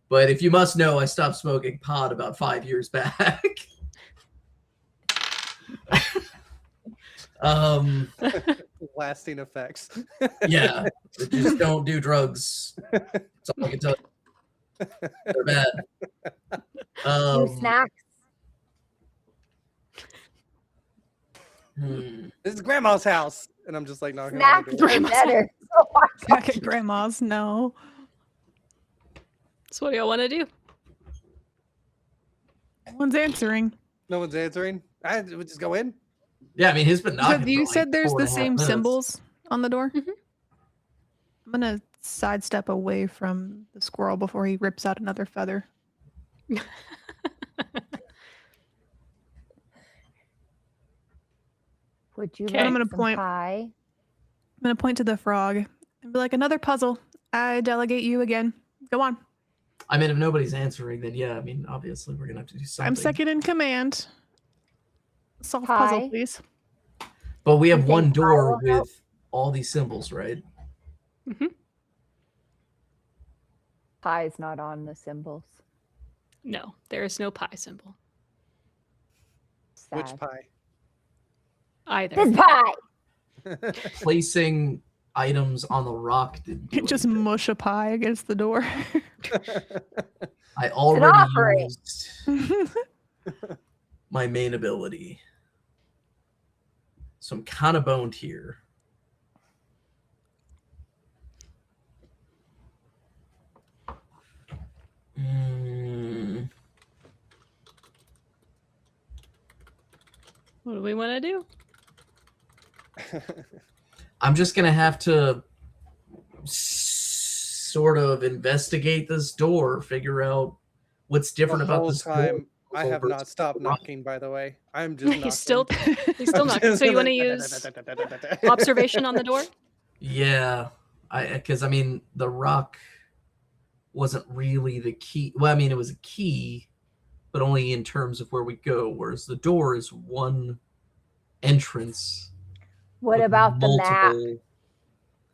But if you must know, I stopped smoking pot about 5 years back. Lasting effects. Yeah, just don't do drugs. That's all I can tell you. They're bad. Do snacks. This is Grandma's house, and I'm just like knocking on Snacks the door. are better. Oh my Back at grandma's. No. So what do y'all want to do? No one's answering. No one's answering. I would just go in. Yeah, I mean, he's been knocking. You for said like there's 4.5 the same minutes. symbols on the door. I'm gonna sidestep away from the squirrel before he rips out another feather. Would you Okay. like I'm gonna some point. pie? I'm gonna point to the frog and be like, another puzzle. I delegate you again. Go on. I mean, if nobody's answering, then yeah, I mean, obviously we're gonna have to do something. I'm second in command. Solve puzzle, Pie. please. But we You have think one pie door will help? with all these symbols, right? Pie's not on the symbols. No, there is no pie symbol Which Sad. pie? either. This pie. Placing items on the rock didn't do Just anything. mush a pie against the door. I already offering. used my main ability. So I'm kind of boned here. What do we want to do? I'm just going to have to sort of investigate this door, figure out what's different The about whole this time, door. I have over not stopped rock. knocking, by the way. I'm just He's still knocking. not. So you want to use observation on the door? Yeah, because I mean the rock wasn't really the key. Well, I mean it was a key, but only in terms of where we go. Whereas the door is one entrance. What with about the map? multiple-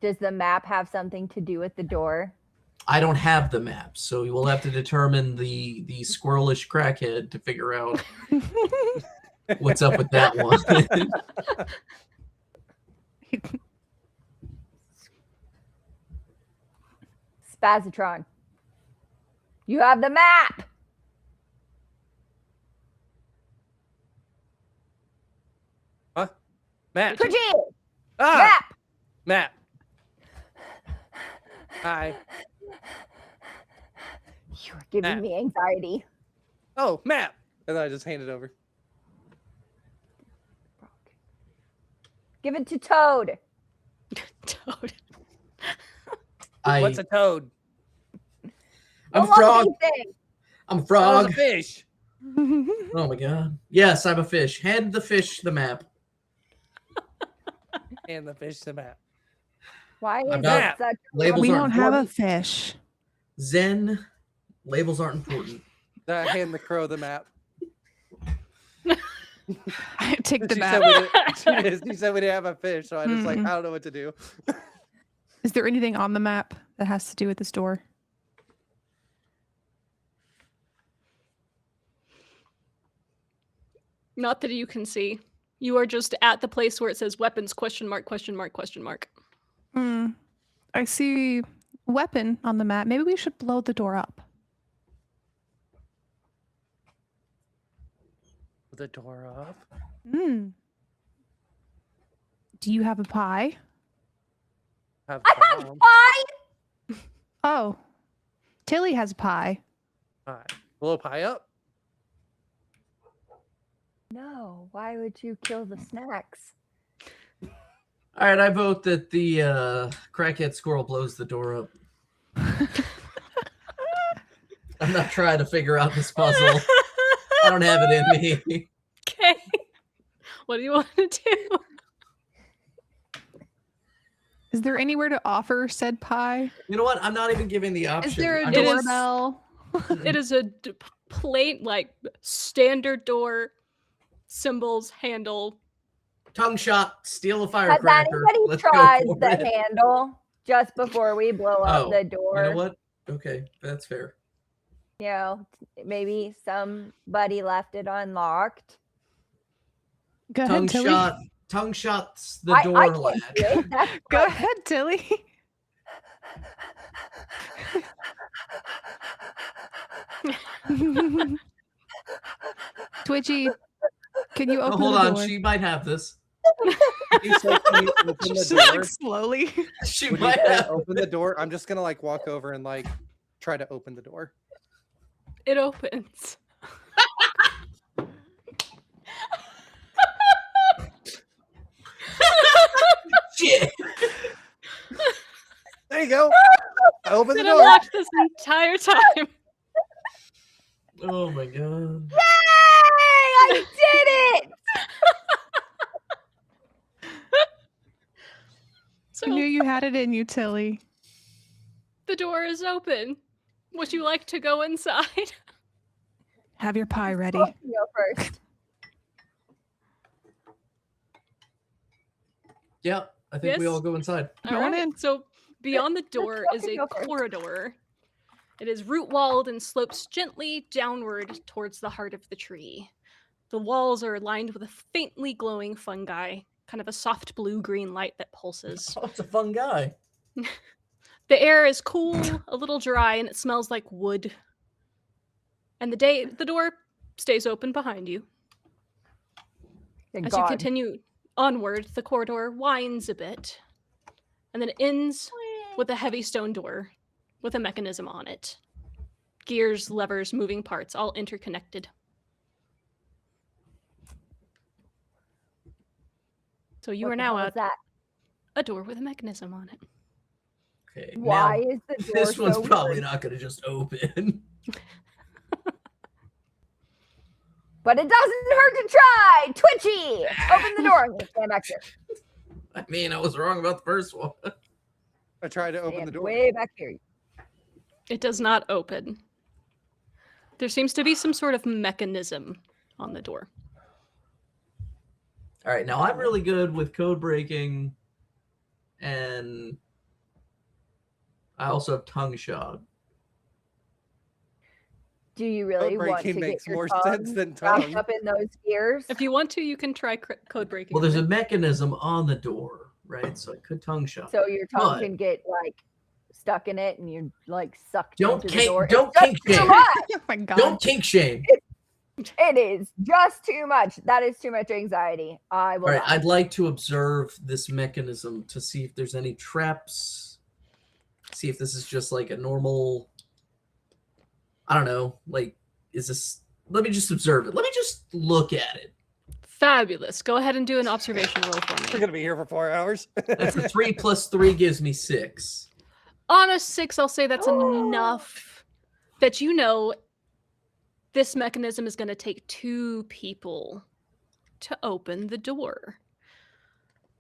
Does the map have something to do with the door? I don't have the map, so you will have to determine the squirrelish crackhead to figure out what's up with that one. Spazatron. You have the map. Huh? Matt. Pidgey. Ah! Map. Matt. Hi. You're giving Map. me anxiety. Oh, Matt. And then I just hand it over. Give it to Toad. Toad. What's a toad? I'm The a frog. lumpy thing. I'm a Oh, frog. it's a fish. Oh my god. Yes, I'm a fish. Hand the fish the map. And the fish the map. Why is I'm it not- such a Labels We aren't don't have a important. fish. Zen. Labels aren't important. I hand the crow the map. I take the She map. she said we didn't have a fish, so I just like, Mhm. I don't know what to do. Is there anything on the map that has to do with this door? Not that you can see. You are just at the place where it says weapons ? Question mark ? Hmm. I see weapon on the map. Maybe we should blow the door up. The door up. Hmm. Do you have a pie? Have I have bomb. pie. Oh. Tilly has a pie. Pie. Blow pie up. No. Why would you kill the snacks? All right, I vote that the crackhead squirrel blows the door up. I'm not trying to figure out this puzzle. I don't have it in me. Okay. What do you want to do? Is there anywhere to offer said pie? You know what? I'm not even giving the option. Is there a I'm It is- just- doorbell? It is a plain, like, standard door, symbols, handle. tongue shot, steal a Has firecracker. anybody Let's go tried for the it. handle just before we blow up Oh, the door? You know what? Okay, that's fair. You know, maybe somebody left it unlocked. Go ahead, Tilly. Tongue shots the I door can't latch. do it. That's Go fine. ahead, Tilly. Twitchy, can you Oh, open hold the on, door? she might have this. You said when you open the Just door. like slowly. She When you might say have. open the door, I'm just gonna like walk over and like try to open the door. It opens. Shit. you go. Open the Been door. unlocked this entire time. Oh my god. Yay! I did it! So I knew you had it in you, Tilly. the door is open. Would you like to go inside? Have your pie ready. Go first. Yeah, I think we Yes? all go inside. Go on in. So beyond the door is fucking a go first. corridor. It is root walled and slopes gently downward towards the heart of the tree. The walls are lined with a faintly glowing fungi, kind of a soft blue-green light that pulses. Oh, it's a fun guy. The air is cool, a little dry, and it smells like wood. And the door stays open behind you. Thank As God. you continue onward, the corridor winds a bit, and then it ends with a heavy stone door with a mechanism on it. Gears, levers, moving parts, all interconnected. So you What are the now hell is at that? a door with a mechanism on it. Okay. Why now, is the door this one's so probably weird? not going to just open. But it doesn't hurt to try. Twitchy, open the door. I'm gonna stand back here. I mean, I was wrong about the first one. I tried to open Stand the door. way back here. It does not open. There seems to be some sort of mechanism on the door. All right, now I'm really good with code breaking, and I also have tongue shot. Do you really want to breaking get makes your more tongue sense than wrapped tongue. up in those gears? If you want to, you can try code breaking. Well, there's on a it. mechanism on the door, right? So I could tongue shot. So your tongue But- can get like stuck in it, and you're like sucked Don't into the door. don't It's just kink too shame. much. Oh my god. Don't kink shame. It is just too much. That is too much anxiety. I will. All right, not. I'd like to observe this mechanism to see if there's any traps. See if this is just like a normal. I don't know. Like, is this? Let me just observe it. Let me just look at it. Fabulous. Go ahead and do an observation roll for We're me. gonna be here for 4 hours. That's a 3 plus 3 gives me 6. On a 6, I'll say that's enough that you know this mechanism is going to take 2 people to open the door.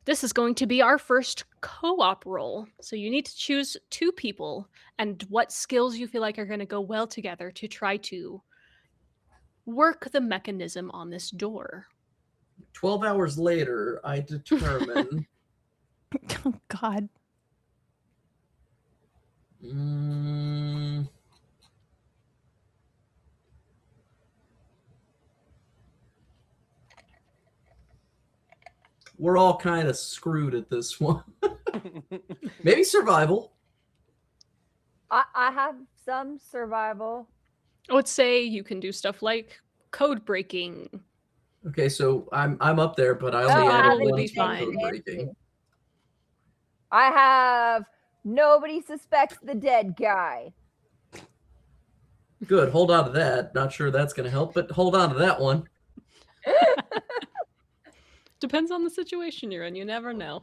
This is going to be our first co-op roll. So you need to choose 2 people and what skills you feel like are going to go well together to try to work the mechanism on this door. 12 hours later, I determine. Oh god. We're all kind of screwed at this one. Maybe survival. I have some survival. I would say you can do stuff like code breaking. Okay, so I'm up there, but I only Oh, added would one be to fine. code breaking. I have nobody suspects the dead guy. Good. Hold on to that. Not sure that's going to help, but hold on to that one. Depends on the situation you're in. You never know.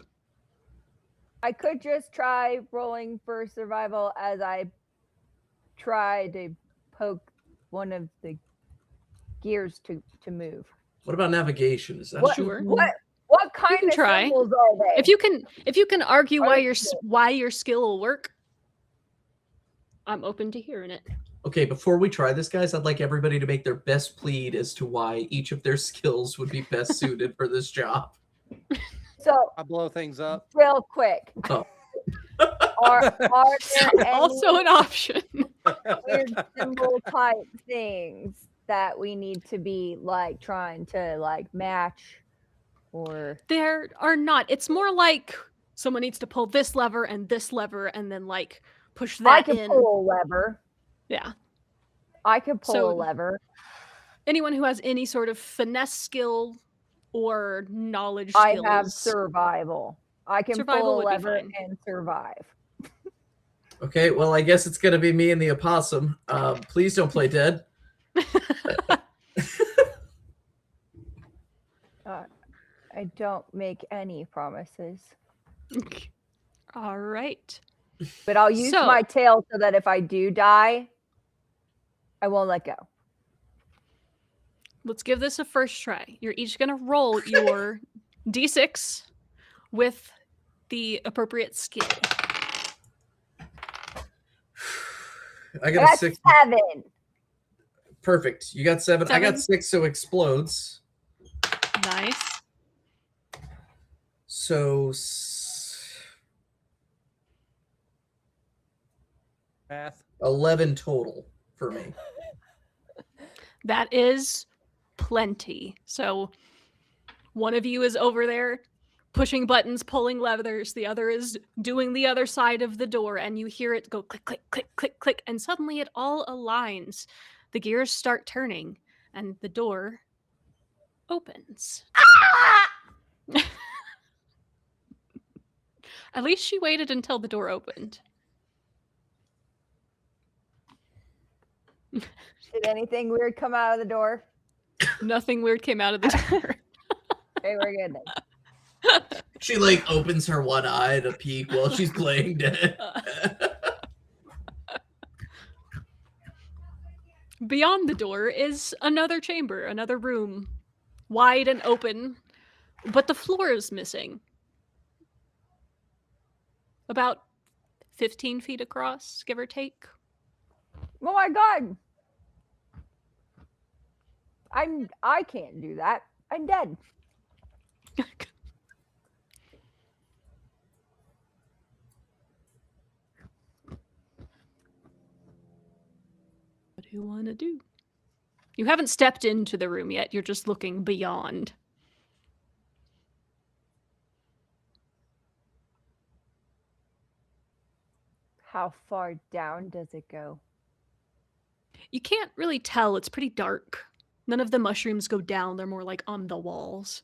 I could just try rolling for survival as I try to poke one of the gears to move. What about navigation? Is that What? Sure. What kind can of try. symbols are they? If you can argue Are why they your skill will work, I'm open to hearing it. Okay, before we try this, guys, I'd like everybody to make their best plead as to why each of their skills would be best suited for this job. So I blow things up. real quick, Oh. are there Also any an option. weird symbol type things that we need to be like trying to like match or There are not. It's more like someone needs to pull this lever and then like push that I can in. pull a lever. Yeah. I can pull So- a lever. Anyone who has any sort of finesse skill or knowledge I skills. have survival. I can Survival pull a would be lever fine. and survive. Okay, well, I guess it's going to be me and the opossum. Please don't play dead. I don't make any promises. All right. But I'll use So- my tail so that if I do die, I won't let go. Let's give this a first try. You're each going to roll your d6 with the appropriate skill. I got a That's 6. 7. Perfect. You got 7. I got 7. 6, so explodes. Nice. So Math. 11 total for me. That is plenty. So one of you is over there pushing buttons, pulling levers. The other is doing the other side of the door, and you hear it go click, click, click, click, click, and suddenly it all aligns. The gears start turning, and the door opens. At least she waited until the door opened. Did anything weird come out of the door? Nothing weird came out of the door. Okay, we're good then. She like opens her one eye to peek while she's playing dead. Beyond the door is another chamber, another room, wide and open, but the floor is missing. About 15 feet across, give or take. Oh my god. I can't do that. I'm dead. What do you want to do? You haven't stepped into the room yet. You're just looking beyond. How far down does it go? You can't really tell. It's pretty dark. None of the mushrooms go down. They're more like on the walls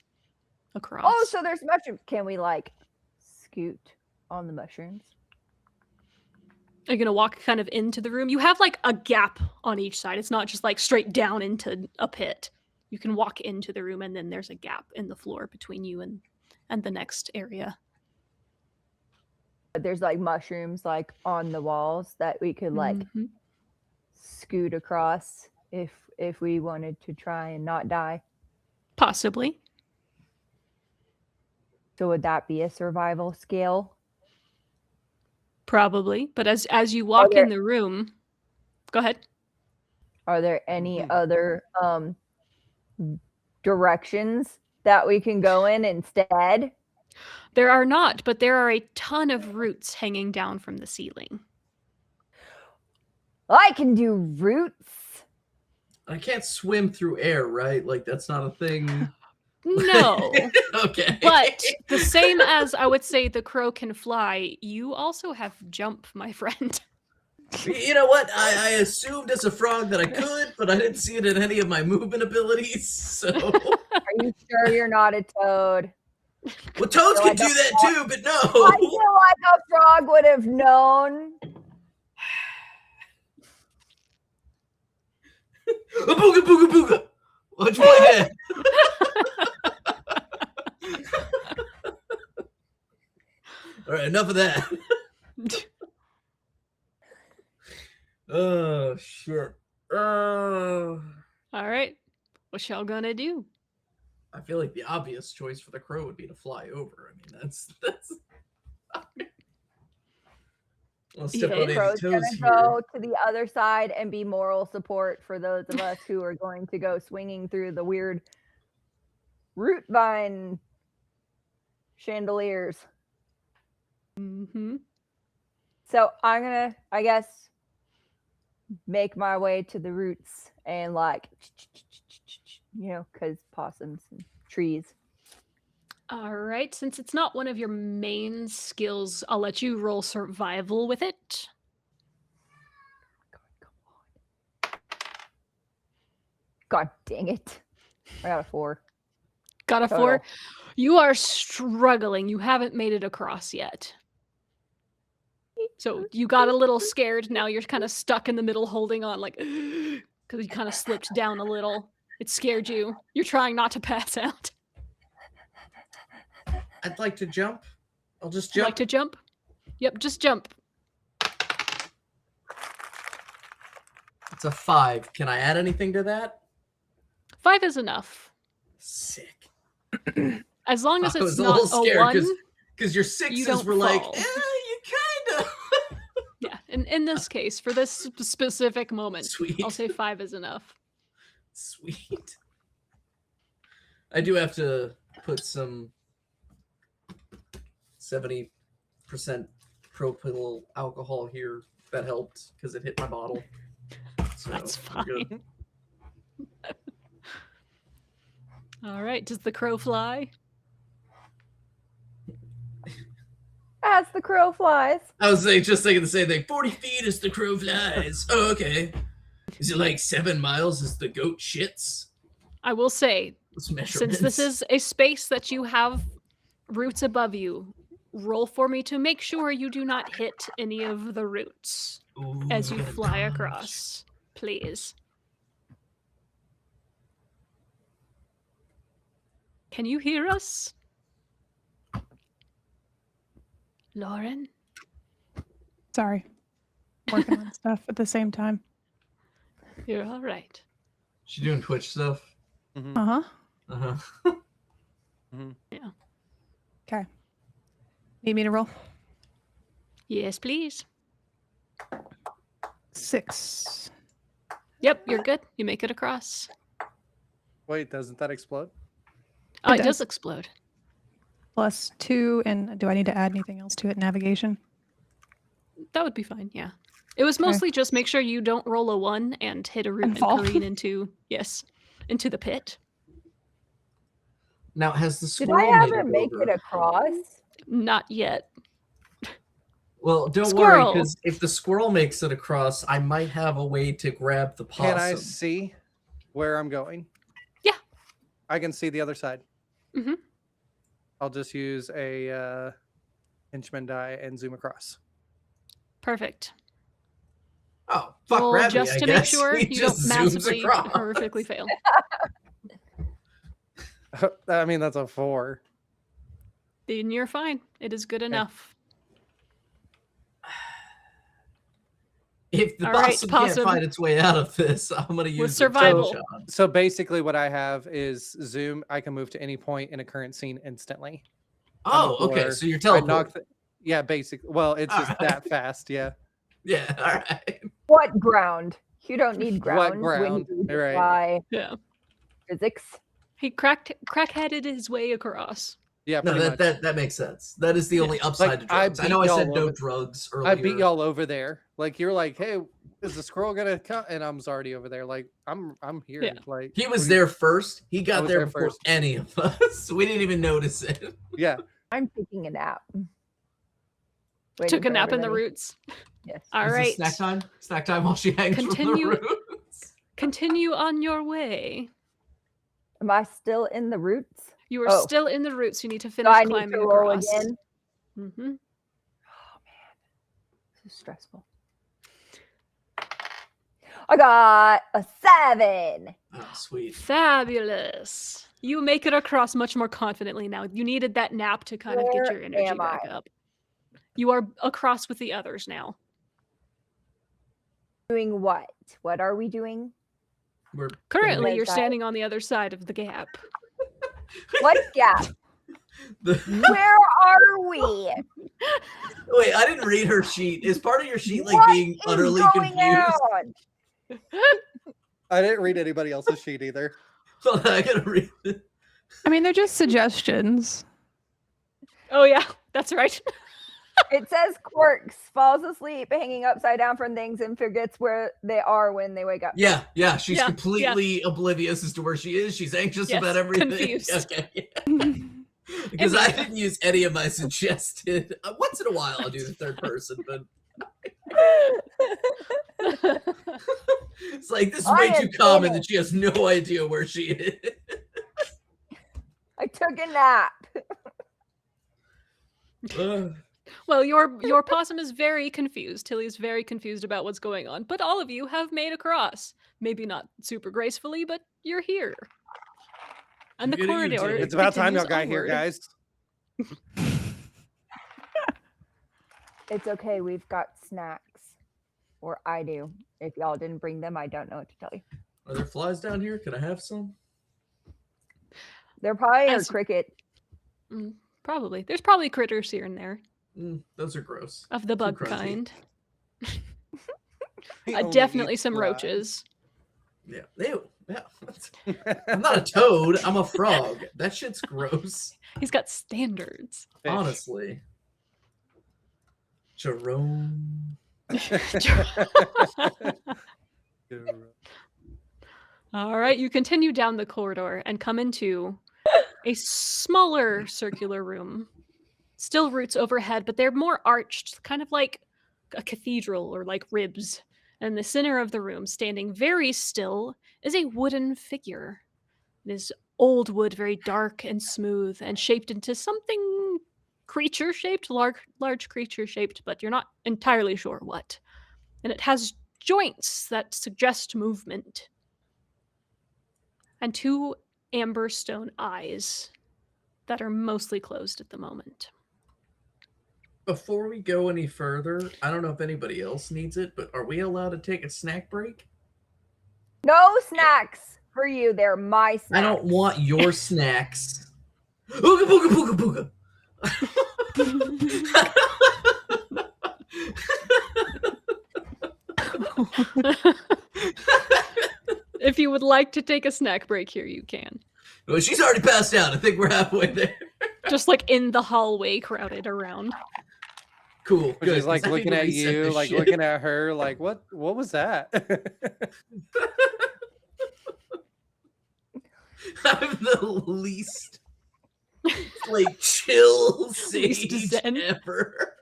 across. Oh, so there's mushrooms. Can we like scoot on the mushrooms? Are you going to walk kind of into the room? You have like a gap on each side. It's not just like straight down into a pit. You can walk into the room and then there's a gap in the floor between you and the next area. There's like mushrooms like on the walls that we could like Mhm. scoot across if we wanted to try and not die. Possibly. So would that be a survival skill? Probably. But as you walk there- in the room, go ahead. Are there any other directions that we can go in instead? There are not, but there are a ton of roots hanging down from the ceiling. I can do roots. I can't swim through air, right? Like that's not a thing. No. Okay. But the same as I would say the crow can fly, you also have jump, my friend. You know what? I assumed as a frog that I could, but I didn't see it in any of my movement abilities. So, Are you sure you're not a toad? well, toads No, I can do don't that want- too, but I no. feel like a frog would have known. A booga booga booga. Watch my head. All right, enough of that. Oh shit. Oh. All right. What y'all gonna do? I feel like the obvious choice for the crow would be to fly over. I mean, that's. I'll step Yeah. on any Crow's toes gonna here. go to the other side and be moral support for those of us who are going to go swinging through the weird root vine chandeliers. Mm-hmm. So I'm gonna, I guess, make my way to the roots and like, because possums and trees. All right. Since it's not one of your main skills, I'll let you roll survival with it. God dang it! I got a 4. Got a 4. Total. You are struggling. You haven't made it across yet. So you got a little scared. Now you're kind of stuck in the middle holding on like because you kind of slipped down a little. It scared you. You're trying not to pass out. I'd like to jump. I'll just You jump. like to jump? Yep, just jump. It's a 5. Can I add anything to that? 5 is enough. Sick. As long as I it's was a not little a scared 1. because your You 6s don't were like, fall. you kind of. Yeah, in this case, for this specific moment, Sweet. I'll say 5 is enough. Sweet. I do have to put some 70% propyl alcohol here. That helped because it hit my bottle. So That's we're good. fine. All right, does the crow fly? As the crow flies. I was just thinking the same thing. 40 feet as the crow flies. Oh, okay. Is it like 7 miles as the goat shits? I will say, What's since measurements? this is a space that you have roots above you, roll for me to make sure you do not hit any of the roots Ooh, as you gotta fly dodge. across. Please. Can you hear us? Lauren? Sorry. Working on stuff at the same time. You're all right. She doing Twitch stuff? Mhm. Uh-huh. Uh-huh. Okay. Need me to roll? Yes, please. 6. Yep, you're good. You make it across. Wait, doesn't that explode? Oh, It it does does. explode. Plus 2, and do I need to add anything else to it? Navigation? That would be fine, yeah. It was Okay. mostly just make sure you don't roll a 1 and hit a root And and fall. careen into, into the pit. Now, has the Did squirrel I made ever make over? it across? Not yet. Well, don't worry, Squirrel. because if the squirrel makes it across, I might have a way to grab the possum. Can I see where I'm going? Yeah. I can see the other side. Mhm. I'll just use a henchman die and zoom across. Perfect. Oh, fuck Roll gravity, just I to guess. make sure He you don't just zooms massively, across. horrifically fail. I mean, that's a 4. Then you're fine. It is good enough. If the All right, possum can't possum. find its way out of this, I'm going to use the survival. touch on. So basically, what I have is zoom. I can move to any point in a current scene instantly. Oh, okay. Or So you're I knock teleporting. yeah, basically. Well, it's just Alright. that fast. Yeah. Yeah, all right. What ground? You don't need ground, ground? when you You're right. defy Yeah. physics. He crackheaded his way across. Yeah, No, pretty much. that makes sense. That is the only upside to I drugs. I know I beat said y'all no over- drugs earlier. I beat y'all over there. Like you're like, hey, is the squirrel gonna come? And I'm already over there. Like I'm here. Yeah. Like He what was do you- there first. He I got was there there before first. any of us. We didn't even notice it. Yeah. I'm taking a nap. Took Waiting a for nap in the everybody. roots. Yes. All Is this right. snack time? Snack time while she hangs Continue. from the roots. Continue on your way. Am I still in the roots? You are Oh. still in the roots. You need to So finish I need climbing to roll across. again. Mm-hmm. This is stressful. I got a 7. Oh, sweet. Fabulous. You make it across much more confidently now. You needed that nap to kind of get Where your energy am back I? up. You are across with the others now. Doing what? What are we doing? We're Currently, Like you're that. standing on the other side of the gap. What gap? the, Where are we? wait, I didn't read her sheet. Is part of your sheet like What being is utterly going confused? on? I didn't read anybody else's sheet either. Hold on, I gotta read it. I mean, they're just suggestions. Oh, yeah, that's right. It says Quarks falls asleep hanging upside down from things and forgets where they are when they wake up. Yeah, she's Yeah, completely oblivious as to where she is. She's anxious Yes, about everything. confused. Okay, yeah. Because I And- didn't use any of my suggested. Once in a while, I'll do the third person, but it's like this is I way am too common in that she has no idea where she is. I took a nap. Well, your possum is very confused. Tilly's very confused about what's going on. But all of you have made across. Maybe not super gracefully, but you're here. And the Look at you, corridor. Tilly. It's about time y'all continues got here, onward. guys. It's okay. We've got snacks. Or I do. If y'all didn't bring them, I don't know what to tell you. Are there flies down here? Can I have some? There probably are As- cricket. Probably. There's probably critters here and there Those are gross. of the Too bug crunchy. kind. He only Definitely eats some flies. roaches. Yeah. Ew. Yeah. I'm not a toad. I'm a frog. That shit's gross. He's got standards. Fish. Honestly. Jerome. All right, you continue down the corridor and come into a smaller circular room. Still roots overhead, but they're more arched, kind of like a cathedral or like ribs. And in the center of the room, standing very still, is a wooden figure. It is old wood, very dark and smooth, and shaped into something creature shaped, large creature shaped, but you're not entirely sure what. And it has joints that suggest movement. And two amber stone eyes that are mostly closed at the moment. Before we go any further, I don't know if anybody else needs it, but are we allowed to take a snack break? No snacks for you. They're my snacks. I don't want your snacks. Ooga booga booga If you would like to take a snack break here, you can. Well, she's already passed out. I think we're halfway there. Just like in the hallway, crowded around. Cool. Which Good. is like 'cause I need looking to at reset you, this like shit. looking at her, like what was that? I'm the least like chill Least sage zen. ever.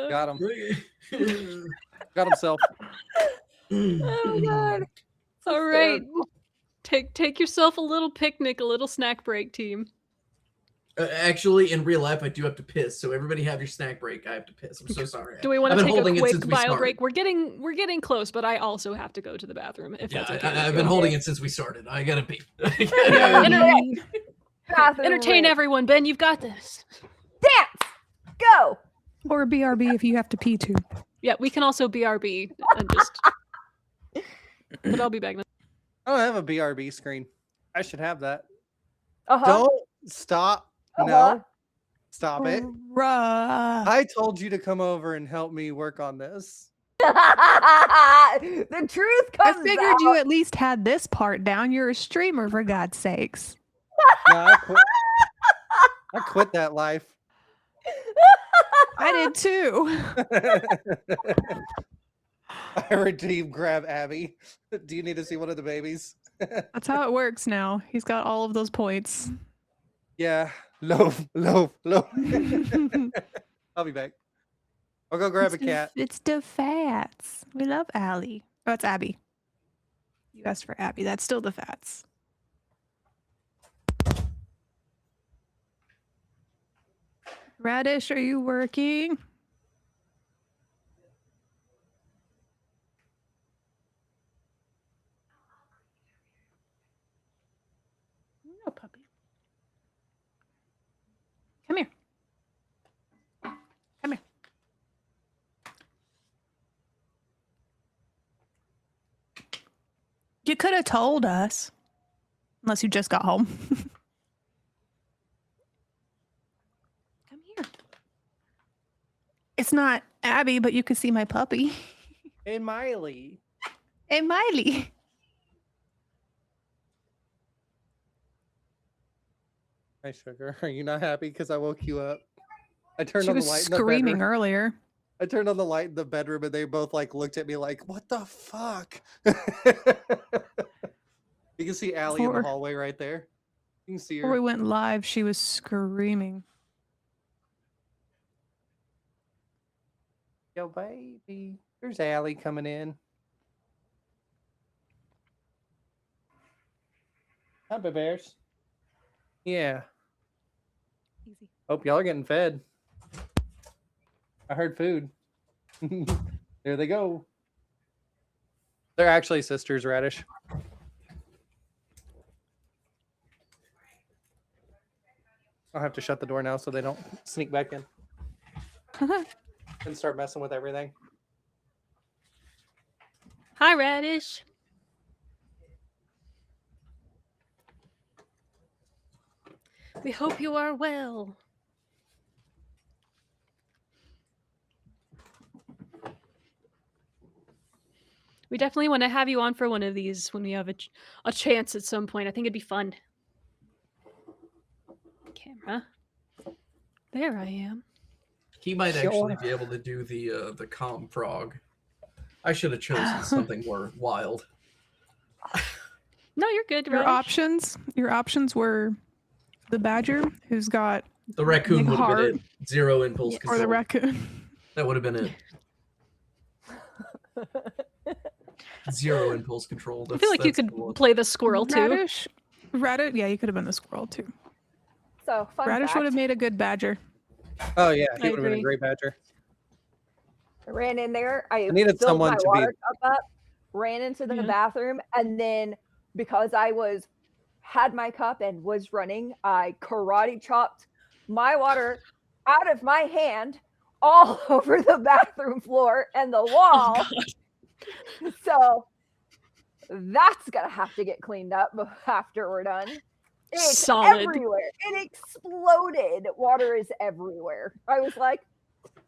Got him. Okay. Got himself. Oh god. All right. Take yourself a little picnic, a little snack break, team. Actually, in real life, I do have to piss. So everybody have your snack break. I have to piss. I'm so sorry. Do we want I've to been take a holding it quick since we bio started. break? We're getting close, but I also have to go to the bathroom. If Yeah, that's okay. with I've you. been holding it since we started. I gotta pee. Bathroom Entertain break. everyone, Ben. You've got this. Dance. Go. Or BRB if you have to pee too. Yeah, we can also BRB and just. But I'll be back now. I don't have a BRB screen. I should have that. Uh-huh. Don't stop. Uh-huh. No. Stop it. Bruh. I told you to come over and help me work on this. The truth I comes figured out. you at least had this part down. You're a streamer, for God's sakes. No, I quit that life. I did too. I redeemed grab Abby. Do you need to see one of the babies? That's how it works now. He's got all of those points. Yeah. Loaf. I'll be back. I'll go grab a cat. It's the fats. We love Allie. Oh, it's Abby. You asked for Abby. That's still the fats. Radish, are you working? No, puppy. Come here. Come here. You could have told us. Unless you just got home. Come here. It's not Abby, but you can see my puppy. Hey, Miley. Hey, Miley. Hi, sugar. Are you not happy because I woke you up? I turned She on the was light in the screaming bedroom. earlier. I turned on the light in the bedroom and they both like looked at me like, what the fuck? You can see Allie in the Poor- hallway right there. You can see Before we her. went live, she was screaming. Yo, baby. There's Allie coming in. Hi, bears. Yeah. Easy. Hope y'all are getting fed. I heard food. There they go. They're actually sisters, Radish. I'll have to shut the door now so they don't sneak back in and start messing with everything. Hi, Radish. We hope you are well. We definitely want to have you on for one of these when we have a chance at some point. I think it'd be fun. Camera. There I am. He might actually Sure. be able to do the calm frog. I should have chosen something more wild. No, you're good, Your Radish. options were the badger, who's got The raccoon Big would have been heart. it. 0 impulse or control. the raccoon. That would have been it. 0 impulse control. I feel like you that's could cool. play the squirrel too. Radish, yeah, you could have been the squirrel too. So fun Radish fact, would have made a good badger. Oh yeah, I he would have been a agree. great badger. I ran in there. I needed filled someone my to be- water cup up, ran into the Yeah. bathroom, and then because I had my cup and was running, I karate chopped my water out of my hand all over the bathroom floor and the wall. Oh, God. So that's gonna have to get cleaned up after we're done. It's Solid. everywhere. It exploded. Water is everywhere. I was like,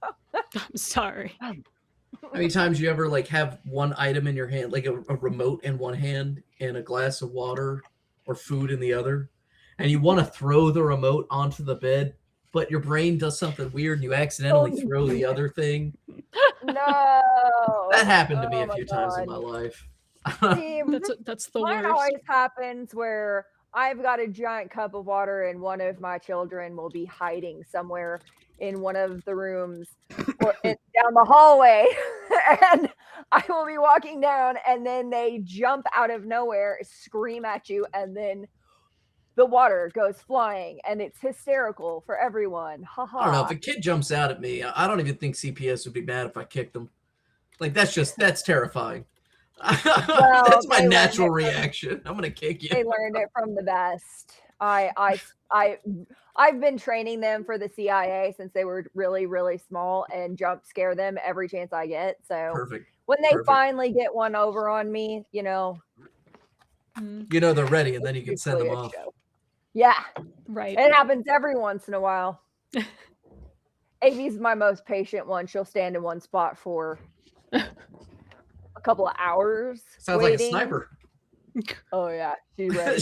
I'm sorry. How many times you ever like have one item in your hand, like a remote in one hand and a glass of water or food in the other, and you want to throw the remote onto the bed, but your brain does something weird and you accidentally Oh, throw the other thing? no. That happened to me Oh a my few times in my God. life. See, That's the mine worst. always happens where I've got a giant cup of water and one of my children will be hiding somewhere in one of the rooms or down the hallway and I will be walking down and then they jump out of nowhere, scream at you, and then the water goes flying and it's hysterical for everyone. Ha I don't know. If ha. a kid jumps out at me, I don't even think CPS would be mad if I kicked them. Like that's terrifying. That's my they learned natural it from- reaction. I'm gonna kick They you. learned it from the best. I've been training them for the CIA since they were really, really small and jump scare them every chance I get. So Perfect. when they Perfect. finally get one over on me, Mm, You know they're ready, and then you can send them usually a off. show. Yeah, right. it happens every once in a while. Avi's my most patient one. She'll stand in one spot for a couple of hours. Sounds like a waiting. sniper. Oh yeah, she's ready.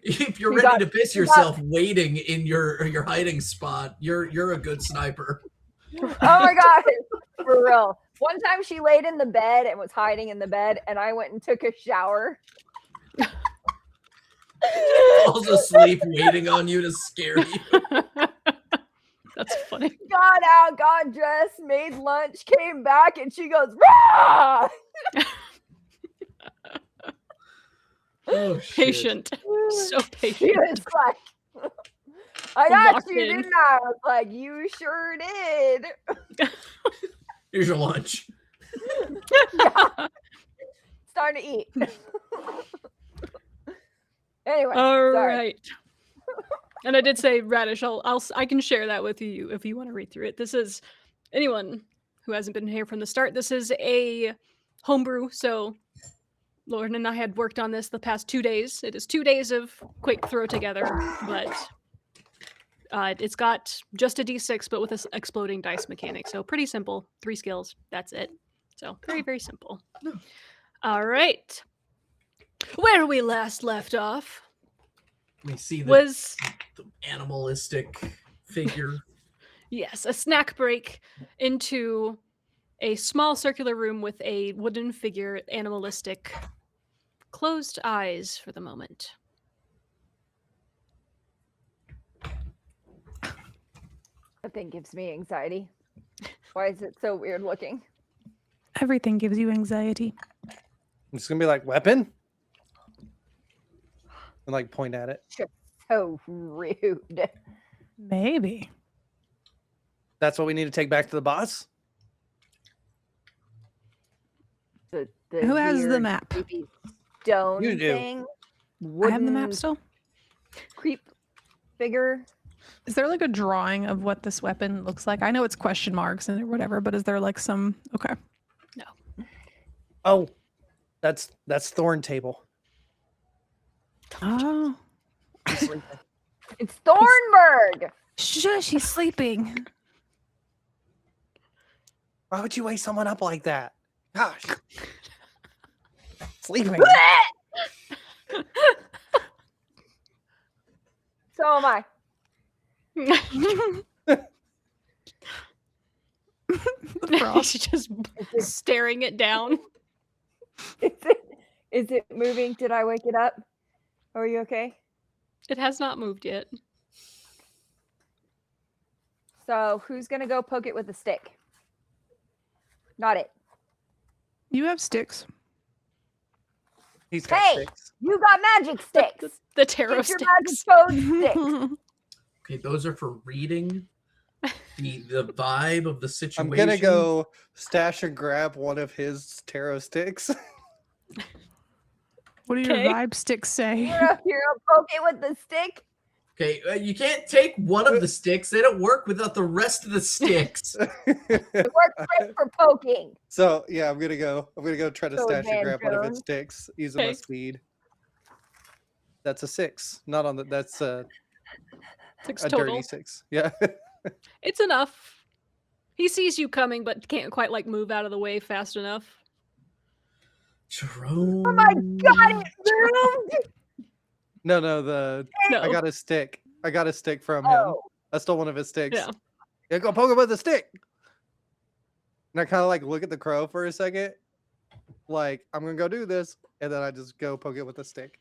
If you're She ready got- to piss she got- yourself waiting in your hiding spot, you're a good sniper. Oh my god, for real. One time she laid in the bed and was hiding in the bed, and I went and took a shower. Falls asleep waiting on you to scare you. That's funny. Got out, got dressed, made lunch, came back, and she goes, "Rah!" Oh, shit. Patient. So She patient. was like, I got Locked you, in. didn't I? I was like, you sure did. Here's your lunch. Starting to eat. Anyway, All sorry. right. And I did say Radish. I can share that with you if you want to read through it. This is anyone who hasn't been here from the start. This is a homebrew. So Lauren and I had worked on this the past 2 days. It is 2 days of quick throw together, but it's got just a D6, but with this exploding dice mechanic. So pretty simple. 3 skills. That's it. So very, very simple. All right. Where we last left off We see the was, animalistic figure. yes, a snack break into a small circular room with a wooden figure, animalistic, closed eyes for the moment. That thing gives me anxiety. Why is it so weird looking? Everything gives you anxiety. I'm just gonna be like, weapon? And like point at it. So rude. Maybe. That's what we need to take back to the boss? The Who has the weird, map? creepy stone You do. thing. I have the map Wooden still. creep figure. Is there like a drawing of what this weapon looks like? I know it's question marks and whatever, but is there like some? Okay. Oh, that's Thorn Table. Oh, He's sleeping. It's Thornburg. shush! He's sleeping. Why would you wake someone up like that? Gosh. Sleeping. So am I. The frog. She's just staring it down. Is it moving? Did I wake it up? Are you okay? It has not moved yet. So who's gonna go poke it with a stick? Not it. You have sticks. He's got Hey! sticks. You got magic sticks. The tarot Get your magic sticks. stone sticks. Okay, those are for reading the vibe of the I'm situation. gonna go stash and grab one of his tarot sticks. What do your Okay. vibe sticks say? You're gonna poke it with the stick. Okay, you can't take one of the sticks. They don't work without the rest of the sticks. It works great for poking. So yeah, I'm gonna go try to So stash and Van grab one of its Jones. sticks using my Okay. speed. That's a 6. Not on the. That's a 6 dirty total. 6. Yeah. It's enough. He sees you coming, but can't quite like move out of the way fast enough. Jerome. Oh my god, it moved. No. No. I got a stick. I got a stick from him. Oh, I stole one of his sticks. Yeah. Yeah, go poke him with a stick. And I kind of like look at the crow for a second, like I'm gonna go do this, and then I just go poke it with a stick.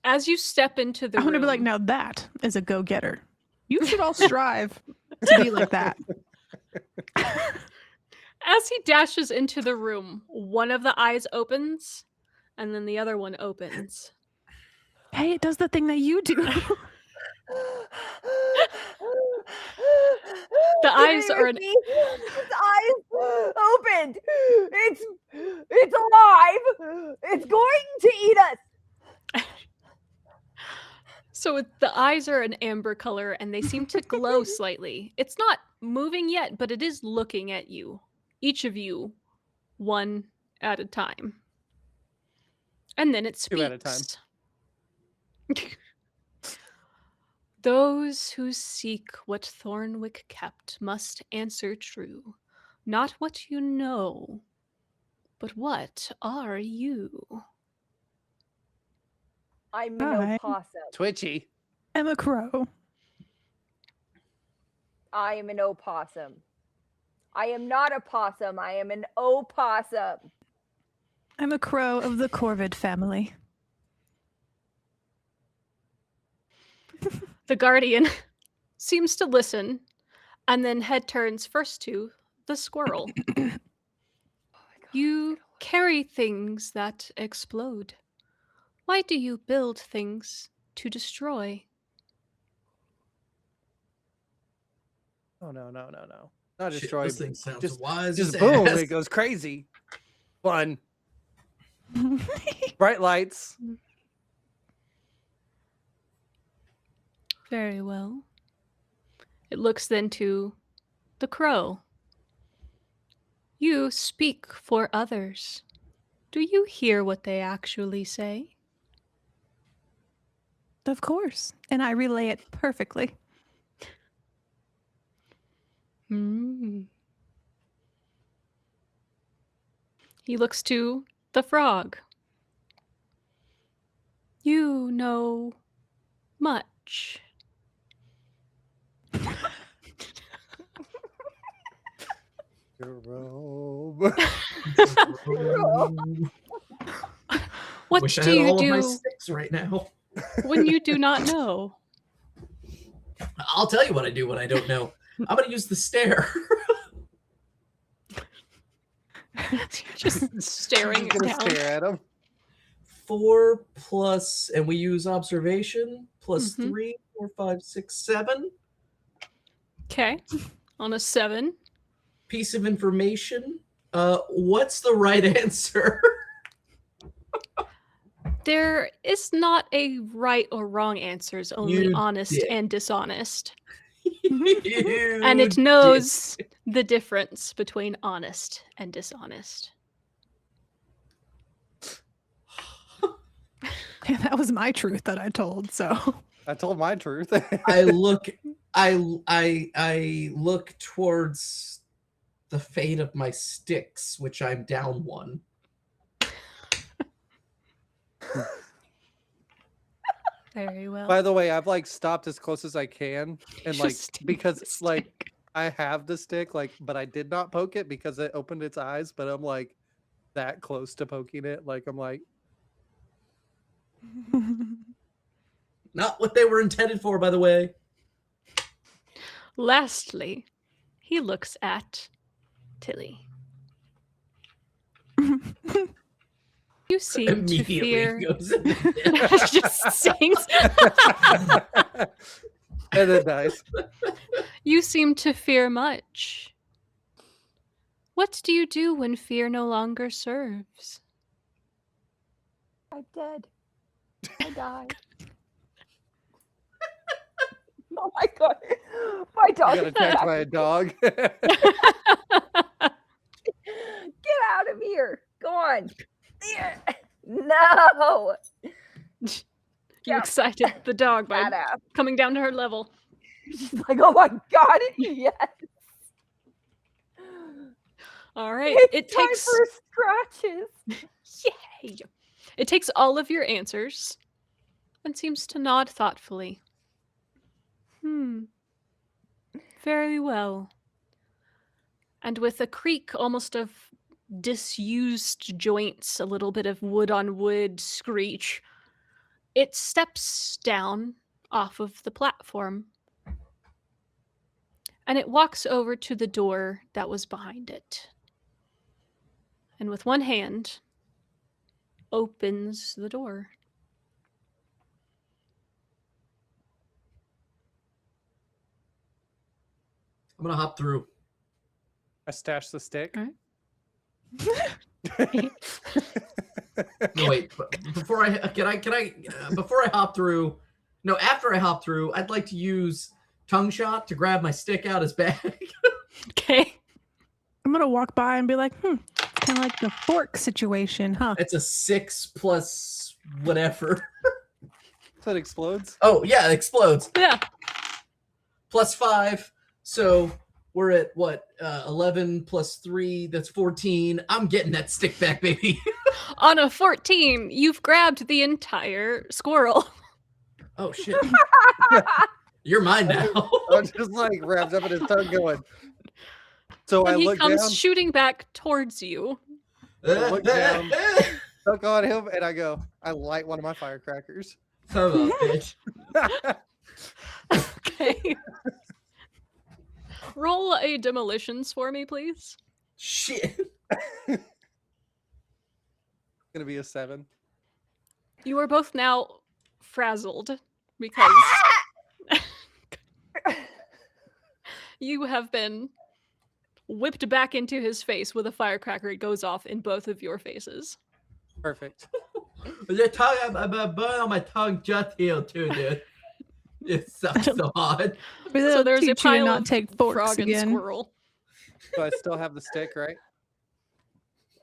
As you step into the I'm gonna be like, room- now that is a go-getter. You should all strive to be like that. As he dashes into the room, one of the eyes opens, and then the other one opens. Hey, it does the thing that you do. The eyes are an- Its eyes opened. It's alive. It's going to eat us. So the eyes are an amber color, and they seem to glow slightly. It's not moving yet, but it is looking at you. Each of you, one at a time. And then it speaks. Two at a time. Those who seek what Thornwick kept must answer true. Not what you know, but what are you? I'm Hi. an opossum. Twitchy. I'm a crow. I am an opossum. I am not a possum. I am an opossum. I'm a crow of the corvid family. The guardian seems to listen, and then head turns first to the squirrel. You carry things that explode. Why do you build things to destroy? Oh no. Not Shit, destroy. this thing sounds just wise. just as boom, ass. it goes crazy. Fun. Bright lights. Very well. It looks then to the crow. You speak for others. Do you hear what they actually say? Of course. And I relay it perfectly. Hmm. He looks to the frog. You know much. Jerome. What Wish I do had you all of my do sticks right now. when you do not know? I'll tell you what I do when I don't know. I'm gonna use the stare. Just staring He's gonna down. stare at him. 4 plus, and we use observation plus Mhm. 3, 4, 5, 6, 7. Okay. On a 7. Piece of information. What's the right answer? There is not a right or wrong answers, only You honest dick. and dishonest. You And it dick. knows the difference between honest and dishonest. Yeah, that was my truth that I told. So I told my truth. I look towards the fate of my sticks, which I'm down one. Very well. By the way, I've like stopped as close as I can, and like Just take because the like stick. I have the stick, like, but I did not poke it because it opened its eyes. But I'm like that close to poking it. Like I'm like, Not what they were intended for, by the way. Lastly, he looks at Tilly. You seem to Immediately fear. goes into death. Just sings. and it dies. You seem to fear much. What do you do when fear no longer serves? I'm dead. I died. Oh my god. My dog You got is attacked back. by a dog. Get out of here. Go on. Yeah. No. You Yeah. excited the dog by Badass. coming down to her level. She's like, oh my god, yes. All right. It's It time takes for scratches. Yay. It takes all of your answers and seems to nod thoughtfully. Very well. And with a creak almost of disused joints, a little bit of wood on wood screech, it steps down off of the platform. And it walks over to the door that was behind it. And with one hand, opens the door. I'm gonna hop through. I stashed the stick. Alright. No, wait. Before I before I hop through. No, after I hop through, I'd like to use tongue shot to grab my stick out his bag. Okay. I'm gonna walk by and be like, kind of like the fork situation, huh? It's a 6 plus whatever. So it explodes. Oh yeah, it explodes. Yeah. Plus 5. So we're at what? 11 plus 3. That's 14. I'm getting that stick back, baby. On a 14, you've grabbed the entire squirrel. Oh shit. You're mine now. I'm just like wrapped up in his tongue going. So I And he look comes down, shooting back towards you. look down. look on him, and I go, I light one of my firecrackers. Son of a bitch. Okay. Roll a demolitions for me, please. Shit. Gonna be a 7. You are both now frazzled because you have been whipped back into his face with a firecracker. It goes off in both of your faces. Perfect. The tongue, I'm burn on my tongue just healed too, dude. It sucks so hard. So there's a teach you to pile not of take forks frog and again. squirrel. So I still have the stick, right?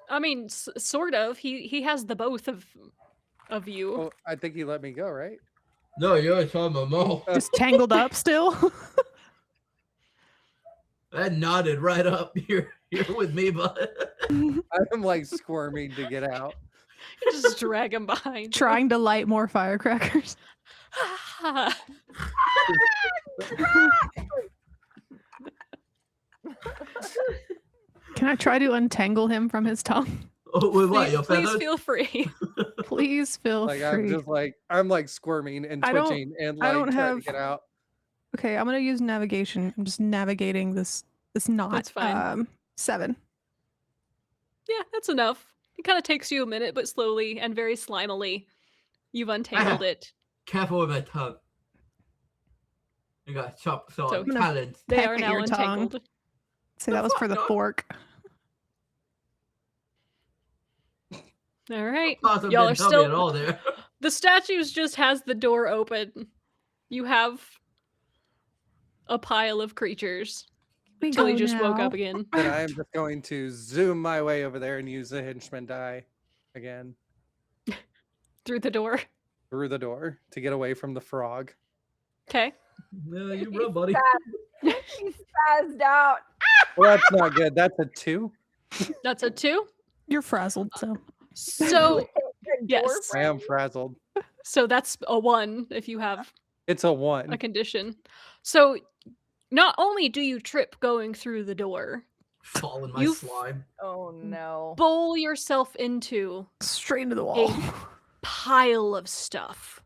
I mean, sort of. He has the both of you. Well, I think he let me go, right? No, you're talking about Mo. Just tangled up still. That nodded right up here with me, bud. I'm like squirming to get out. You just drag him behind. Trying to light more firecrackers. Can I try to untangle him from his tongue? Oh, with what? Your Please feathers? feel free. Please feel Like free. I'm like squirming and I don't- twitching and I like don't trying have- to get out. Okay, I'm gonna use navigation. I'm just navigating this knot. That's fine. 7. Yeah, that's enough. It kind of takes you a minute, but slowly and very slimily, you've untangled it. Careful with my tongue. You got sharp So- talons. They Peck are at now your tongue. untangled. So that was for the fuck, dog? fork. All right. Awesome, Y'all didn't are tell me at still all there. The statues just has the door open. You have a pile of creatures. We Tilly go just woke now. up again. And I am just going to zoom my way over there and use the henchman die again Through the door. through the door to get away from the frog. Okay. Yeah, you run, buddy. He spazzed out. Well, that's not good. That's a 2. That's a 2. You're frazzled, so. So The yes. door I am frazzled. so that's a 1 if you have It's a 1. a condition. So not only do you trip going through the door, Fall in my You- slime. Oh no. bowl yourself into Straight into the wall. pile of stuff.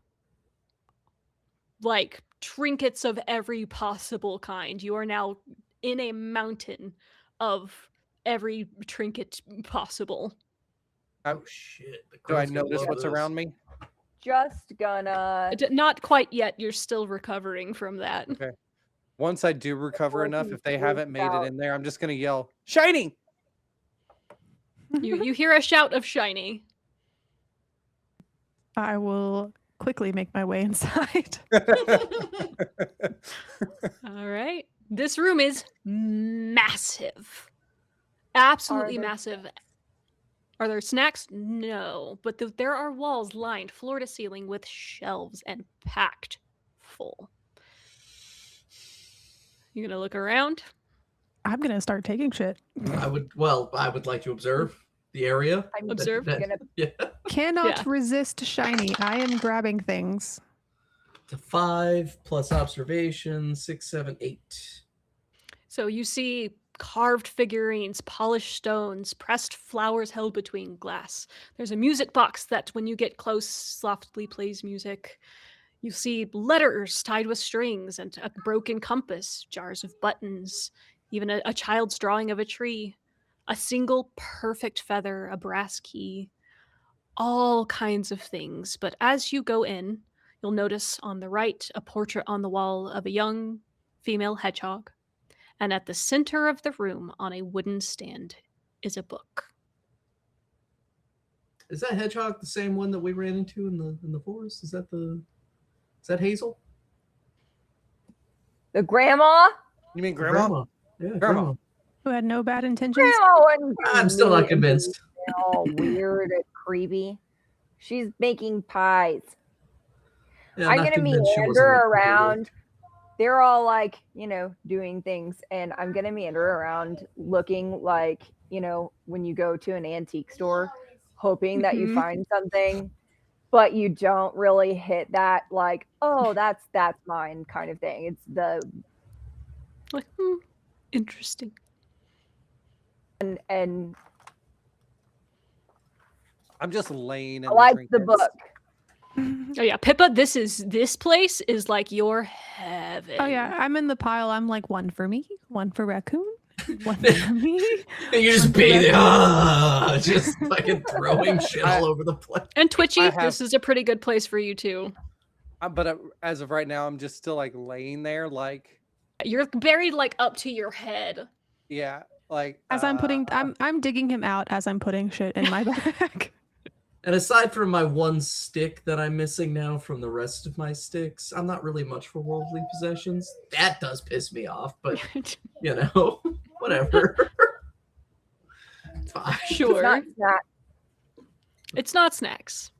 Like trinkets of every possible kind. You are now in a mountain of every trinket possible. Oh shit! The Do I crow's gonna notice love what's this. around me? Just gonna. Not quite yet. You're still recovering from that. Okay. Once I do recover enough, Working if they through haven't made out. it in there, I'm just gonna yell, "Shiny!" You hear a shout of shiny. I will quickly make my way inside. All right. This room is massive. Absolutely there massive. Are there snacks? No. But there are walls lined floor to ceiling with shelves and packed full. You gonna look around? I'm gonna start taking shit. I would like to observe the area. I'm Observe. gonna. Yeah. Cannot Yeah. resist shiny. I am grabbing things. To 5 plus observation, 6, 7, 8. So you see carved figurines, polished stones, pressed flowers held between glass. There's a music box that, when you get close, softly plays music. You see letters tied with strings and a broken compass, jars of buttons, even a child's drawing of a tree, a single perfect feather, a brass key, all kinds of things. But as you go in, you'll notice on the right a portrait on the wall of a young female hedgehog. And at the center of the room, on a wooden stand, is a book. Is that hedgehog the same one that we ran into in the forest? Is that Hazel? The grandma. You mean Grandma? Yeah, Grandma. grandma. Who had no bad intentions. Grandma wasn't I'm still not mean and convinced. all weird and creepy. She's making pies. Yeah, I'm not gonna convinced she wasn't meander a creeper. around. They're all like, doing things, and I'm gonna meander around looking like, when you go to an antique store, hoping that you Mhm. find something, but you don't really hit that, like, oh, that's mine kind of thing. It's the Like, interesting. and I'm just laying in I like the trinkets. book. Oh yeah, Pippa, this place is like your heaven. Oh yeah, I'm in the pile. I'm like, one for me, one for raccoon, one for me. And you just be there, just fucking throwing shit all over the place. And Twitchy, I have- this is a pretty good place for you too. But as of right now, I'm just still like laying there, like, You're buried like up to your head. yeah, like. As I'm putting, I'm digging him out as I'm putting shit in my bag. And aside from my one stick that I'm missing now from the rest of my sticks, I'm not really much for worldly possessions. That does piss me off, but whatever. It's fine. Sure. Not It's not snacks.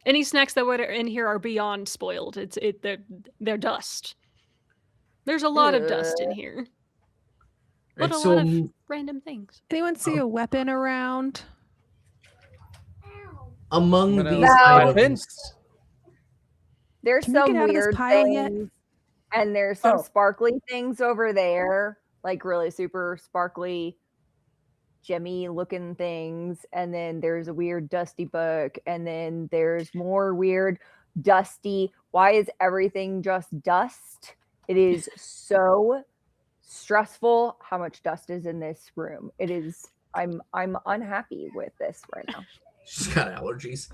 Any snacks that are in here are beyond spoiled. They're dust. There's a lot of dust in here. But Right, a so lot of random things. Anyone see a weapon around? among Gonna these No. items, Weapons? There's Can we some get out of this weird pile things, yet? and there's some Oh. sparkly things over there, like really super sparkly, gemmy looking things. And then there's a weird dusty book, and then there's more weird dusty. Why is everything just dust? It is so stressful how much dust is in this room. It is. I'm unhappy with this right now. she's got allergies.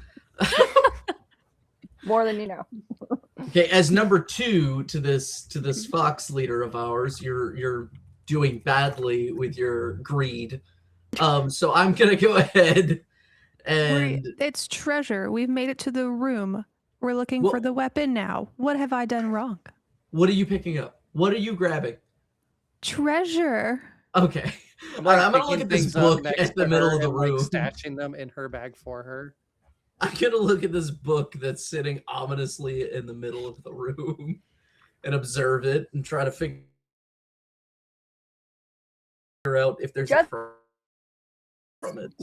More than you know. Okay, as number 2 to this fox leader of ours, you're doing badly with your greed. So I'm gonna go ahead and It's treasure. We've made it to the room. We're looking Well- for the weapon now. What have I done wrong? What are you picking up? What are you grabbing? Treasure. Okay. I'm All like right, I'm gonna look picking at this things up book next at the to middle her of the and like room. stashing them in her bag for her. I'm gonna look at this book that's sitting ominously in the middle of the room and observe it and try to figure out if there's Just- a from it.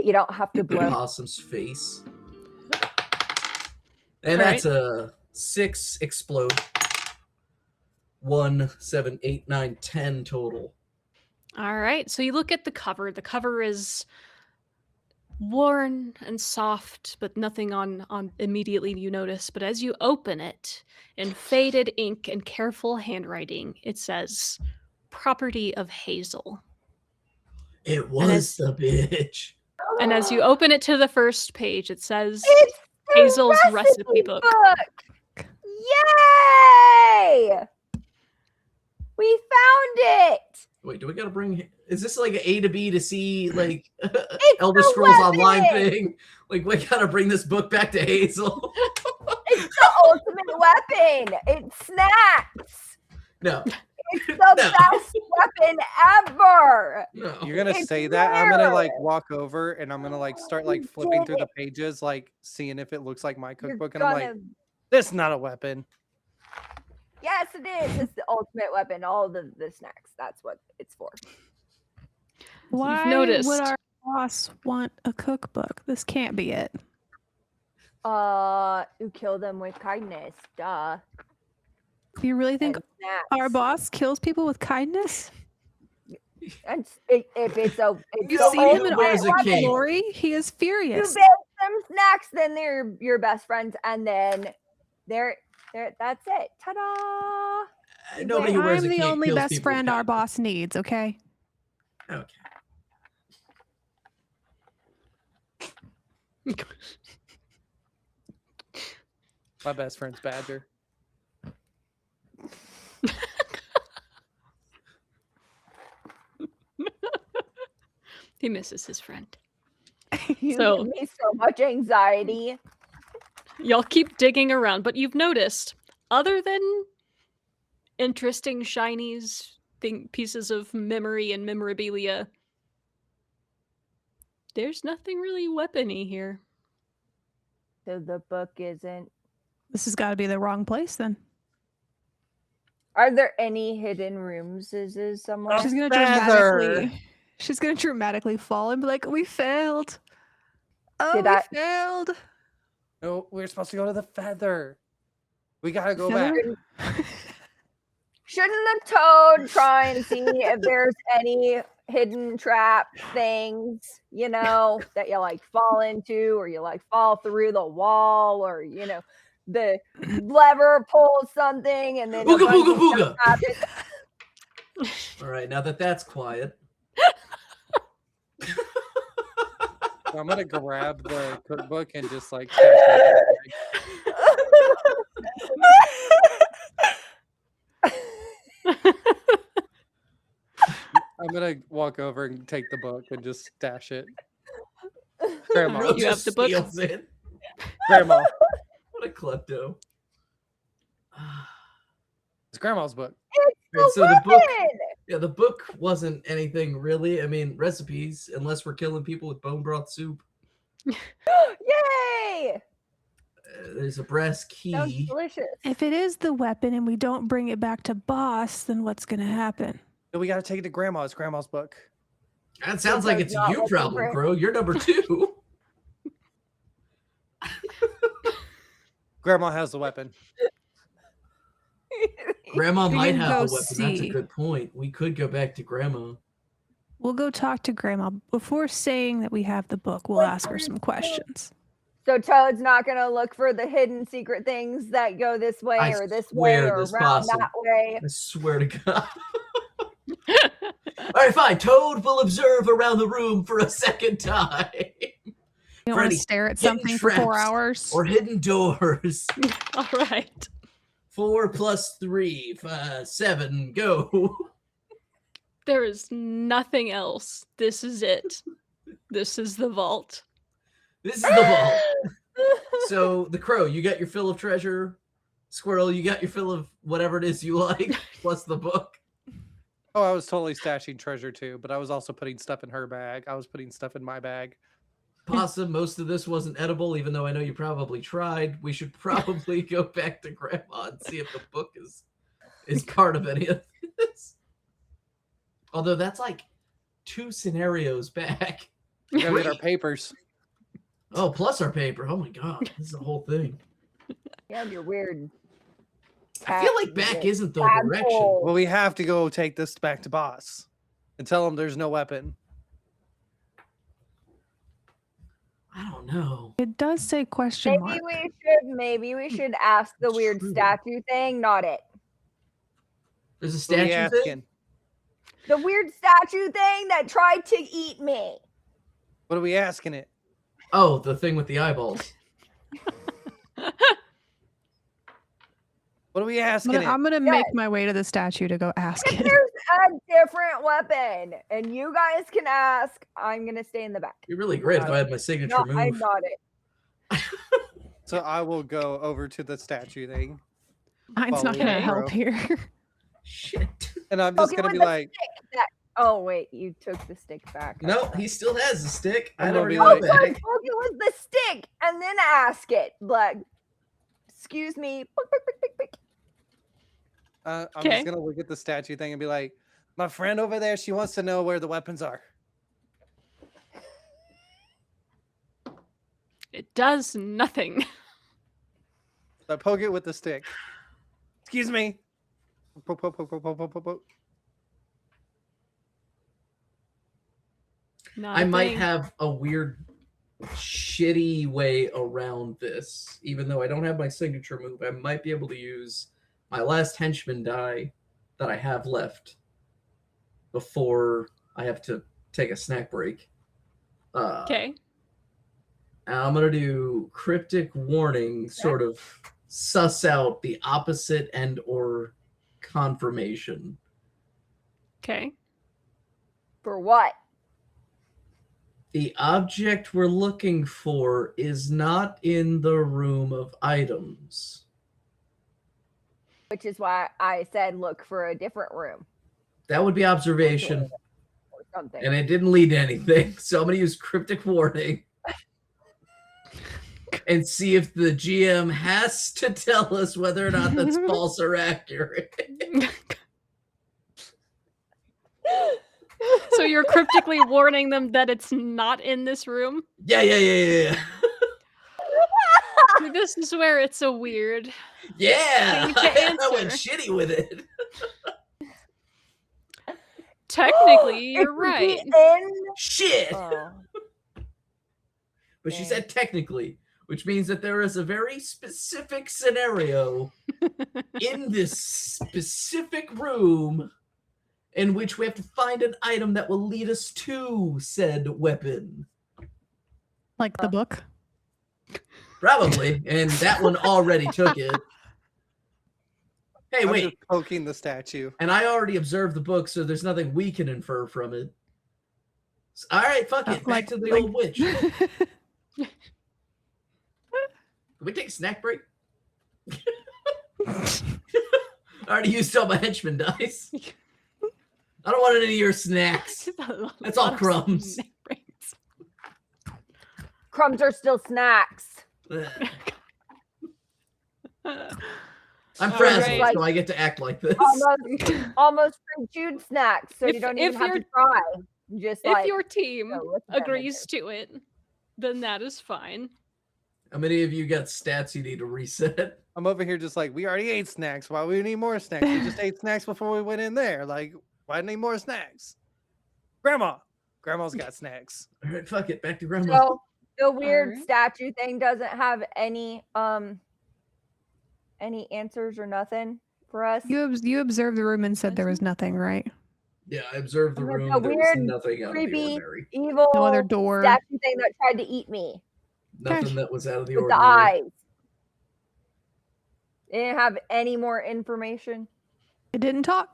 You don't have to blow. Possum's face. And All that's a 6 explode. 1, 7, 8, 9, 10 total. All right. So you look at the cover. The cover is worn and soft, but nothing on immediately you notice. But as you open it, in faded ink and careful handwriting, it says "Property of Hazel." It was as- the bitch. And as you open it to the first page, it says It's the Hazel's recipe book. Yay! We found it. Wait, do we gotta bring? Is this like an A to B to C, like It's Elder the Scrolls Online weapon! thing? Like, we gotta bring this book back to Hazel? It's the ultimate weapon. It snaps. No, It's the No. best weapon ever. no. You're gonna It's say that. I'm gonna like rare. walk over and I'm gonna like start like You flipping did through the it. pages, like seeing if it looks like my You're cookbook, and I'm like, gonna- this is not a weapon. Yes, it is. It's the ultimate weapon. All the snacks. That's what it's for. Why noticed. would our boss want a cookbook? This can't be it. You kill them with kindness. Duh. Do you really think And snacks. our boss kills people with kindness? And if it's a, it's You the see him in ultimate wears a all weapon. cape. glory? He is You furious. build them snacks, then they're your best friends, and then they're that's it. Ta-da! Nobody who wears I'm a the cape only kills best people with friend our kindness. boss needs, okay? Okay. My best friend's Badger. He misses his friend. You So- give me so much anxiety. Y'all keep digging around, but you've noticed, other than interesting shinies, pieces of memory and memorabilia, there's nothing really weapony here. So the book isn't. This has got to be the wrong place then. Are there any hidden rooms? Is somewhere? She's gonna feather. dramatically fall and be like, "We failed. Oh, Did we I- failed." No, we're supposed to go to the feather. We gotta go Feather? back. Shouldn't the toad try and see if there's any hidden trap things, that you like fall into, or you like fall through the wall, or the lever pulls something and then a Booga, bunch booga, of stuff booga. happens. All right, now that that's quiet. I'm gonna grab the cookbook and just like stash it in my bag. I'm gonna walk over and take the book and just stash it. Grandma, Bro You have just the book? steals it. grandma, What a klepto. it's grandma's book. Right, so the Weapon! book, yeah, the book wasn't anything really. I mean, recipes, unless we're killing people with bone broth soup. Yay! There's a brass Sounds key. delicious. If it is the weapon and we don't bring it back to boss, then what's gonna happen? No, we gotta take it to grandma. It's grandma's book. That sounds like it's a Not you looking problem, for it. bro. You're number 2. Grandma has the weapon. Grandma We might can have go a weapon. That's a see. good point. We could go back to grandma. We'll go talk to grandma. Before saying that we have the book, we'll ask her some questions. So Toad's not gonna look for the hidden secret things that go this way I or this way swear or this around possum. that way. I swear to God. All right, fine. Toad will observe around the room for a second time. You don't want Freddy, to stare at hidden something for 4 traps hours. Or hidden doors. All right. 4 + 3, 7, go. There is nothing else. This is it. This is the vault. This is the vault. So the crow, you got your fill of treasure. Squirrel, you got your fill of whatever it is you like, plus the book. Oh, I was totally stashing treasure too, but I was also putting stuff in her bag. I was putting stuff in my bag. Possum, most of this wasn't edible, even though I know you probably tried. We should probably go back to Grandma and see if the book is part of any of this. Although that's like 2 scenarios back. We gotta get our Great. papers. Oh, plus our paper. Oh my god, this is the whole thing. You have your weird. I feel like back isn't the tadpole. direction. Well, we have to go take this back to boss and tell him there's no weapon. I don't know. It does say question mark. Maybe we should ask the weird True. statue thing, not it. There's a What are we statue thing. asking? The weird statue thing that tried to eat me. What are we asking it? Oh, the thing with the eyeballs. What are we asking it? I'm gonna make my way to the statue to go ask If it. there's a different weapon and you guys can ask, I'm gonna stay in the back. You're really great if I had my signature No, move. I'm not it. So I will go over to the statue thing, Mine's not Follow gonna the help arrow. here. Shit. and I'm just Okay, gonna with be the like, Oh wait, you took the stick back. No, he still has the stick. I I'm never gonna be got like- it Oh, back. poke it with the stick and then ask it. Like, excuse me. Pick, pick, pick, pick, pick. I'm Okay. just gonna look at the statue thing and be like, my friend over there, she wants to know where the weapons are. It does nothing. So I poke it with the stick. Excuse me. Poke, poke, poke, poke, poke, poke, poke, poke. Not I a might thing. have a weird, shitty way around this. Even though I don't have my signature move, I might be able to use my last henchman die that I have left before I have to take a snack break. Okay. I'm gonna do cryptic warning, sort of suss out the opposite and or confirmation. Okay. For what? The object we're looking for is not in the room of items. Which is why I said look for a different room That would be observation, or something. and it didn't lead to anything. So I'm gonna use cryptic warning and see if the GM has to tell us whether or not that's false or accurate. So you're cryptically warning them that it's not in this room? Yeah. This is where it's so weird. Yeah, Thing to I went answer. shitty with it. Technically, It you're could be right. In... Shit. Oh. But she Dang. said technically, which means that there is a very specific scenario in this specific room in which we have to find an item that will lead us to said weapon. Like the book. Probably, and that one already took it. Hey, I'm wait, just poking the statue. and I already observed the book, so there's nothing we can infer from it. All right, fuck it. Back to the old witch. Can we take a snack break? I already used all my henchman dice. I don't want any of your snacks. That's all crumbs. Crumbs are still snacks. I'm All frazzled, right. so I get to act like this. Almost pre-chewed snacks, so you If- don't if even have to you're- try. Just If like your team go with the agrees to it, then that is fine. How many of you got stats you need to reset? I'm over here just like, we already ate snacks. Why we need more snacks? We just ate snacks before we went in there. Like, why need more snacks? Grandma's got snacks. All right, fuck it. Back to grandma. So the weird Alright. statue thing doesn't have any answers or nothing for us. You observed the room and said there was nothing, right? Yeah, I observed the And there's room. a There was weird, nothing out of the creepy- ordinary. Evil No other door. statue thing that tried to eat me Nothing that was out of the with the ordinary. eyes. They didn't have any more information. It didn't talk.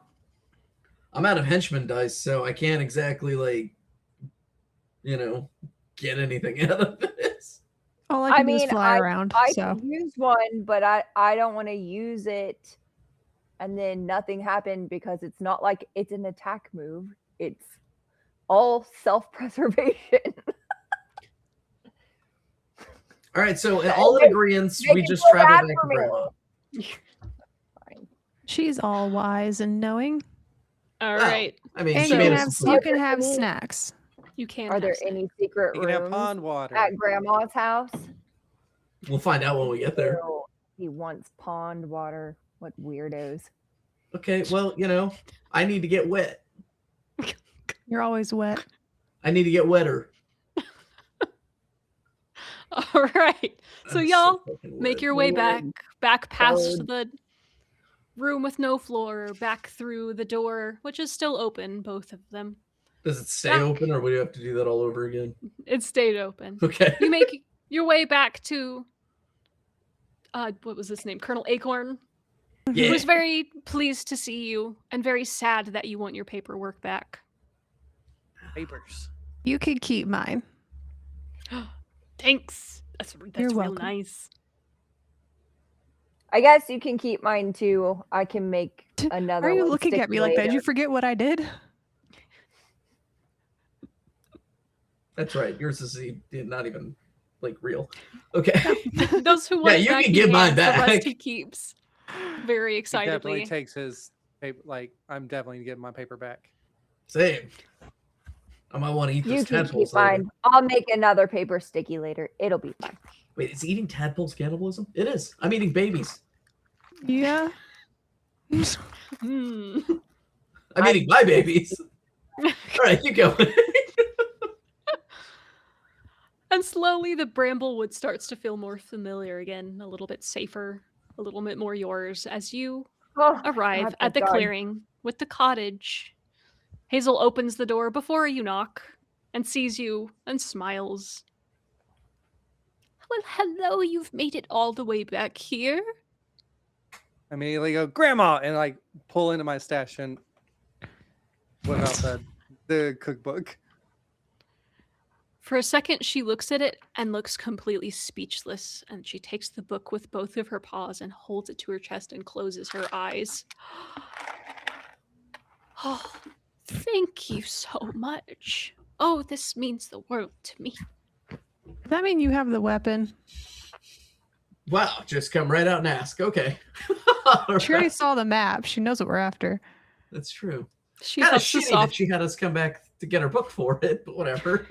I'm out of henchman dice, so I can't exactly get anything out of this. All I I can do is mean, fly around. I So could use one, but I don't want to use it and then nothing happened because it's not like it's an attack move. It's all self-preservation. All right, so in It all in makes- agreement, makes we it just feel travel bad back for to me. Grandma. she's all wise and knowing. All Well, right. I mean, And she you made can us have some you food. can have Any- snacks. You can. Are have there snacks. any secret You can have rooms pond water. at Grandma's house? We'll find out when we get there. Ew, he wants pond water. What weirdos. Okay, well, I need to get wet. You're always wet. I need to get wetter. All right. So I'm y'all fucking make wet. your way Weird. back past Bird. the room with no floor, back through the door, which is still open, both of them. Does it stay back. open, or would you have to do that all over again? It stayed open. Okay. You make your way back to what was his name? Colonel Acorn. He Yeah. was very pleased to see you and very sad that you want your paperwork back. Papers. You could keep mine. Thanks. That's real welcome. nice. I guess you can keep mine too. I can make another Why are you one looking stick at me like that? Did later. you forget what I did? That's right. Yours is not even like real. Okay. Those who want you back can get mine the back. Rusty keeps. Very He excitedly. definitely takes his paper. Like, I'm definitely getting my paper back. Same. I might want to eat You this can tadpoles keep later. mine. I'll make another paper sticky later. It'll be fine. Wait, is eating tadpoles cannibalism? It is. I'm eating babies. Yeah. Hmm. I'm eating my babies. All right, you go. And slowly the bramblewood starts to feel more familiar again, a little bit safer, a little bit more yours as you Oh, arrive God, at the thank God. clearing with the cottage. Hazel opens the door before you knock and sees you and smiles. Well, hello, you've made it all the way back here. I immediately go, Grandma, and like pull into my stash and whip out the cookbook. For a second, she looks at it and looks completely speechless, and she takes the book with both of her paws and holds it to her chest and closes her eyes. Oh, thank you so much. Oh, this means the world to me. Does that mean you have the weapon? Wow, just come right out and ask. Okay. She already saw the map. She knows what we're after. That's true. She Kind of huffs us shitty off. that she had us come back to get her book for it, but whatever.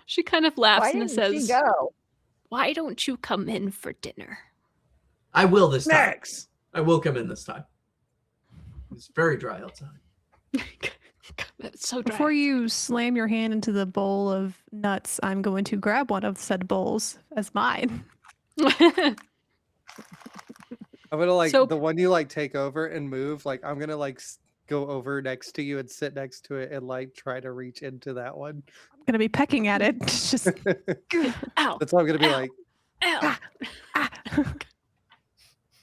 She kind of laughs Why and didn't says, she go? "Why don't you come in for dinner?" I will this time. Snacks. I will come in this time. It's very dry outside. It's so dry. Before you slam your hand into the bowl of nuts, I'm going to grab one of said bowls as mine. I'm gonna like So- the one you like take over and move. Like, I'm gonna like go over next to you and sit next to it and like try to reach into that one. I'm going to be pecking at it. It's just, Ow! That's what I'm gonna be Ow. like. Ow! ah.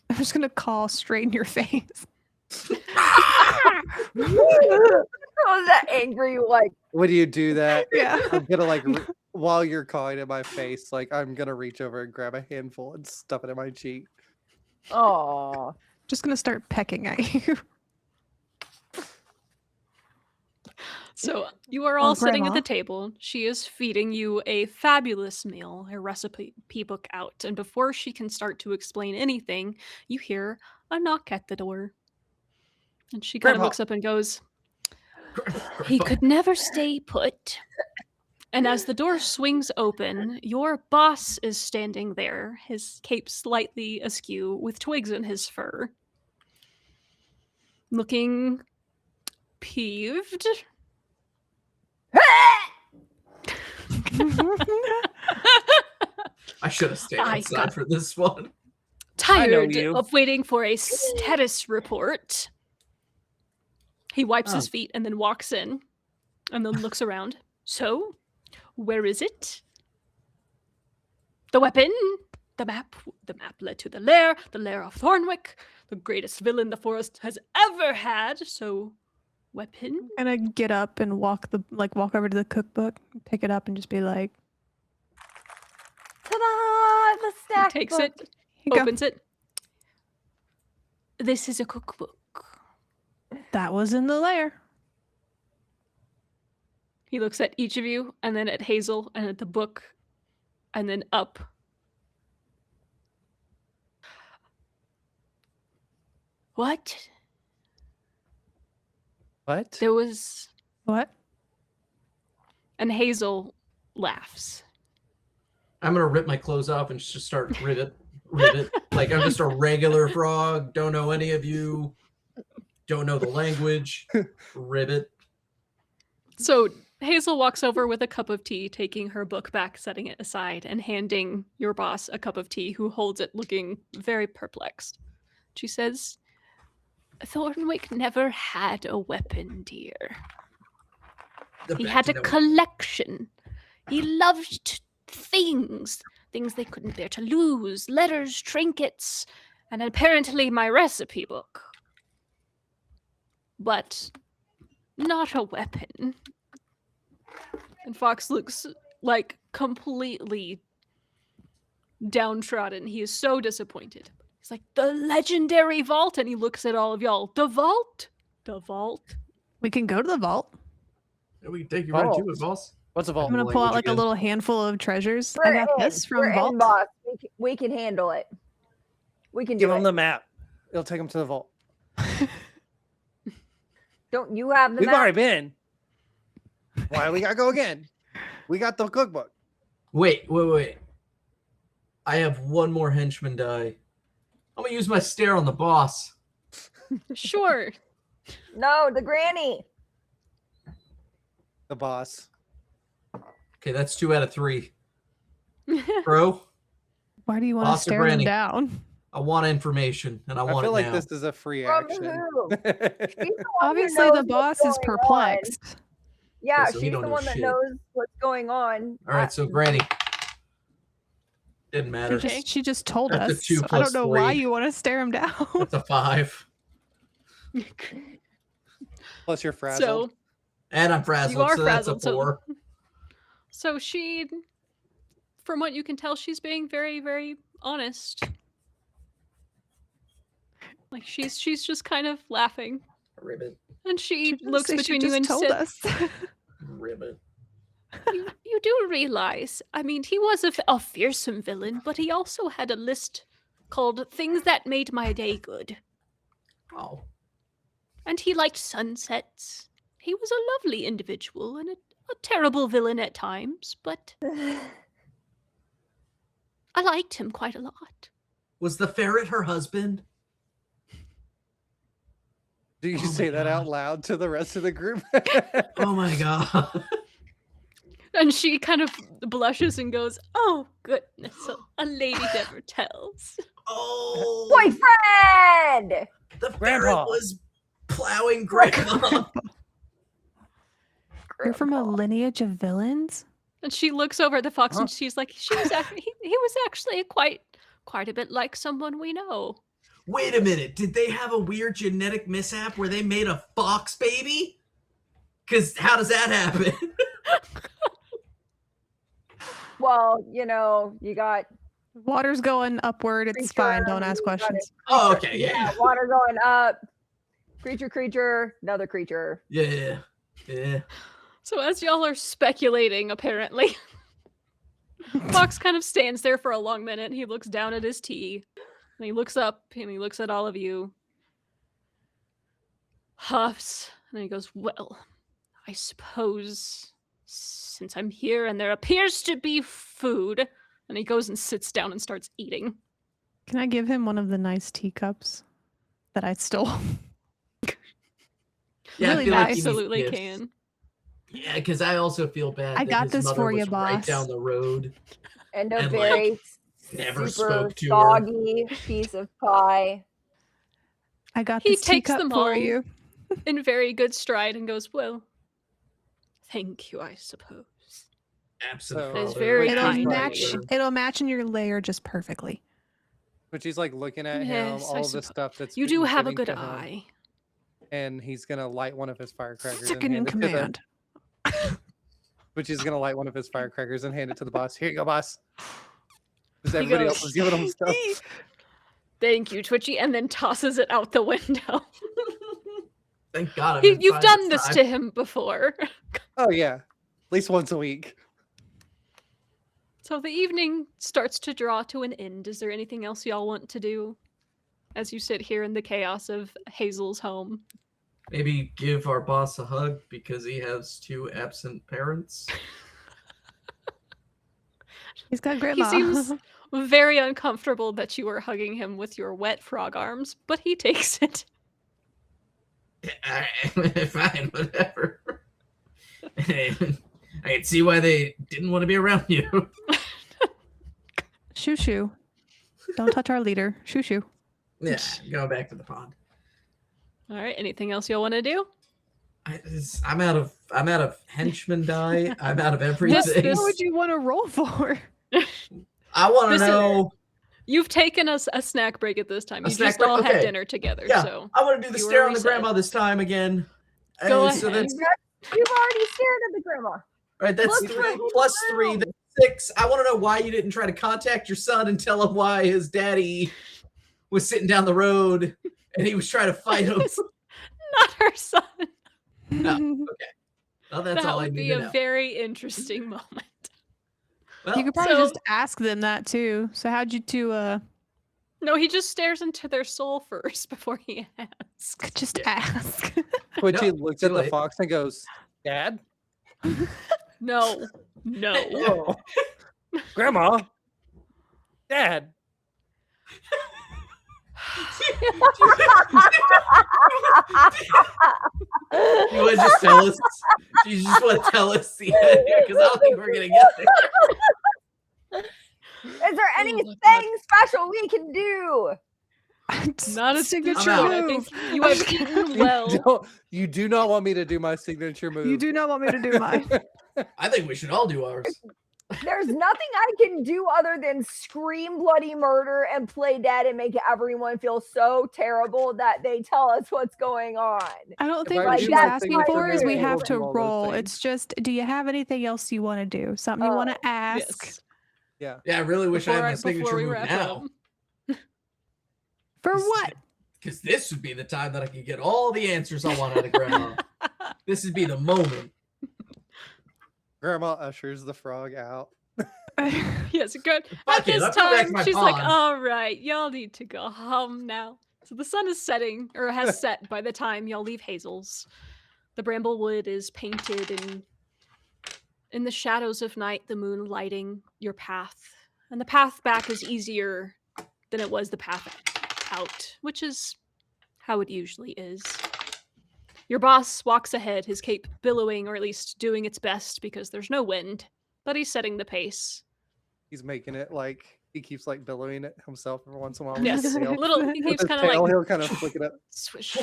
I'm just going to call straight in your face. I was that angry, like, When you do that, Yeah. I'm gonna like while you're calling in my face, like I'm gonna reach over and grab a handful and stuff it in my cheek. oh, Just going to start pecking at you. So you are all sitting at Grandma. the table. She is feeding you a fabulous meal, her recipe book out, and before she can start to explain anything, you hear a knock at the door. And she kind of Grandpa. looks up and goes, "He could never stay put." And as the door swings open, your boss is standing there, his cape slightly askew, with twigs in his fur. Looking peeved. I should have stayed I outside got- for this one. Tired you. of waiting for a status report. He wipes his Oh. feet and then walks in and then looks around. So, where is it? The weapon? The map led to the lair of Thornwick, the greatest villain the forest has ever had. So, weapon? I'm going to get up and walk over to the cookbook, pick it up and just be like, Ta-da! The stack Takes book. it, Here you go. opens it. This is a cookbook. That was in the lair. He looks at each of you, and then at Hazel, and at the book, and then up. What? What? There was... What? And Hazel laughs. I'm gonna rip my clothes off and just start rivet. Like I'm just a regular frog. Don't know any of you. Don't know the language. Rivet. So Hazel walks over with a cup of tea, taking her book back, setting it aside, and handing your boss a cup of tea, who holds it looking very perplexed. She says, Thornwick never had a weapon, dear. He had a collection. He loved things they couldn't bear to lose, letters, trinkets, and apparently my recipe book. But not a weapon. And Fox looks like completely downtrodden. He is so disappointed. He's like, the legendary vault, and he looks at all of y'all. The vault? The vault? We can go to the vault. Yeah, we can take you right to it, boss. What's a vault? I'm gonna pull out like a Language little handful of treasures. We're I got this We're from Vault. in, boss. We can handle it. We can Give do him it. the map. It'll take him to the vault. Don't you have the We've map? already been. Why do we gotta go again? We got the cookbook. Wait. I have one more henchman die. I'm gonna use my stare on the boss. Sure. No, the granny. The boss. Okay, that's 2 out of 3. Bro, Why do you want to Boss or stare him Granny? down? I want information, and I I want feel it like now. this is a free From action. who? She's the one who Obviously, knows the boss what's is going on. perplexed. Yeah, Okay, so he she's don't the know one that shit. knows what's going on. All right, so Granny. Didn't She matter. Okay. she just told That's a us. 2 I don't plus know why 3. you want to stare him down. That's a 5. Plus you're frazzled. So, And I'm frazzled, are so that's a frazzled, so- 4. so she, from what you can tell, she's being very, very honest. Like she's just kind of laughing, Ribbit. and she didn't looks say she between you just and told said, us. Ribbit. you do realize, I mean, he was a fearsome villain, but he also had a list called Things That Made My Day Good. Oh. And he liked sunsets. He was a lovely individual and a terrible villain at times, but I liked him quite a lot. Was the ferret her husband? Do you Oh my say that out God. loud to the rest of the group? Oh my god. And she kind of blushes and goes, oh, goodness, a lady never tells. Oh. Boyfriend! The ferret Grandpa. was plowing grandma. You're from a lineage of villains? And she looks over at the fox Huh. and she's like, he was actually quite a bit like someone we know. Wait a minute. Did they have a weird genetic mishap where they made a fox baby? Because how does that happen? Well, you got Water's going upward. It's fine. Don't ask Creature, you got questions. Oh, okay. Yeah. water going up. Creature, another creature. Yeah. So as y'all are speculating, apparently, Fox kind of stands there for a long minute. He looks down at his tea, and he looks up, and he looks at all of you. Huffs, and he goes, well, I suppose since I'm here and there appears to be food, and he goes and sits down and starts eating. Can I give him one of the nice teacups that I stole? Yeah, I Really feel like he nice. needs Absolutely gifts. can. Yeah, because I also feel bad. I that got his this mother for was you, right boss. down the road. And a And, very Never super spoke to her. soggy piece of pie. I got He this takes teacup them for all. you. In very good stride and goes, well, thank you, I suppose. Absolutely. It's very It'll kind of match. you. It'll match in your layer just perfectly. But she's like looking at him, Yes, I all the suppose. stuff that's You do been have a given good to him, eye. and he's gonna light one of his firecrackers. Second in and hand it to command. Which he's gonna light one of his firecrackers and hand it to the boss. Here you go, boss. Because He everybody goes, else is giving him stuff. "Thank you, Twitchy," and then tosses it out the window. Thank God I didn't You've find done this time. to him before. Oh yeah, at least once a week. So the evening starts to draw to an end. Is there anything else y'all want to do as you sit here in the chaos of Hazel's home? Maybe give our boss a hug because he has 2 absent parents. He's got He grandma. seems very uncomfortable that you are hugging him with your wet frog arms, but he takes it. Fine, whatever. I can see why they didn't want to be around you. Shoo shoo. Don't touch our leader. Shoo shoo. Yeah, go back to the pond. All right, anything else y'all want to do? I'm out of henchman die. I'm out of everything. This- What would you want to roll for? I want to this is- know. You've taken a snack break at this time. A You snack just break? all had Okay. dinner together, Yeah, so I want to do the you were stare on the reset. grandma this time again. Go So ahead. that's You've already stared at the grandma. right. That's Look 3 what he's plus 3. found. That's 6. I want to know why you didn't try to contact your son and tell him why his daddy was sitting down the road and he was trying to fight him. not her son. No. Well, that's That all I would need be to a know. very interesting moment. Well, You could probably So- just ask them that too. So how'd you two No, he just stares into their soul first before he asks. just Yeah. ask? Twitchy No, looks too at the late. fox and goes, "Dad, No, no. oh, Grandma, Dad." You want to just tell us? You just want to tell us the end because I don't think we're gonna get there. Is there Oh anything my God. special we can do? Not a signature I'm out. I move. think you have eaten well. You do not want me to do my signature move. You do not want me to do mine. I think we should all do ours. There's nothing I can do other than scream bloody murder and play dead and make everyone feel so terrible that they tell us what's going on. I don't If think I what do she's my asking signature for is we move, have I'll to do all those roll. things. It's just, do you have anything else you want to do? Something you want to ask? Yes. Yeah. Yeah, I really wish I had my Before signature we move wrap now. up. For what? Because this would be the time that I could get all the answers I want out of Grandma. This would be the moment. Grandma ushers the frog out. Yes, good. Fuck At it, this I'll go back to time, my she's like, pond. all right, y'all need to go home now. So the sun is setting, or has set by the time y'all leave Hazel's. The bramblewood is painted in the shadows of night, the moon lighting your path. And the path back is easier than it was the path out, which is how it usually is. Your boss walks ahead, his cape billowing, or at least doing its best because there's no wind, but he's setting the pace. He's making it like he keeps like billowing it himself every once in a while. with Yes, his tail. little. He With keeps his kind of tail, like he'll kind of flick it up. swish.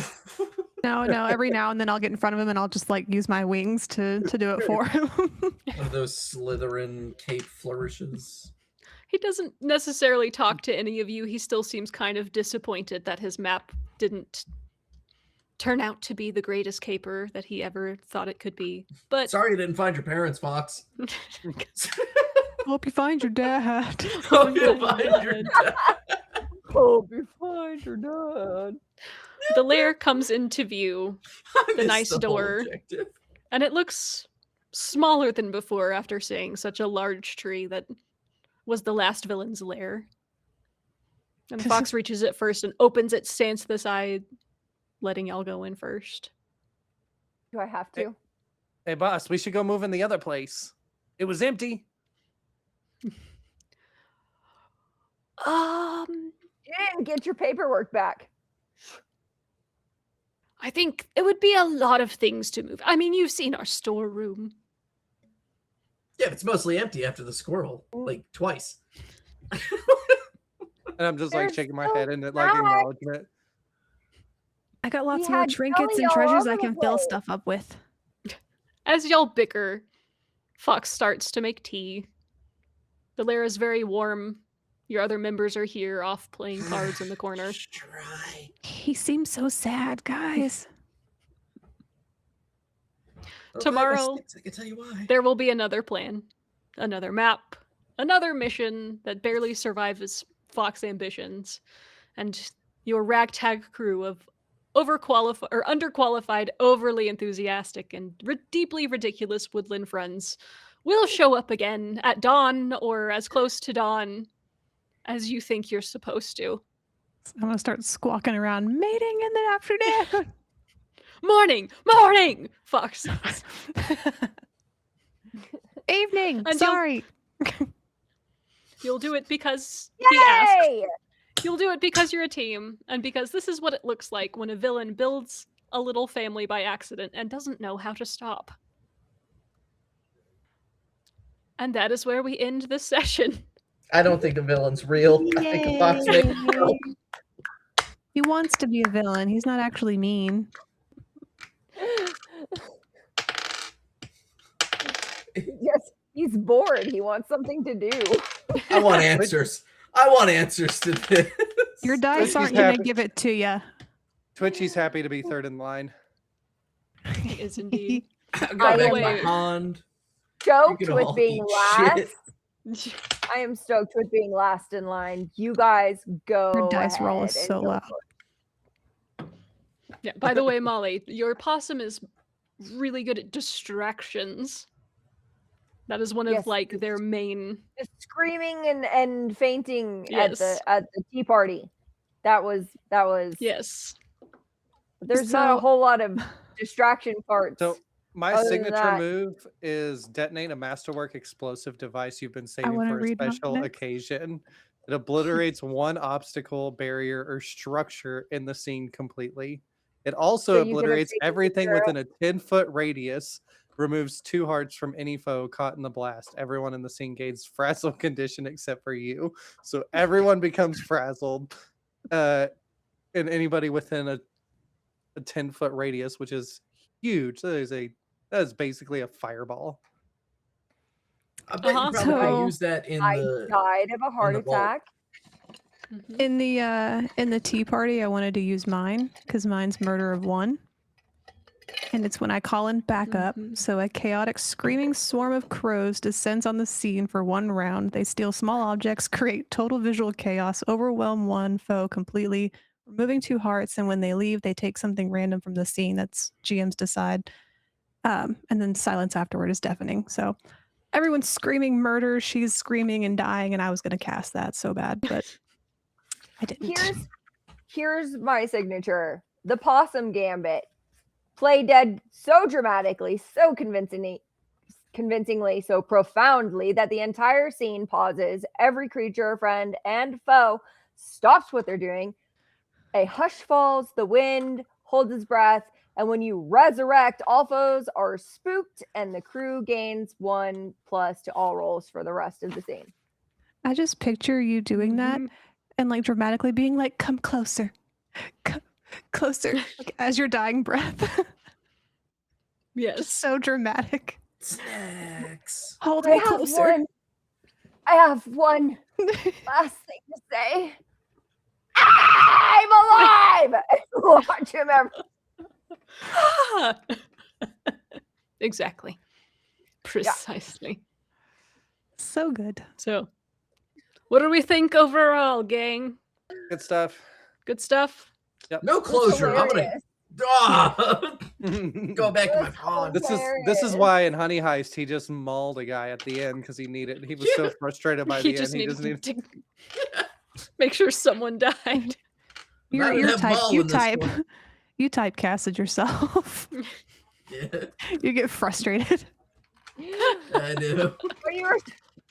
No, every now and then I'll get in front of him and I'll just like use my wings to do it for him. One of those Slytherin cape flourishes. He doesn't necessarily talk to any of you. He still seems kind of disappointed that his map didn't turn out to be the greatest caper that he ever thought it could be. But Sorry you didn't find your parents, Fox. Hope you find your dad. Hope you find your dad. Hope you find your dad. the lair comes into view, I The missed nice whole door. objective. and it looks smaller than before after seeing such a large tree that was the last villain's lair. And the fox reaches it first and opens it, stands to the side, letting y'all go in first. Do I have Hey. to? Hey, boss, we should go move in the other place. It was empty. You didn't get your paperwork back. I think it would be a lot of things to move. I mean, you've seen our storeroom. Yeah, it's mostly empty after the squirrel, like twice. And I'm just like There's shaking my so head in it like much. acknowledgement. I got lots We more had trinkets jelly and all treasures over I the can fill place. stuff up with. As y'all bicker, Fox starts to make tea. The lair is very warm. Your other members are here off playing cards in the corner. Try. He seems so sad, guys. Tomorrow- I can tell you why. There will be another plan, another map, another mission that barely survives Fox ambitions, and your ragtag crew of overqualified or underqualified, overly enthusiastic, and deeply ridiculous woodland friends will show up again at dawn or as close to dawn as you think you're supposed to. I'm gonna start squawking around, mating in the afternoon. Morning, morning, Fox says. Evening. And Sorry. You'll do it because he asked. Yay! You'll do it because you're a team, and because this is what it looks like when a villain builds a little family by accident and doesn't know how to stop. And that is where we end this session. I don't think a villain's real. I think a fox Yay. makes real. He wants to be a villain. He's not actually mean. Yes, he's bored. He wants something to do. I want answers. I want answers to this. Your dice He's aren't gonna happy. give it to you. Twitchy's happy to be third in line. He is indeed. Go I back am- to my pond. Stoked You can with all being eat last. shit. I am stoked with being last in line. You guys go. Your dice roll is ahead and so go loud. for it. Yeah, by the way, Molly, your possum is really good at distractions. That is one of Yes, like their main. Just screaming and fainting Yes. at the tea party. That was. Yes. There's not a So- whole lot of distraction parts. So my Other than signature that- move is detonate a masterwork explosive device you've been saving wanna for a read mine special next. occasion. It obliterates one obstacle, barrier, or structure in the scene completely. It also So you get a obliterates signature- everything within a 10-foot radius, removes 2 hearts from any foe caught in the blast. Everyone in the scene gains frazzle condition except for you. So everyone becomes frazzled. And anybody within a 10-foot radius, which is huge. That is basically a fireball. I bet you probably So- could use that in I the. died of a heart the vault. attack. Mhm. In the tea party, I wanted to use mine because mine's murder of 1. And it's when I call in backup. Mhm. So a chaotic screaming swarm of crows descends on the scene for 1 round. They steal small objects, create total visual chaos, overwhelm one foe completely, removing 2 hearts, and when they leave, they take something random from the scene. That's GM's decide. And then silence afterward is deafening. So everyone's screaming murder. She's screaming and dying, and I was going to cast that so bad, but I didn't. Here's my signature. The possum gambit. Play dead so dramatically, so convincingly, so profoundly that the entire scene pauses. Every creature, friend, and foe stops what they're doing. A hush falls, the wind holds its breath, and when you resurrect, all foes are spooked, and the crew gains 1+ to all rolls for the rest of the scene. I just picture you doing that Mhm. and like dramatically being like, come closer, come closer, like, as your dying breath. Yes. So dramatic. Snacks. Hold I me have closer. I have one last thing to say. I'm alive! Watch him ever. Ah! Exactly. Precisely. So good. So, what do we think overall, gang? Good stuff. Good stuff? No closure. I'm gonna Hilarious. go back to my That's pond. This is Hilarious. why in Honey Heist he just mauled a guy at the end because he needed. He was so frustrated by He the just end. He needed doesn't even. to make sure someone died. Not You're enough type. ball You in this type. one. You typecasted yourself. Yeah, You get frustrated. I do.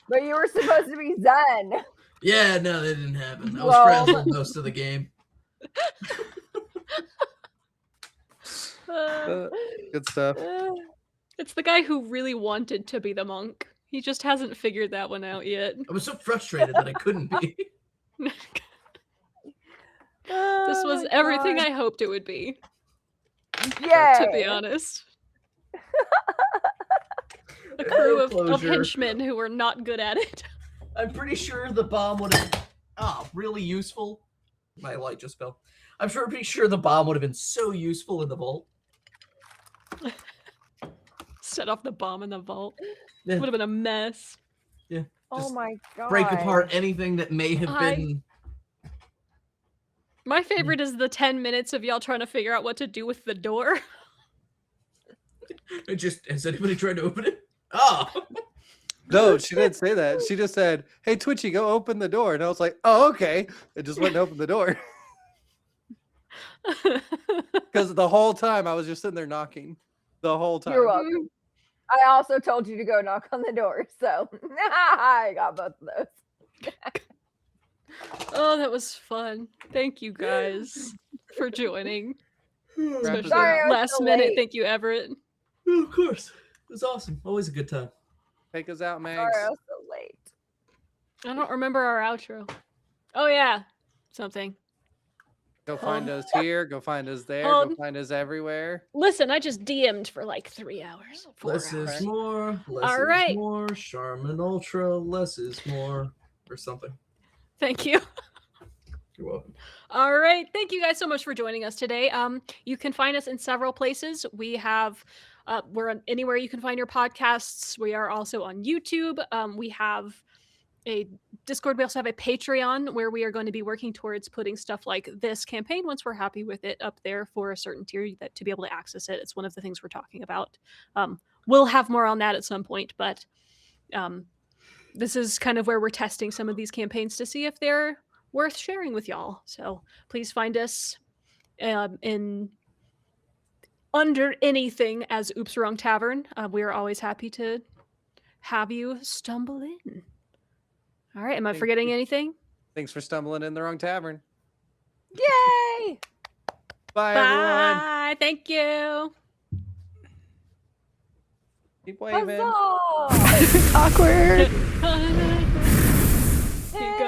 But you were supposed to be Zen. Yeah, no, that didn't happen. I was Well- frazzled most of the game. Good stuff. It's the guy who really wanted to be the monk. He just hasn't figured that one out yet. I was so frustrated that I couldn't be. This This was everything I hoped it would be, Yeah. to be honest. A crew of Closure. henchmen who were not good at it. I'm pretty sure the bomb would have. Oh, really useful. My light just fell. I'm pretty sure the bomb would have been so useful in the vault. Set off the bomb in the vault. Yeah. Would have been a mess. Oh Just my god. break apart anything that may have I- been. My favorite is the 10 minutes of y'all trying to figure out what to do with the door. Has anybody tried to open it? Oh, No, she didn't say that. She just said, "Hey, Twitchy, go open the door." And I was like, "Oh, okay." I just went and opened the door because the whole time I was just sitting there knocking. The whole time. You're welcome. I also told you to go knock on the door, so I got both of those. Oh, that was fun. Thank you guys for joining. Wrap Especially it Sorry, up. I was last so minute. late. Thank you, Everett. oh, of course. It was awesome. Always a good time. Take us out, Mags. Sorry, I was so late. I don't remember our outro. Oh yeah, something. Go find us here. Go find us there. Go Hold. find us everywhere. Listen, I just DM'd for like 3 hours. 4 Less hours. is more. Less All is right. more. Charmin Ultra. Less is more. Or something. Thank you. You're welcome. All right. Thank you guys so much for joining us today. You can find us in several places. We have we're on anywhere you can find your podcasts. We are also on YouTube. We have a Discord. We also have a Patreon where we are going to be working towards putting stuff like this campaign, once we're happy with it, up there for a certain tier that to be able to access it. It's one of the things we're talking about. We'll have more on that at some point, but this is kind of where we're testing some of these campaigns to see if they're worth sharing with y'all. So please find us in under anything as Oops Wrong Tavern. We are always happy to have you stumble in. All right. Am I Thank forgetting you. anything? Thanks for stumbling in the wrong tavern. Yay! Bye, everyone. Bye. Thank you. Keep waving. Huzzah! Awkward. You go.